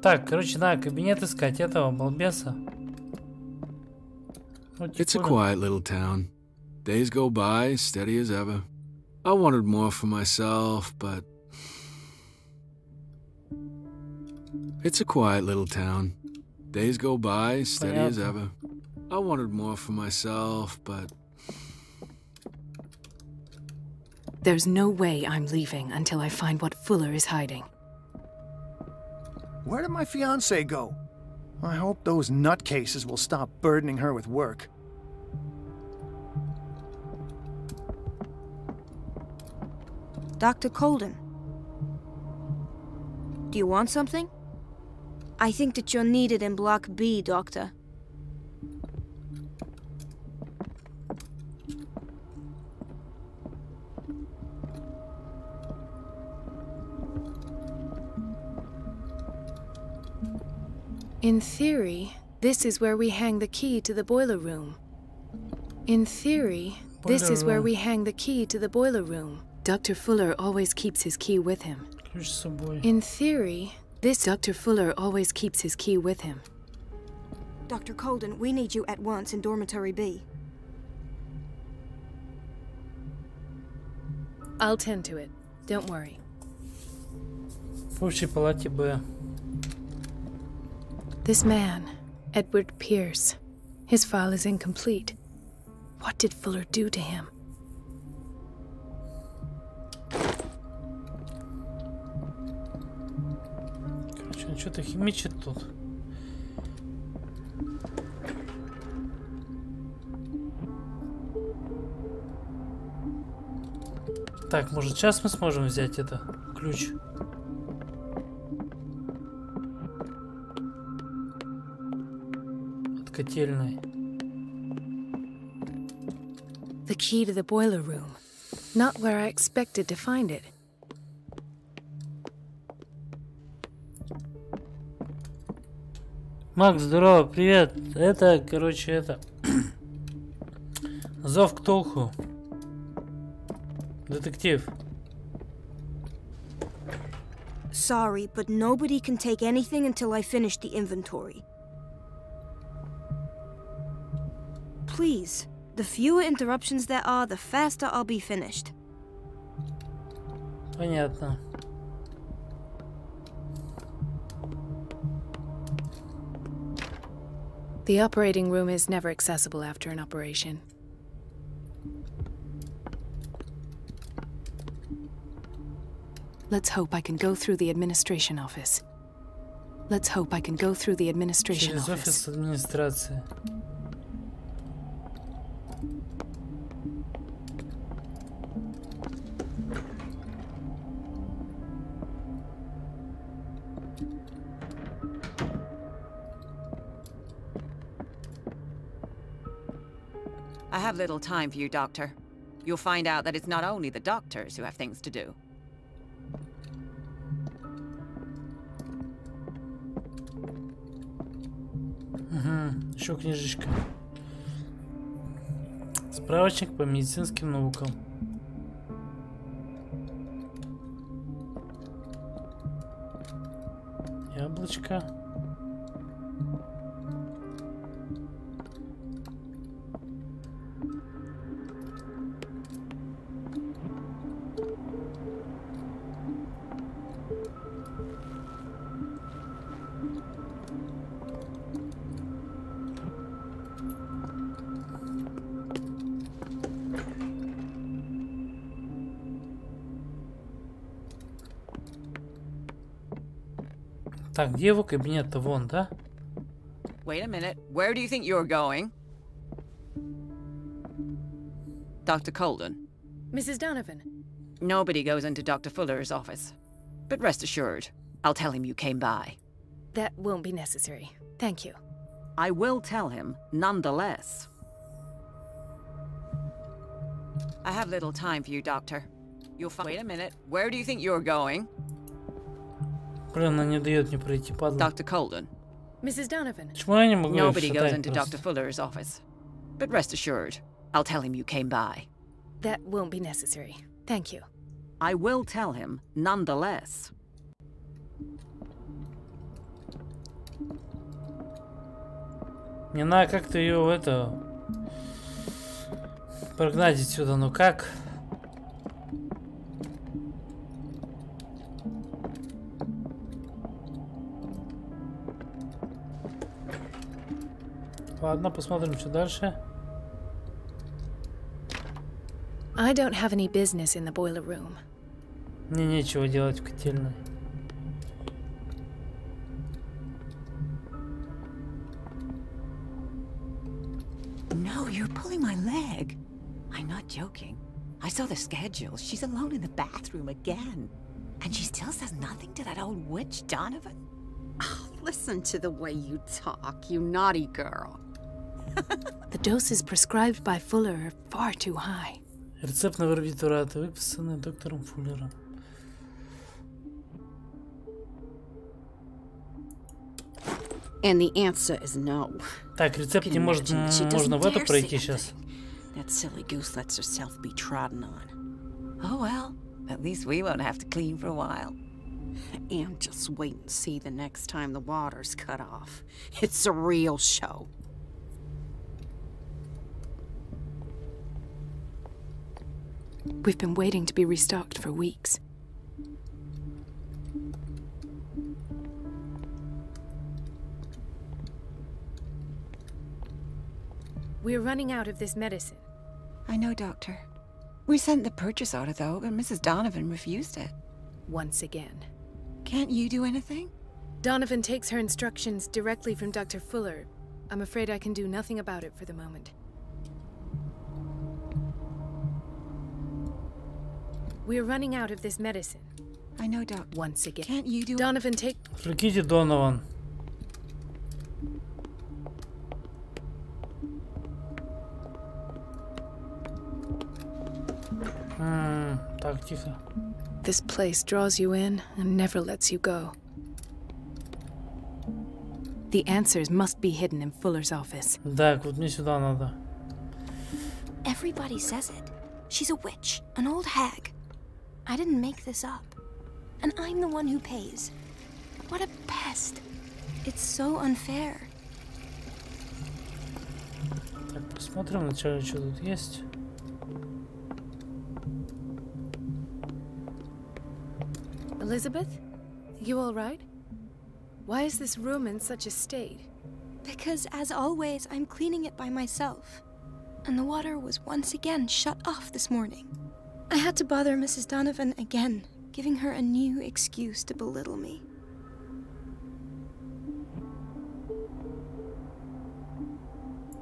Так, короче, надо кабинет искать этого балбеса. It's a quiet little town. Days go by, steady as ever. I wanted more for myself, but... It's a quiet little town. Days go by, steady as ever. I wanted more for myself, but... There's no way I'm leaving until I find what Fuller is hiding. Where did my fiancée go? I hope those nutcases will stop burdening her with work. Dr. Colden. Do you want something? I think that you're needed in Block B, Doctor. In theory, this is where we hang the key to the boiler room. In theory, this is where we hang the key to the boiler room. Dr. Fuller always keeps his key with him. In theory, Dr. Fuller always keeps his key with him. Dr. Colden, we need you at once in Dormitory B. I'll tend to it. Don't worry. В общей палате Б. This man, Edward Pierce. His file is incomplete. What did Fuller do to him? Короче, он что-то химичит тут. Так, может, сейчас мы сможем взять это ключ? От котельной. The key to the boiler room. Not where I expected to find it. Макс, здорово, привет. Это, короче, это... Зов Ктулху. Детектив. Sorry, but nobody can take anything until I finish the inventory. Please, the fewer interruptions there are, the faster I'll be finished. Понятно. The operating room is never accessible after an operation. Let's hope I can go through the administration office. Let's hope I can go through the administration Через office. офис администрации. I have little time for you, Doctor. You'll find out that it's not only the doctors who have things to do. Еще книжечка. Справочник по медицинским наукам. Яблочко. Так, где его кабинет-то? Вон, да? Wait a minute. Where do you think you're going? Dr. Colden. Mrs. Donovan. Nobody goes into Dr. Fuller's office. But rest assured, I'll tell him you came by. That won't be necessary. Thank you. I will tell him, nonetheless. I have little time for you, Doctor. You'll find... Wait a minute. Where do you think you're going? Блин, она не дает мне пройти, падла. Dr. Colden. Mrs. Donovan. Почему я не могу её Nobody goes шатать into просто? Dr. Fuller's office. But rest assured, I'll tell him you came by. That won't be necessary. Thank you. I will tell him, nonetheless. Мне надо как-то ее это прогнать отсюда, но как? Ладно, посмотрим, что дальше. I don't have any business in the boiler room. Мне нечего делать в котельной. No, you're pulling my leg. I'm not joking. I saw the schedule. She's alone in the bathroom again. And she still says nothing to that old witch, Donovan? Oh, listen to the way you talk, you naughty girl. The doses prescribed by Fuller are far too high. Рецепт на барбитурат, выписанный доктором Фуллером. And the answer is no. Так, рецепт не может, можно в эту пройти сейчас. That silly goose lets herself be trodden on. Oh well, at least we won't have to clean for a while. And just wait and see the next time the water's cut off. It's a real show. We've been waiting to be restocked for weeks. We're running out of this medicine. I know, Doctor. We sent the purchase order, though, but Mrs. Donovan refused it. Once again. Can't you do anything? Donovan takes her instructions directly from Dr. Fuller. I'm afraid I can do nothing about it for the moment. We're running out of this medicine. I know, Doc. Once again. Can't you do Donovan, take... Отвлеките Донован. Так, тихо. This place draws you in and never lets you go. The answers must be hidden in Fuller's office. Так, вот мне сюда надо. Everybody says it. She's a witch, an old hag. I didn't make this up. And I'm the one who pays. What a pest. It's so unfair. Так, посмотрим вначале, что тут есть. Elizabeth? You all right? Why is this room in such a state? Because, as always, I'm cleaning it by myself. And the water was once again shut off this morning. I had to bother Mrs. Donovan again, giving her a new excuse to belittle me.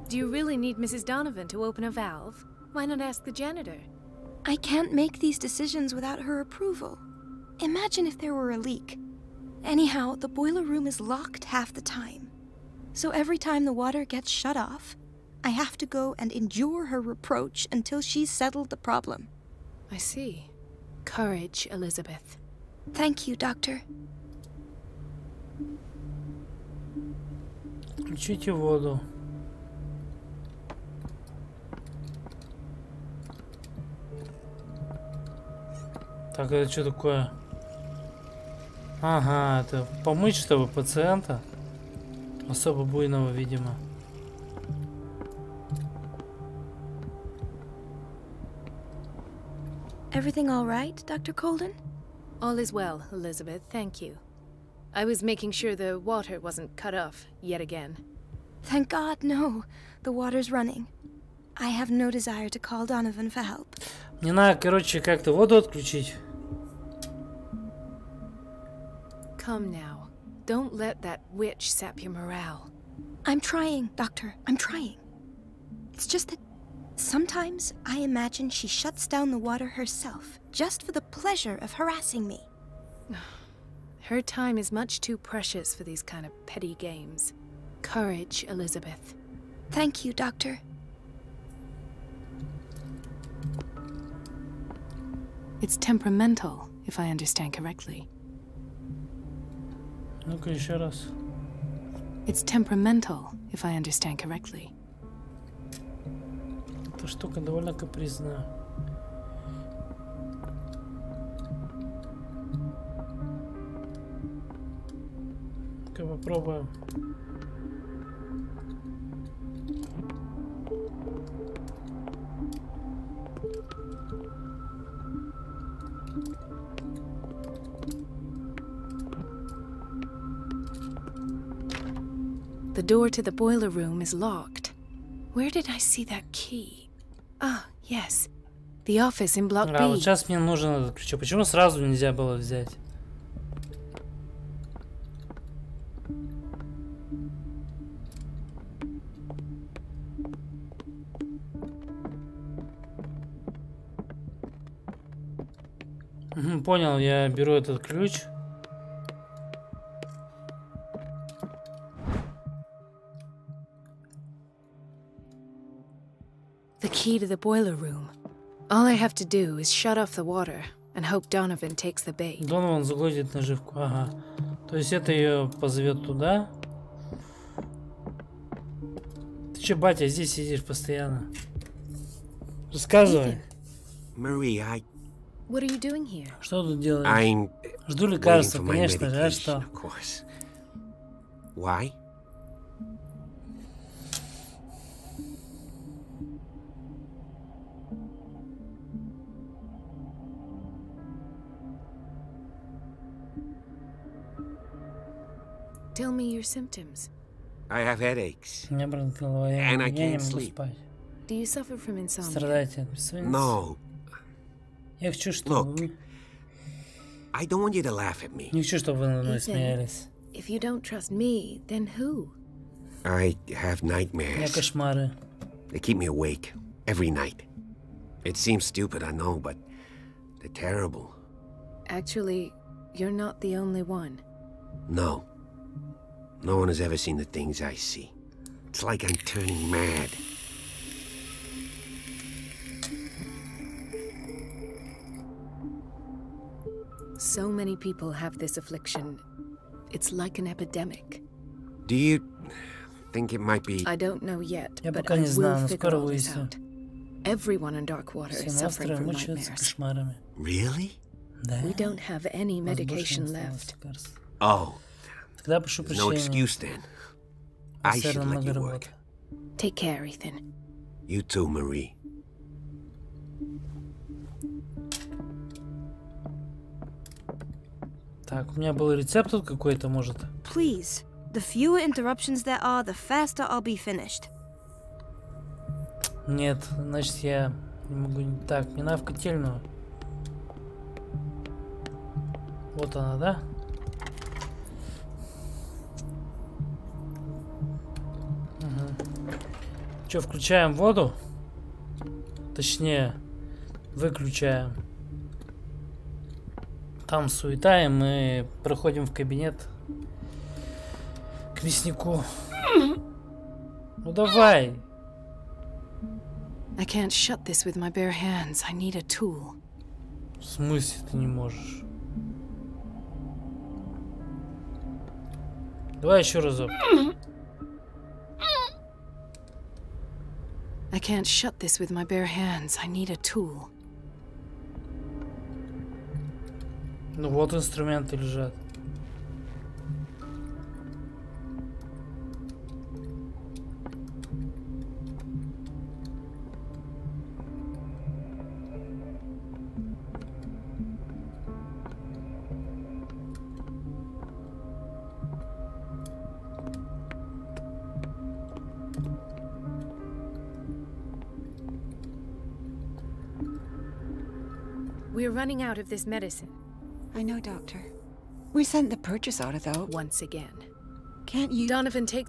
Do you really need Mrs. Donovan to open a valve? Why not ask the janitor? I can't make these decisions without her approval. Imagine if there were a leak. Anyhow, the boiler room is locked half the time. So every time the water gets shut off, I have to go and endure her reproach until she's settled the problem. I see. Courage, Elizabeth. Thank you, Doctor. Включите воду. Так, это что такое? Ага, это помыть, чтобы пациента. Особо буйного, видимо. Everything all right, Dr. Colden? All is well, Elizabeth, thank you. I was making sure the water wasn't cut off yet again. Thank God, no. The water's running. I have no desire to call Donovan for help. Не надо, короче, как-то воду отключить. Come now. Don't let that witch sap your morale. I'm trying, Doctor. I'm trying. It's just that sometimes I imagine she shuts down the water herself, just for the pleasure of harassing me. Her time is much too precious for these kind of petty games. Courage, Elizabeth. Thank you, Doctor. It's temperamental, if I understand correctly. Ну-ка еще раз. It's temperamental, if I understand correctly. Эта штука довольно капризная. Ну-ка попробуем. The door to the boiler room is locked. Where did I see that key? Ah, yes. The office in block B. А вот сейчас мне нужен этот ключ. Почему сразу нельзя было взять? Понял, я беру этот ключ. The key to the boiler room. All I have to do is shut off the water and hope Donovan takes the bait. Донован заглотит наживку. Ага. То есть это ее позовет туда. Ты че, батя, здесь сидишь постоянно? Рассказывай. Marie, What are you doing here? Что тут делаешь? Жду лекарства, конечно же. А что? Why? Tell me your symptoms. I have headaches. У меня болит голова, And I я не can't могу sleep. спать. Do you suffer from insomnia? Страдаете от бессонницы? No. Я хочу, чтобы вы... I don't want you to laugh at me. Не хочу, чтобы вы над мной смеялись. If you don't trust me, then who? I have У меня nightmares. кошмары. They keep me awake every night. It seems stupid, I know, but they're terrible. Actually, you're not the only one. No. No one has ever seen the things I see. It's like I'm turning mad. So many people have this affliction. It's like an epidemic. Do you think it might be... I don't know yet, Я but пока I не знаю, will но figure скоро all this выясню. out. Everyone in Darkwater Все is suffering монстры from мучаются nightmares. кошмарами. Really? Да. We don't have any У нас больше не medication осталось left. лекарств. Oh. Тогда прошу There's no прощения. excuse then. I should Наверное, let много you работы. work. Take care, Ethan. You too, Marie. Так, у меня был рецепт тут какой-то, может. Please. The fewer interruptions there are, the faster I'll be finished. Нет, значит я не могу... Так, мне надо в котельную. Вот она, да? Угу. Что, включаем воду? Точнее, выключаем. Там суета, и мы проходим в кабинет к мяснику. Ну давай. I can't shut this with my bare hands. I need a tool. В смысле ты не можешь? Давай еще разок. I can't shut this with my bare hands. I need a tool. Ну вот инструменты лежат. We're running out of this medicine. I know, Doctor. We sent the purchase order, though. Once again. Can't you... Donovan, take...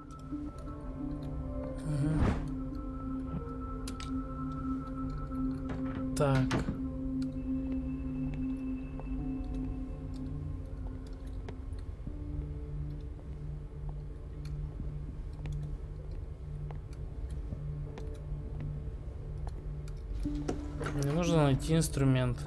Так. Мне нужно найти инструмент.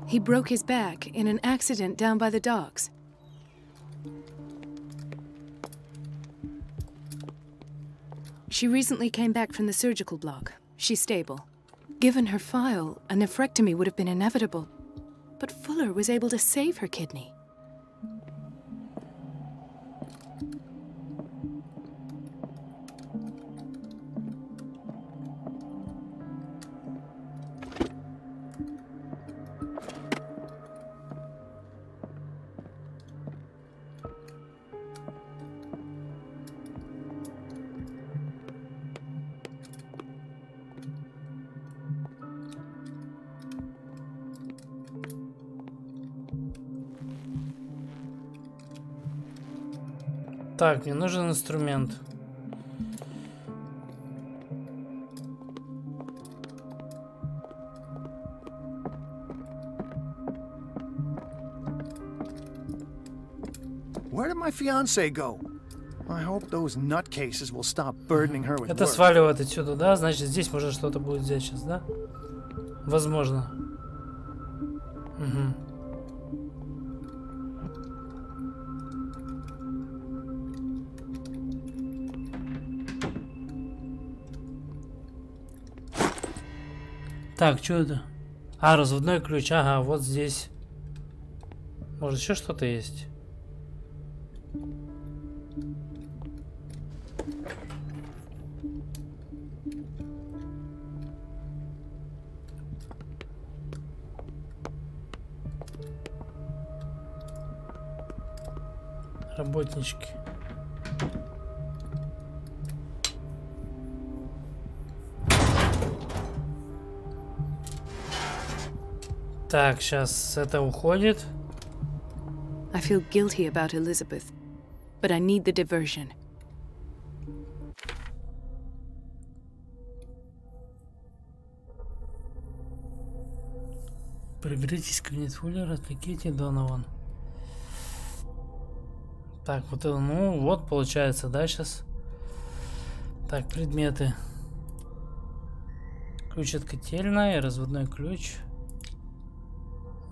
He broke his back in an accident down by the docks. She recently came back from the surgical block. She's stable. Given her file, a nephrectomy would have been inevitable. But Fuller was able to save her kidney. Так, мне нужен инструмент. Where did my fiancée go? I hope those nutcases will stop burdening her with Это work. сваливает отсюда, да? Значит, здесь можно что-то будет взять сейчас, да? Возможно. Угу. Так, что это? А, разводной ключ. Ага, вот здесь. Может, еще что-то есть? Работнички. Так, сейчас это уходит. I feel guilty about Elizabeth, but I need the diversion. Проберитесь в кабинет Фуллера, отвлеките Донован. Так, вот это, ну вот получается, да, сейчас. Так, предметы. Ключ от котельной, разводной ключ.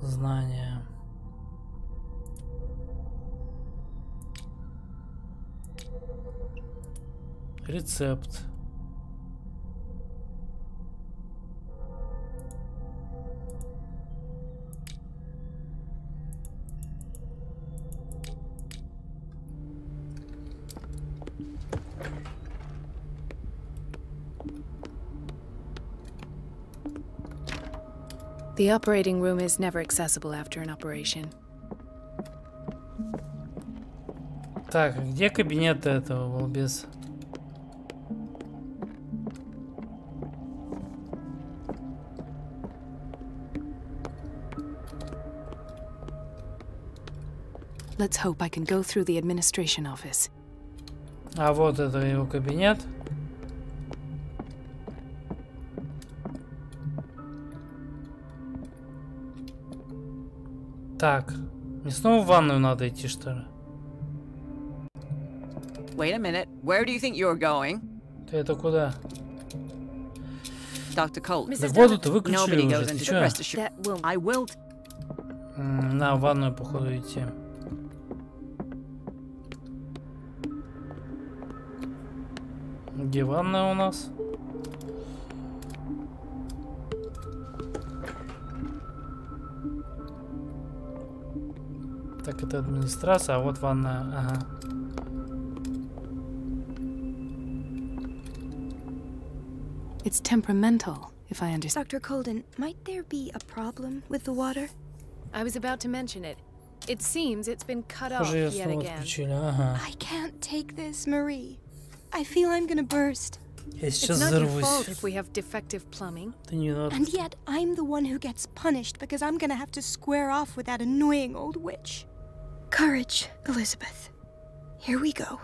Знания. Рецепт. The operating room is never accessible after an operation. Так, где кабинет этого балбеса? Let's hope I can go through the administration office. А вот это его кабинет. Так, мне снова в ванную надо идти, что ли? Wait a minute. Where do you think you're going? Ты это куда? Dr. Colt. Так воду-то выключили уже, ты чё? I will. На, в ванную, походу, идти. Где ванная у нас? Так, это администрация, а вот ванная, ага. It's temperamental, if I understand. Dr. Colden, might there be a problem with the water? I was about to mention it. It seems it's been cut off Похоже, yet again. Ага. I can't take this, Marie. I feel I'm gonna burst. Я сейчас It's not your взорвусь. fault if we have defective plumbing. Ты не виноват. And yet, I'm the one who gets punished because I'm gonna have to square off with that annoying old witch. Courage, Elizabeth. Here we go.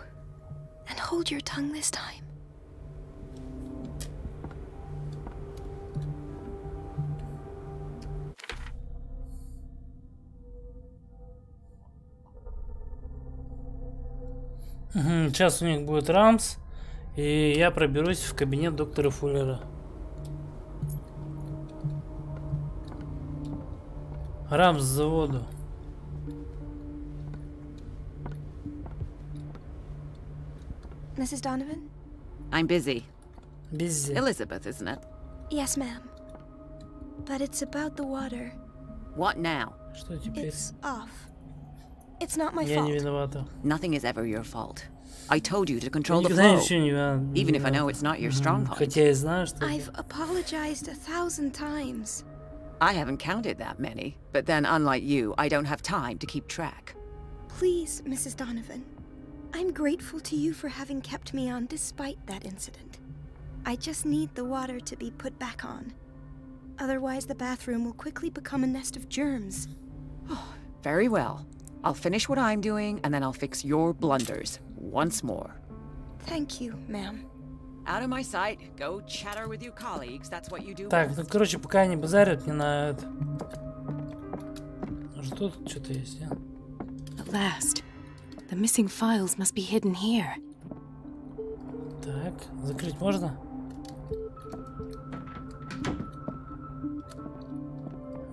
And hold your tongue this time. Сейчас у них будет рамс, и я проберусь в кабинет доктора Фуллера. Рамс с заводу. Mrs. Donovan? I'm busy. Busy. Elizabeth, isn't it? Yes, ma'am. But it's about the water. What now? Что теперь? It's off. It's not my Я не fault. виновата. Nothing is ever your fault. I told you to control the Никогда flow, ничего не even if I know it's not your strong point. Хотя я знаю, что... I've apologized 1,000 times. I haven't counted that many, but then unlike you, I don't have time to keep track. Please, Mrs. Donovan. I'm grateful to you for having kept me on despite that incident. I just need the water to be put back on. Otherwise, the bathroom will quickly become a nest of germs. Oh, very well. I'll finish what I'm doing, and then I'll fix your blunders once more. Thank you, ma'am. Out of my sight. Go chatter with your colleagues. That's what you do. Так, ну, короче, пока они базарят, мне на это... Может, тут что-то есть, а? At last. The missing files must be hidden here. Так, закрыть можно?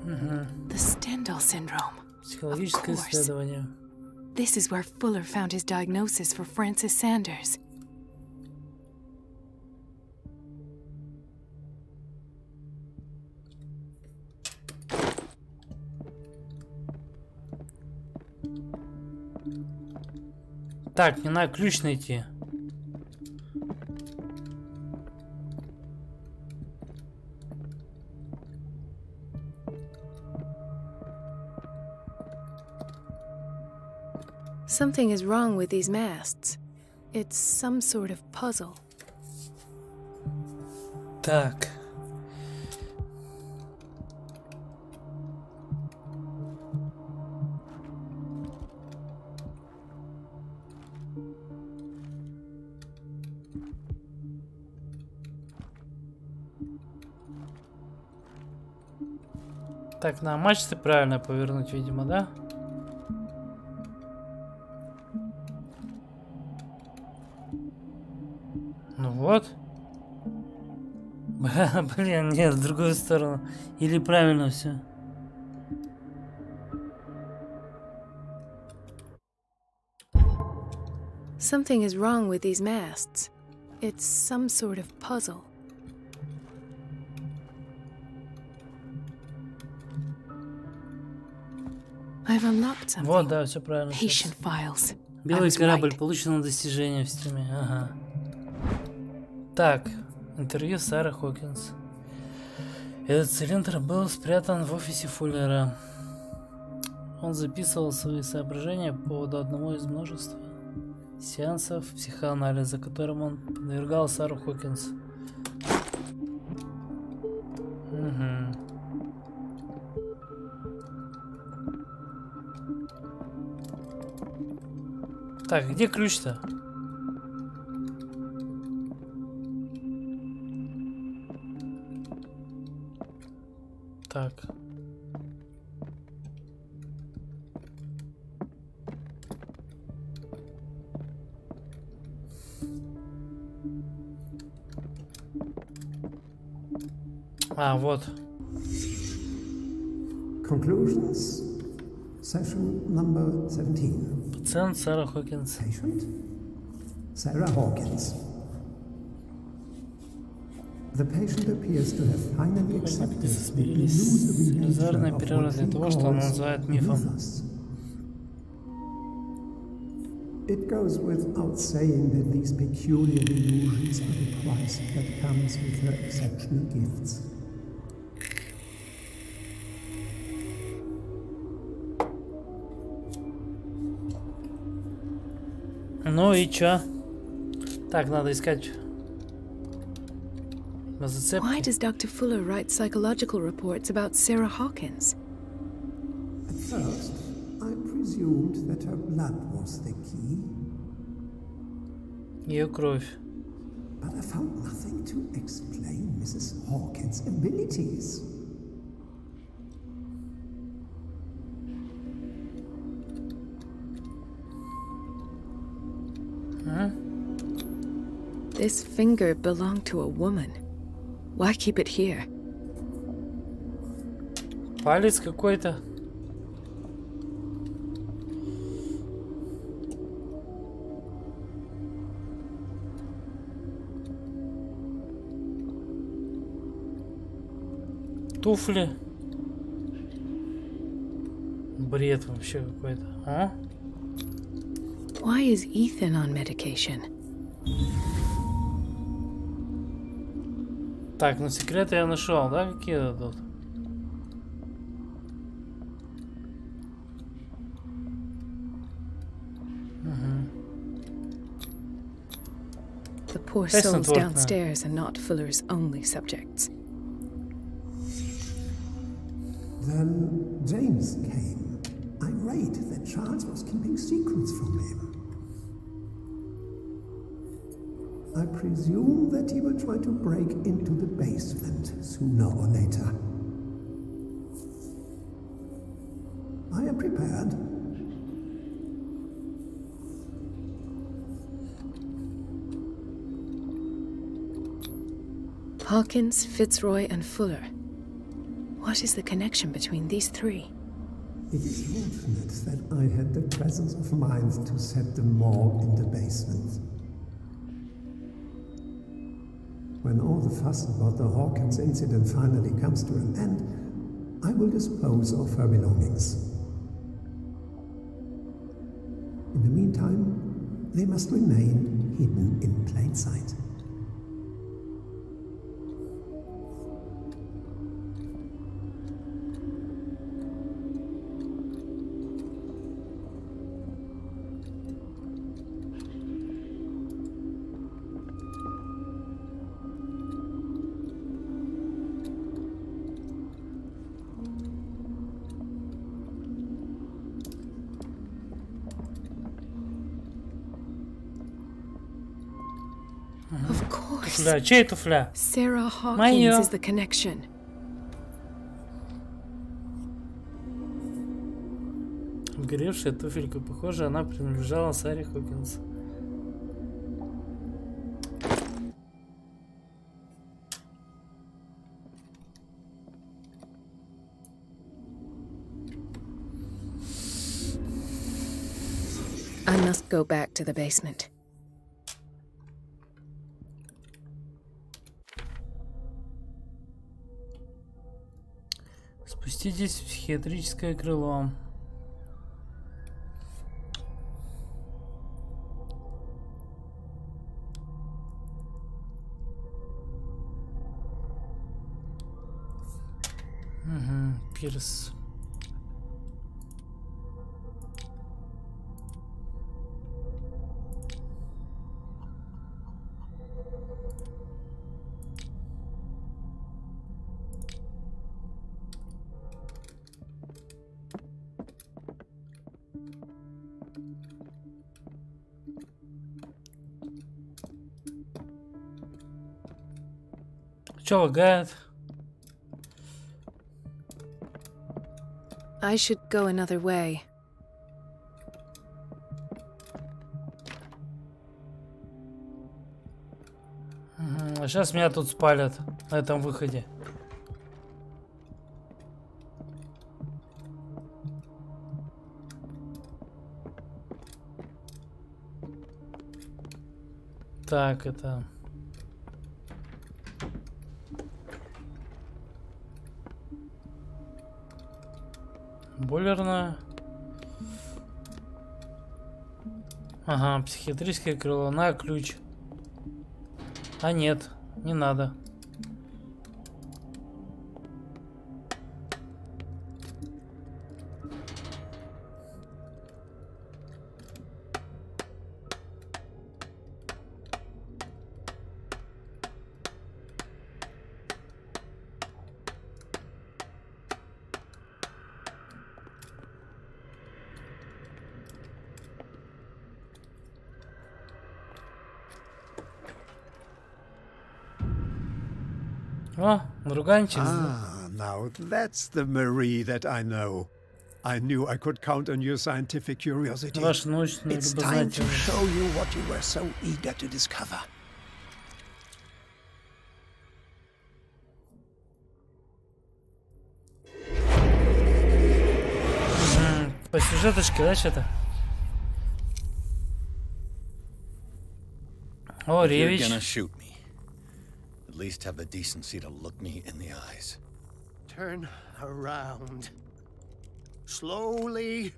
The Stendhal syndrome. Психологическое исследование. This is where Fuller found his diagnosis for Francis Sanders. Так, мне надо ключ найти. Something is wrong with these masts. It's some sort of puzzle. Так. Так, на мачты правильно повернуть, видимо, да? Ну вот. Блин, нет, в другую сторону. Или правильно все? Something is wrong with these masts. It's some sort of puzzle. I've unlocked something. Вот, да, все правильно. Patient files. Белый корабль, получено достижение в стиме. Ага. Так, интервью Сары Хокинс. Этот цилиндр был спрятан в офисе Фуллера. Он записывал свои соображения по поводу одного из множества сеансов психоанализа, которым он подвергал Сару Хокинс. Угу. Так, где ключ-то? Так. А, вот. Conclusions. Session number 17. Пациент Сара Хокинс. Patient Sarah Hawkins. The patient appears to have finally accepted the illusory nature of what he calls It goes without saying that these peculiar illusions are the price that comes with her exceptional gifts. Ну и чё? Так, надо искать на зацепке. Why does Dr. Fuller write psychological reports about Sarah Hawkins? At first, I presumed that her blood was the key. Ее кровь. But I found nothing to explain Mrs. Hawkins' abilities. Huh? This finger belonged to a woman. Why keep it here? Палец какой-то. Туфли. Бред вообще какой-то, а? Why is Ethan on medication? Так, ну секреты я нашел, да, какие тут? The poor souls downstairs are not Fuller's only subjects. Then James came, irate that Charles was keeping secrets from him. I presume that he will try to break into the basement sooner or later. I am prepared. Hawkins, Fitzroy, and Fuller. What is the connection between these three? It is fortunate that I had the presence of mind to set the morgue in the basement. When all the fuss about the Hawkins incident finally comes to an end, I will dispose of her belongings. In the meantime, They must remain hidden in plain sight. Of course. Туфля. Чей туфля? Sarah Hawkins Моё. is the connection. Обгоревшая туфелька. Похоже, она принадлежала Саре Хокинс. I must go back to the basement. Спуститесь в психиатрическое крыло. Угу, Пирс. Чё лагает? I should go another way. А сейчас меня тут спалят на этом выходе. Так, это... Бойлерная. Ага, психиатрическое крыло. На ключ. А нет, не надо. О, друганчик. Ah, now that's the Marie that I know. I knew I could count on your scientific curiosity. Ваша научная It's time to любознательность. show you what you were so eager to discover. По сюжеточке, да, что-то? О, If you're Ревич. gonna shoot me, at least have the decency to look me in the eyes. Turn around. Slowly.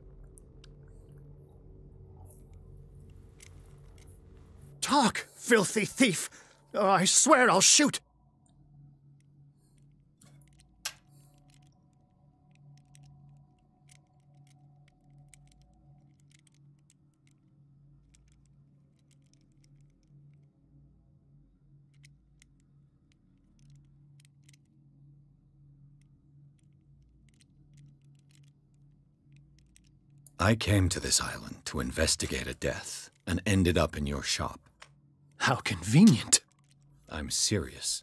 Talk, filthy thief! Or I swear I'll shoot! I came to this island to investigate a death and ended up in your shop. How convenient. I'm serious.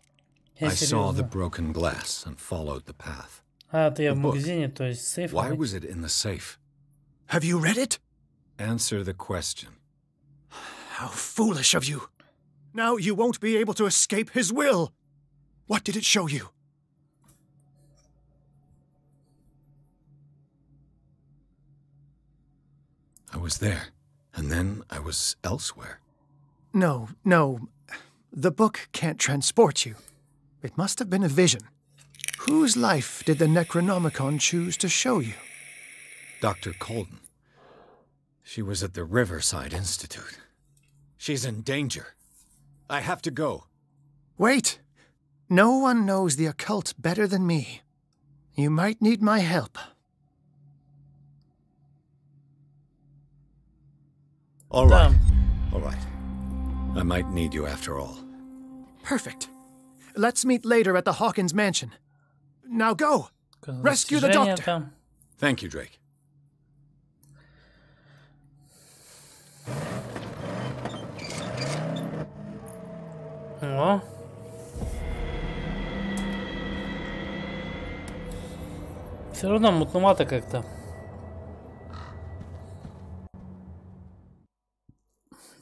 Я I saw the серьезно. broken glass and followed the path. А, это я в The book. магазине, то есть сейф. Why was it in the safe? Have you read it? Answer the question. How foolish of you. Now you won't be able to escape his will. What did it show you? I was there, and then I was elsewhere. No. The book can't transport you. It must have been a vision. Whose life did the Necronomicon choose to show you? Dr. Colden. She was at the Riverside Institute. She's in danger. I have to go. Wait. No one knows the occult better than me. You might need my help. All right. All right. I might need you after all. Perfect. Let's meet later at the Hawkins mansion. Now go! Rescue the doctor! Thank you, Drake. О. Все равно мутновато как-то.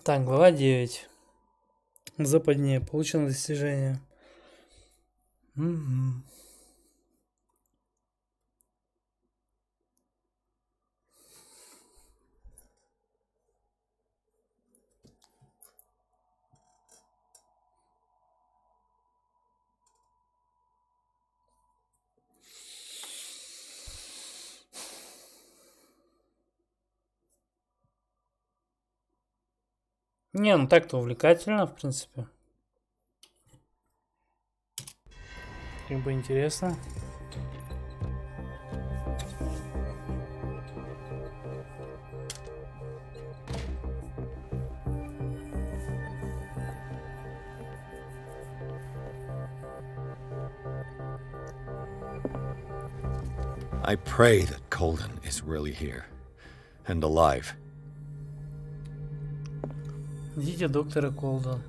Так, глава 9. Западнее. Получено достижение. Угу. Не, ну так-то увлекательно, в принципе. Как бы интересно. I pray that Colden is really here and alive. Идите доктора Колден.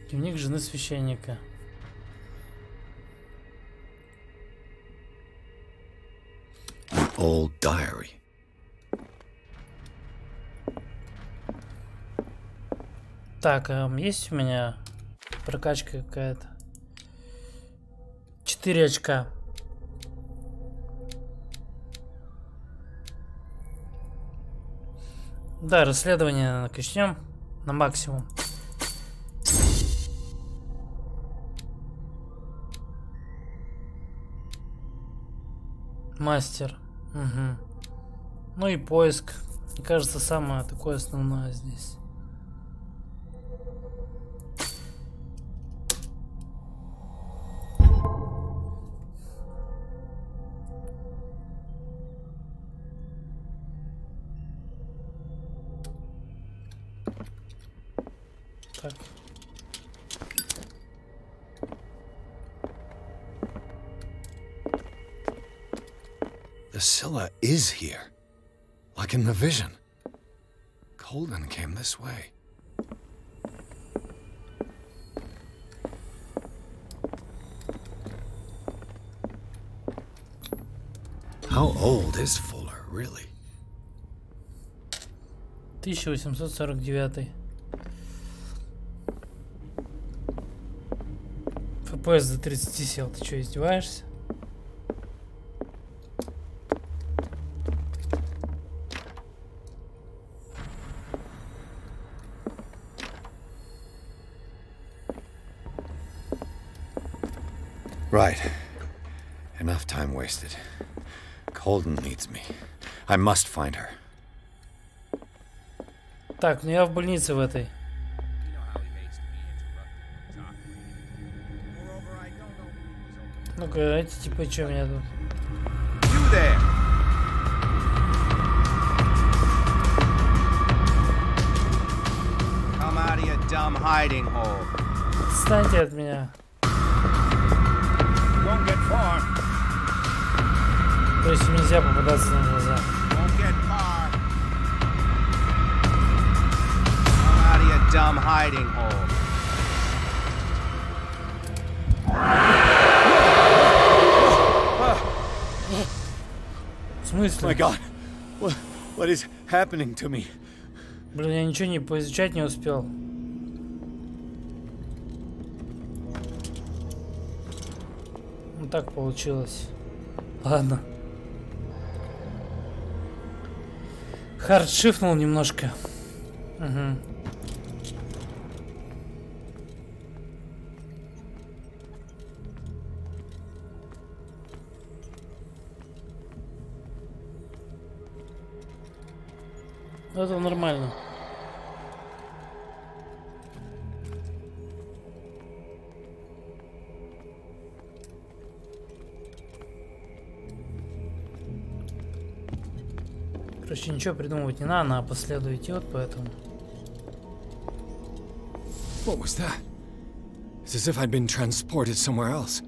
Дневник жены священника. Old diary. Так, есть у меня прокачка какая-то? 4 очка. Да, расследование начнем на максимум. Мастер. Угу. Ну и поиск. Мне кажется, самое такое основное здесь. Так. The Scylla is here, like in the vision. Colden came this way. How old is Fuller, really? 1849. ФПС до 30 сел. Ты что, издеваешься? Right. Enough time wasted. Colden needs me. I must find her. Так, ну я в больнице в этой. Ну-ка, эти типа что меня тут? Come out of your dumb hiding hole. Отстаньте от меня. Won't get far. То есть нельзя попадаться на глаза. Won't get far. Come out of your dumb hiding hole. В смысле? My God, what is happening to me? Блин, я ничего не поизучать не успел. Ну так получилось. Ладно. Хардшифнул немножко. Угу. Это нормально. Короче, ничего придумывать не надо, а по следу идти, вот поэтому. What was that? It's as if I'd been transported somewhere else.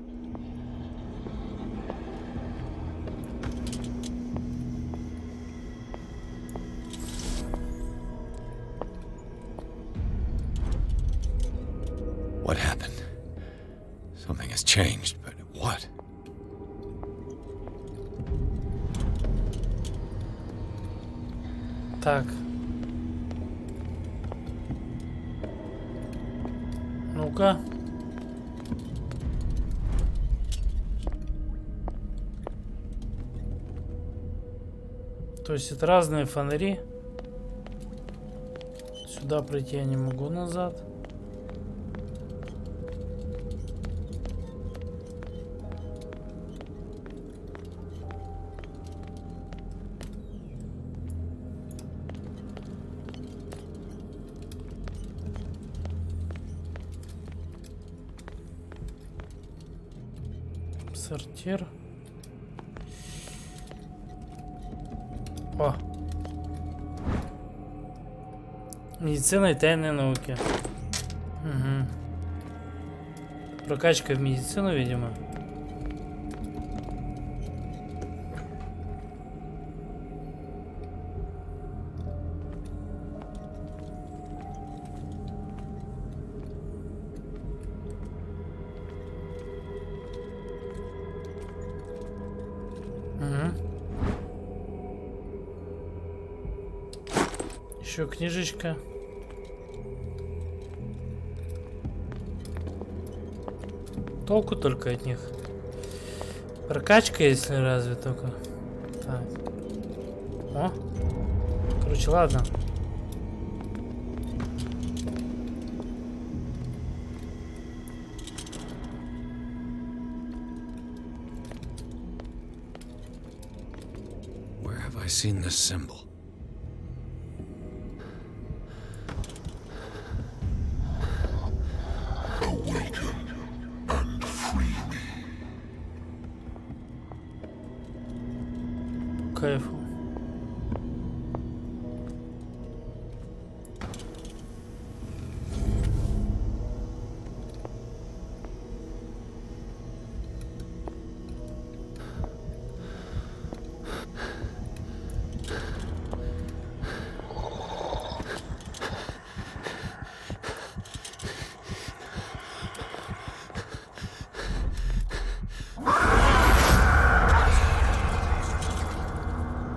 What happened? Something has changed, but what? Так. Ну-ка. То есть это разные фонари. Сюда пройти я не могу, назад. Сортир. О. Медицина и тайные науки. Угу. Прокачка в медицину, видимо. Еще книжечка. Толку только от них. Прокачка, если разве только. Так. О. Короче, ладно. Where have I seen this symbol? Кайфу.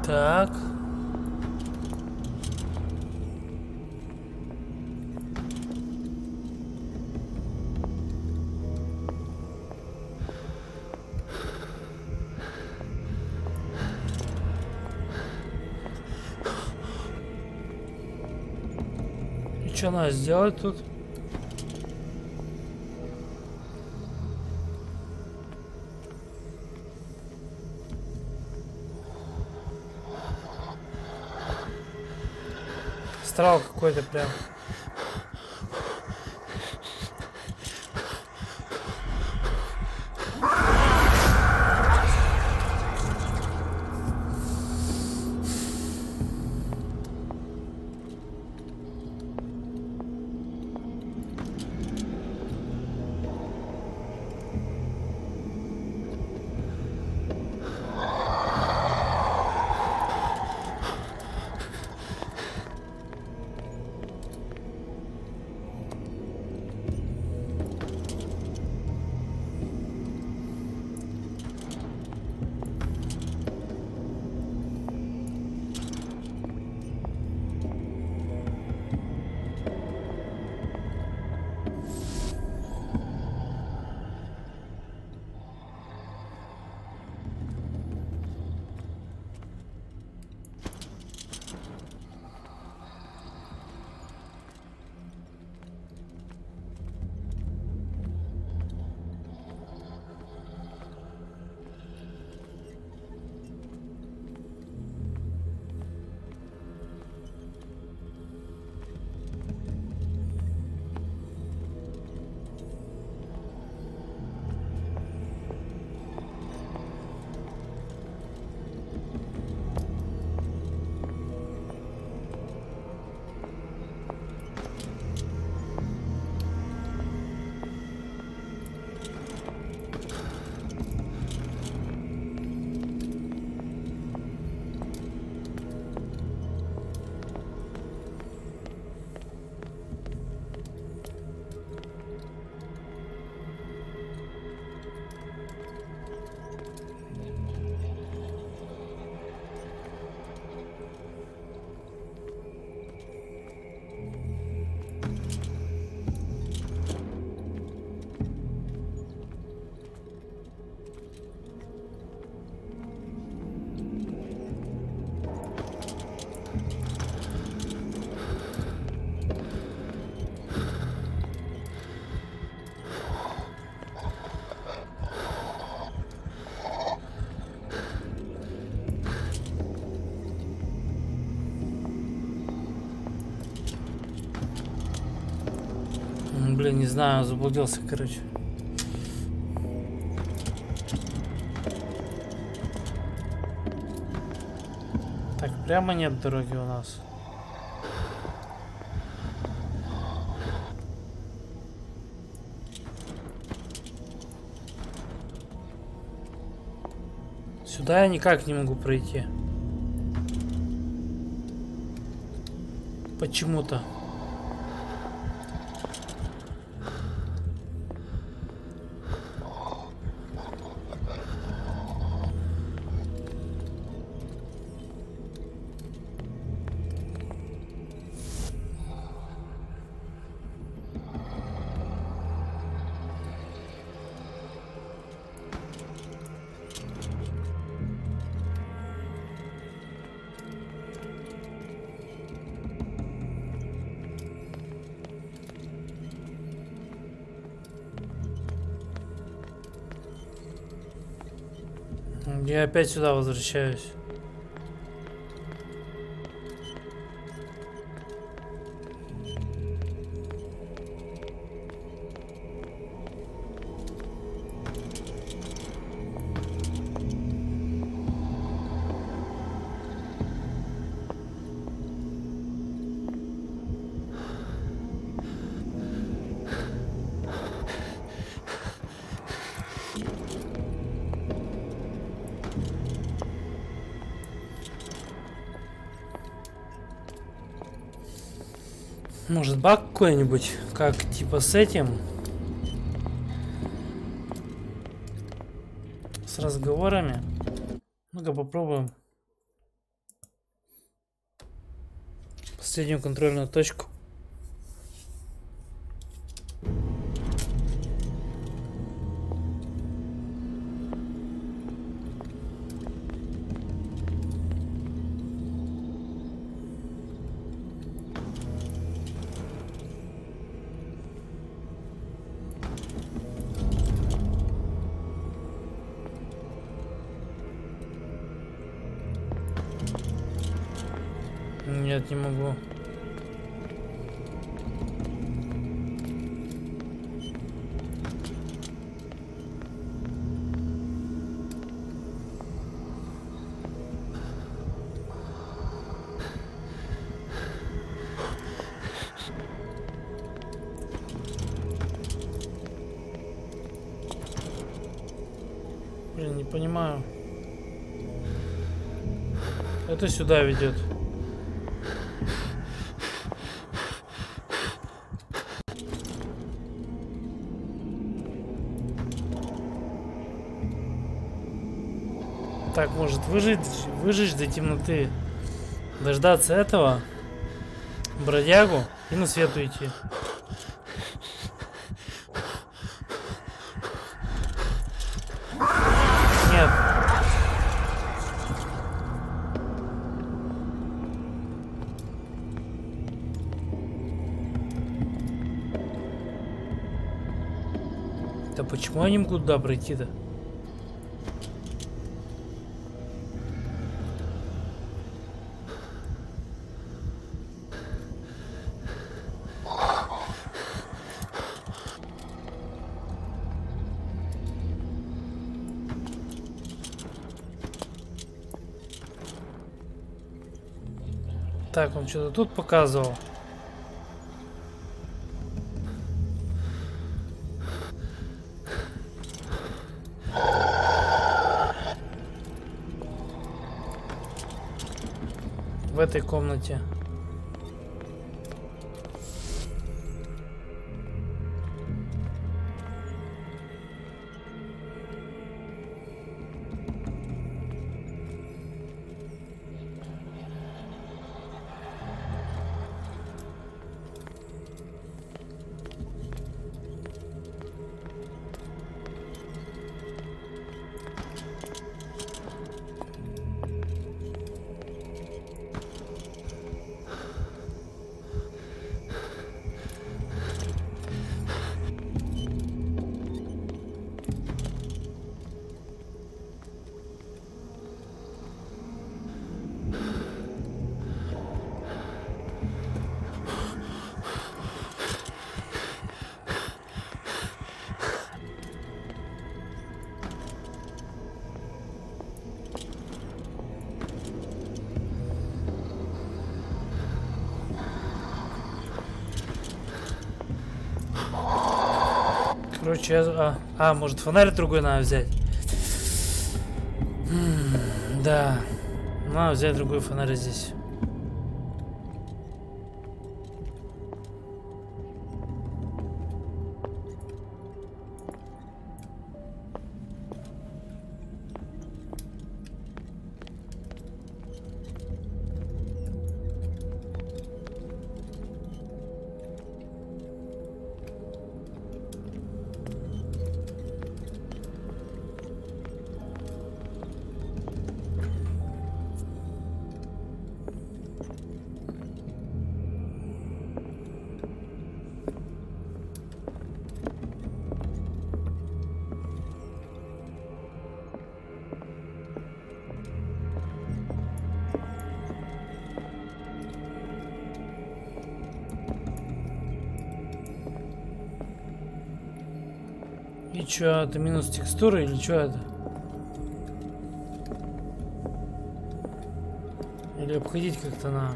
Так. И что надо сделать тут? Астрал какой-то прям. Блин, не знаю, заблудился, короче. Так, прямо нет дороги у нас. Сюда я никак не могу пройти. Почему-то. Я опять сюда возвращаюсь. Может, баг какой-нибудь, как типа с этим? С разговорами? Ну-ка попробуем. Последнюю контрольную точку. Нет, не могу. Блин, не понимаю. Это сюда ведет. Так, может выжечь до темноты, дождаться этого бродягу и на свет уйти. Нет. Да почему они могут туда пройти-то? Так, он что-то тут показывал. В этой комнате. Короче, я... может фонарь другой надо взять? Да. Надо взять другой фонарь здесь. И чё, это минус текстуры или чё это? Или обходить как-то надо?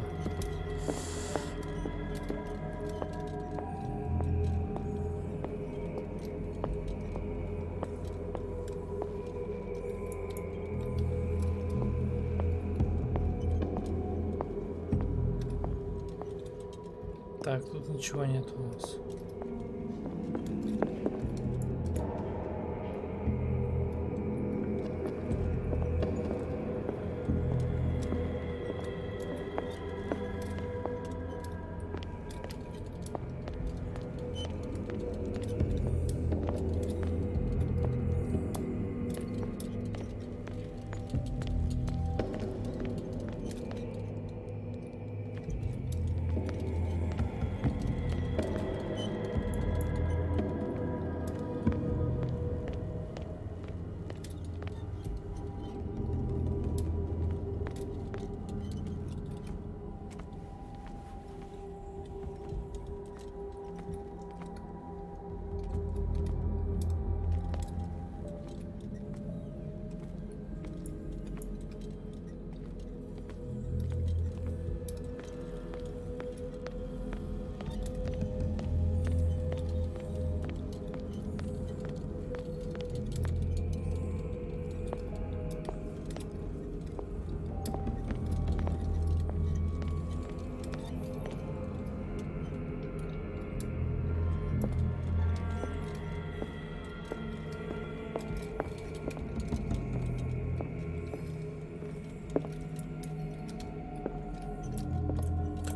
Так, тут ничего нет у нас.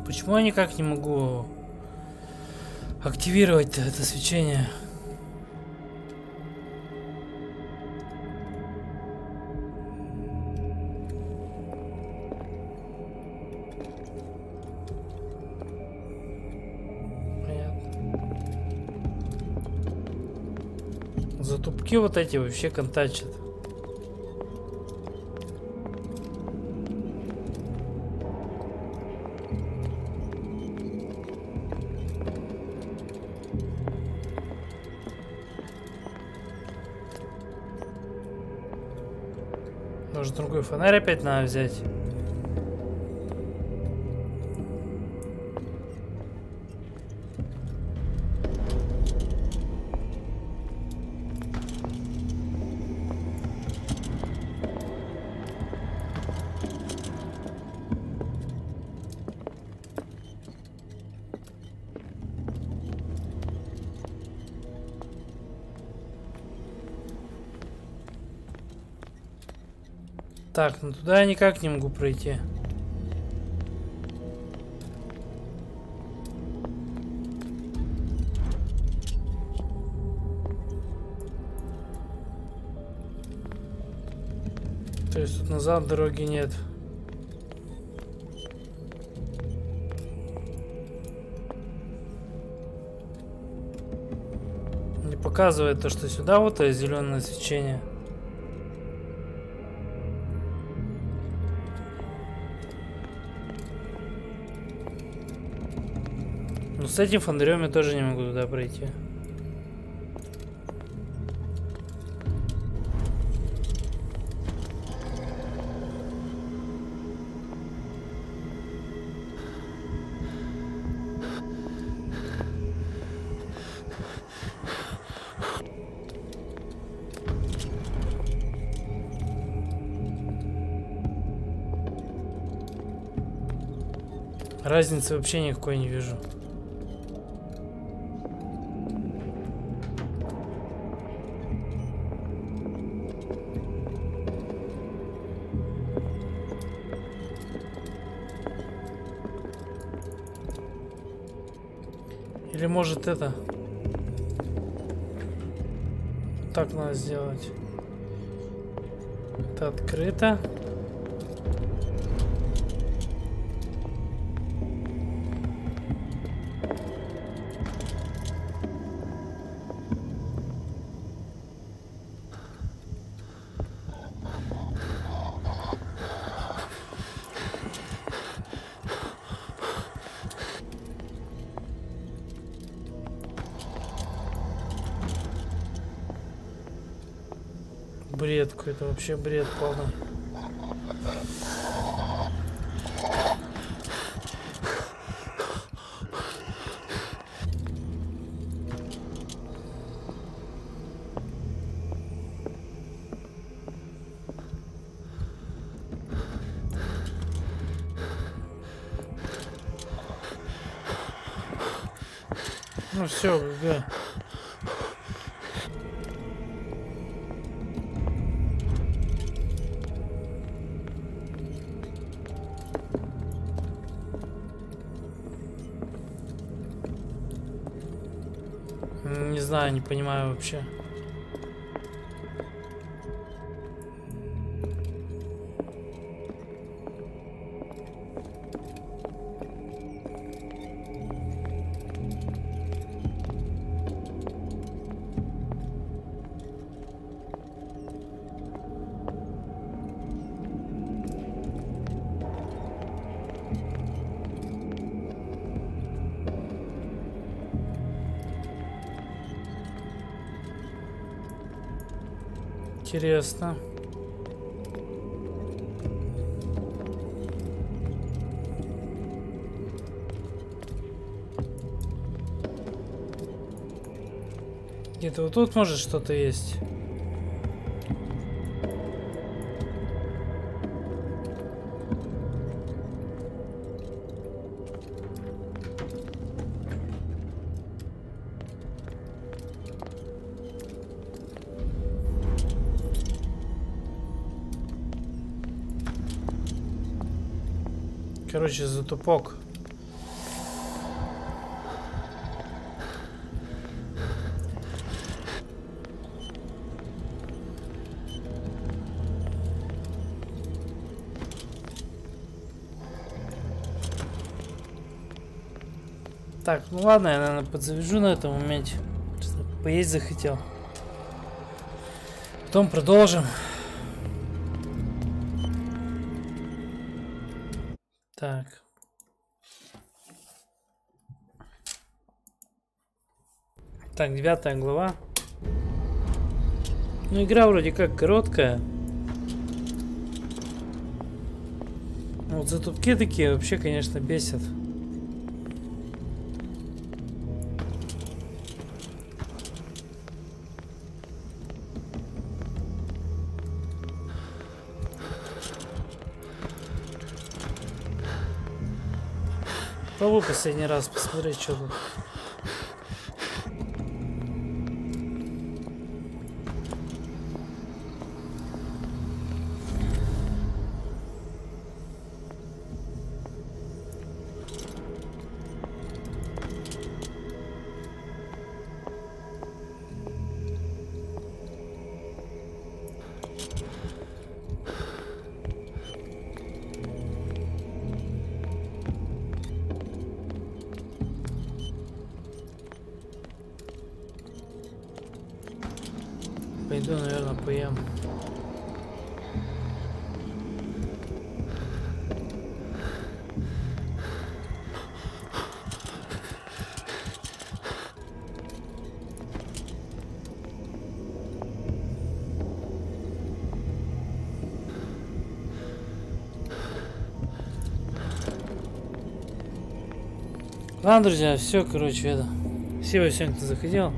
Почему я никак не могу активировать это свечение? Понятно. Затупки вот эти вообще контачат. Может, другой фонарь опять надо взять? Так, ну туда я никак не могу пройти. То есть тут назад дороги нет. Не показывает то, что сюда вот зеленое свечение. Но с этим фонарем я тоже не могу туда пройти. Разницы вообще никакой не вижу. Или может это... Так надо сделать. Это открыто. Бред какой-то, вообще бред полный. Ну все, ГГ. Не знаю, не понимаю вообще. Интересно. Где-то вот тут может что-то есть. Короче, затупок. Так, ну ладно, я, наверное, подзавяжу на этом моменте. Поесть захотел. Потом продолжим. Так. Так, 9 глава. Ну, игра вроде как короткая. Вот затупки такие вообще, конечно, бесят. Попробую последний раз посмотреть, что тут. Пойду, наверное, поем. Ладно, друзья, все, короче, это. Спасибо всем, кто заходил.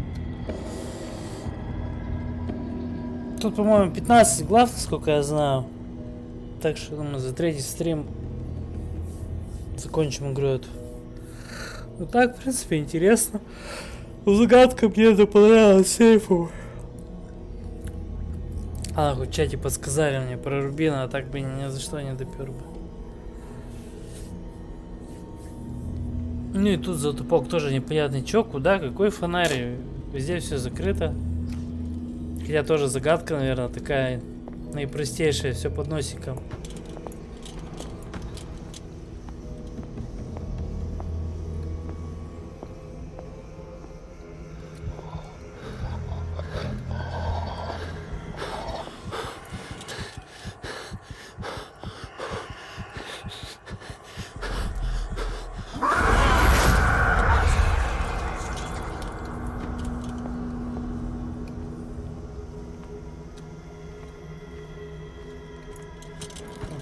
Тут, по-моему, 15 глав, насколько я знаю. Так что, думаю, за третий стрим закончим игру эту. Ну так, в принципе, интересно. Загадка мне это понравилась, сейфу. А, хоть в чате подсказали мне про Рубина, а так бы ни за что не допер бы. Ну и тут затупок тоже непонятный. Чё, куда, какой фонарь? Везде все закрыто. Хотя тоже загадка, наверное, такая наипростейшая, все под носиком.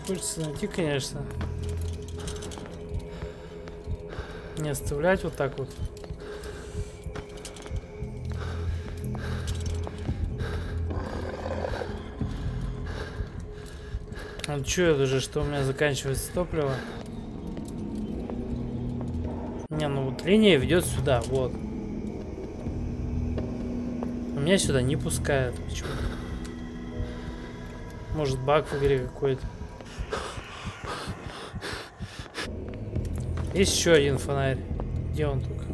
Хочется найти, конечно. Не оставлять вот так вот. А чё это же, что у меня заканчивается топливо? Не, ну вот линия ведет сюда, вот. А меня сюда не пускают. Почему? Может, баг в игре какой-то. Есть еще один фонарь. Где он только?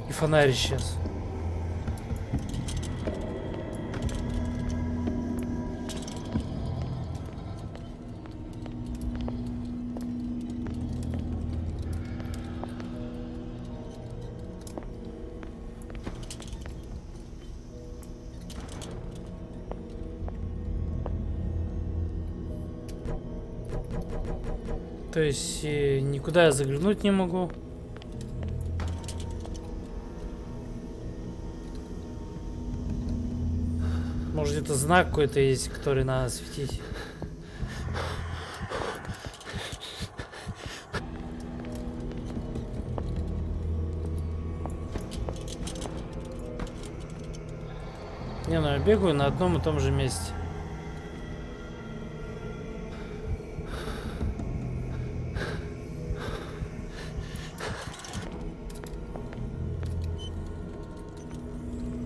И фонарь исчез. То есть никуда я заглянуть не могу. Может, это знак какой-то есть, который надо светить. Не, ну я бегаю на одном и том же месте.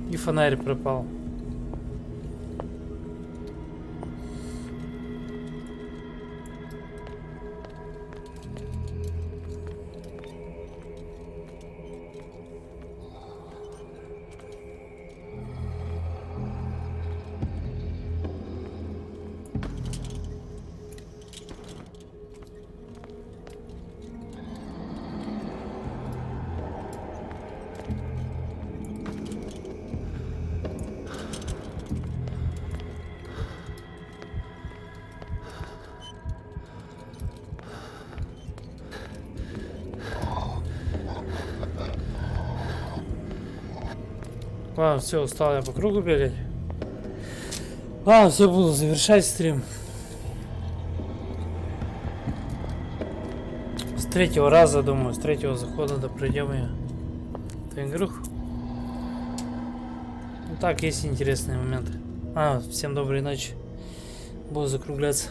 И фонарь пропал. Ладно, все, устал я по кругу бегать. Ладно, все, буду завершать стрим. С третьего раза, думаю, с третьего захода пройдем ее. Эту игруху. Ну так, есть интересные моменты. Всем доброй ночи. Буду закругляться.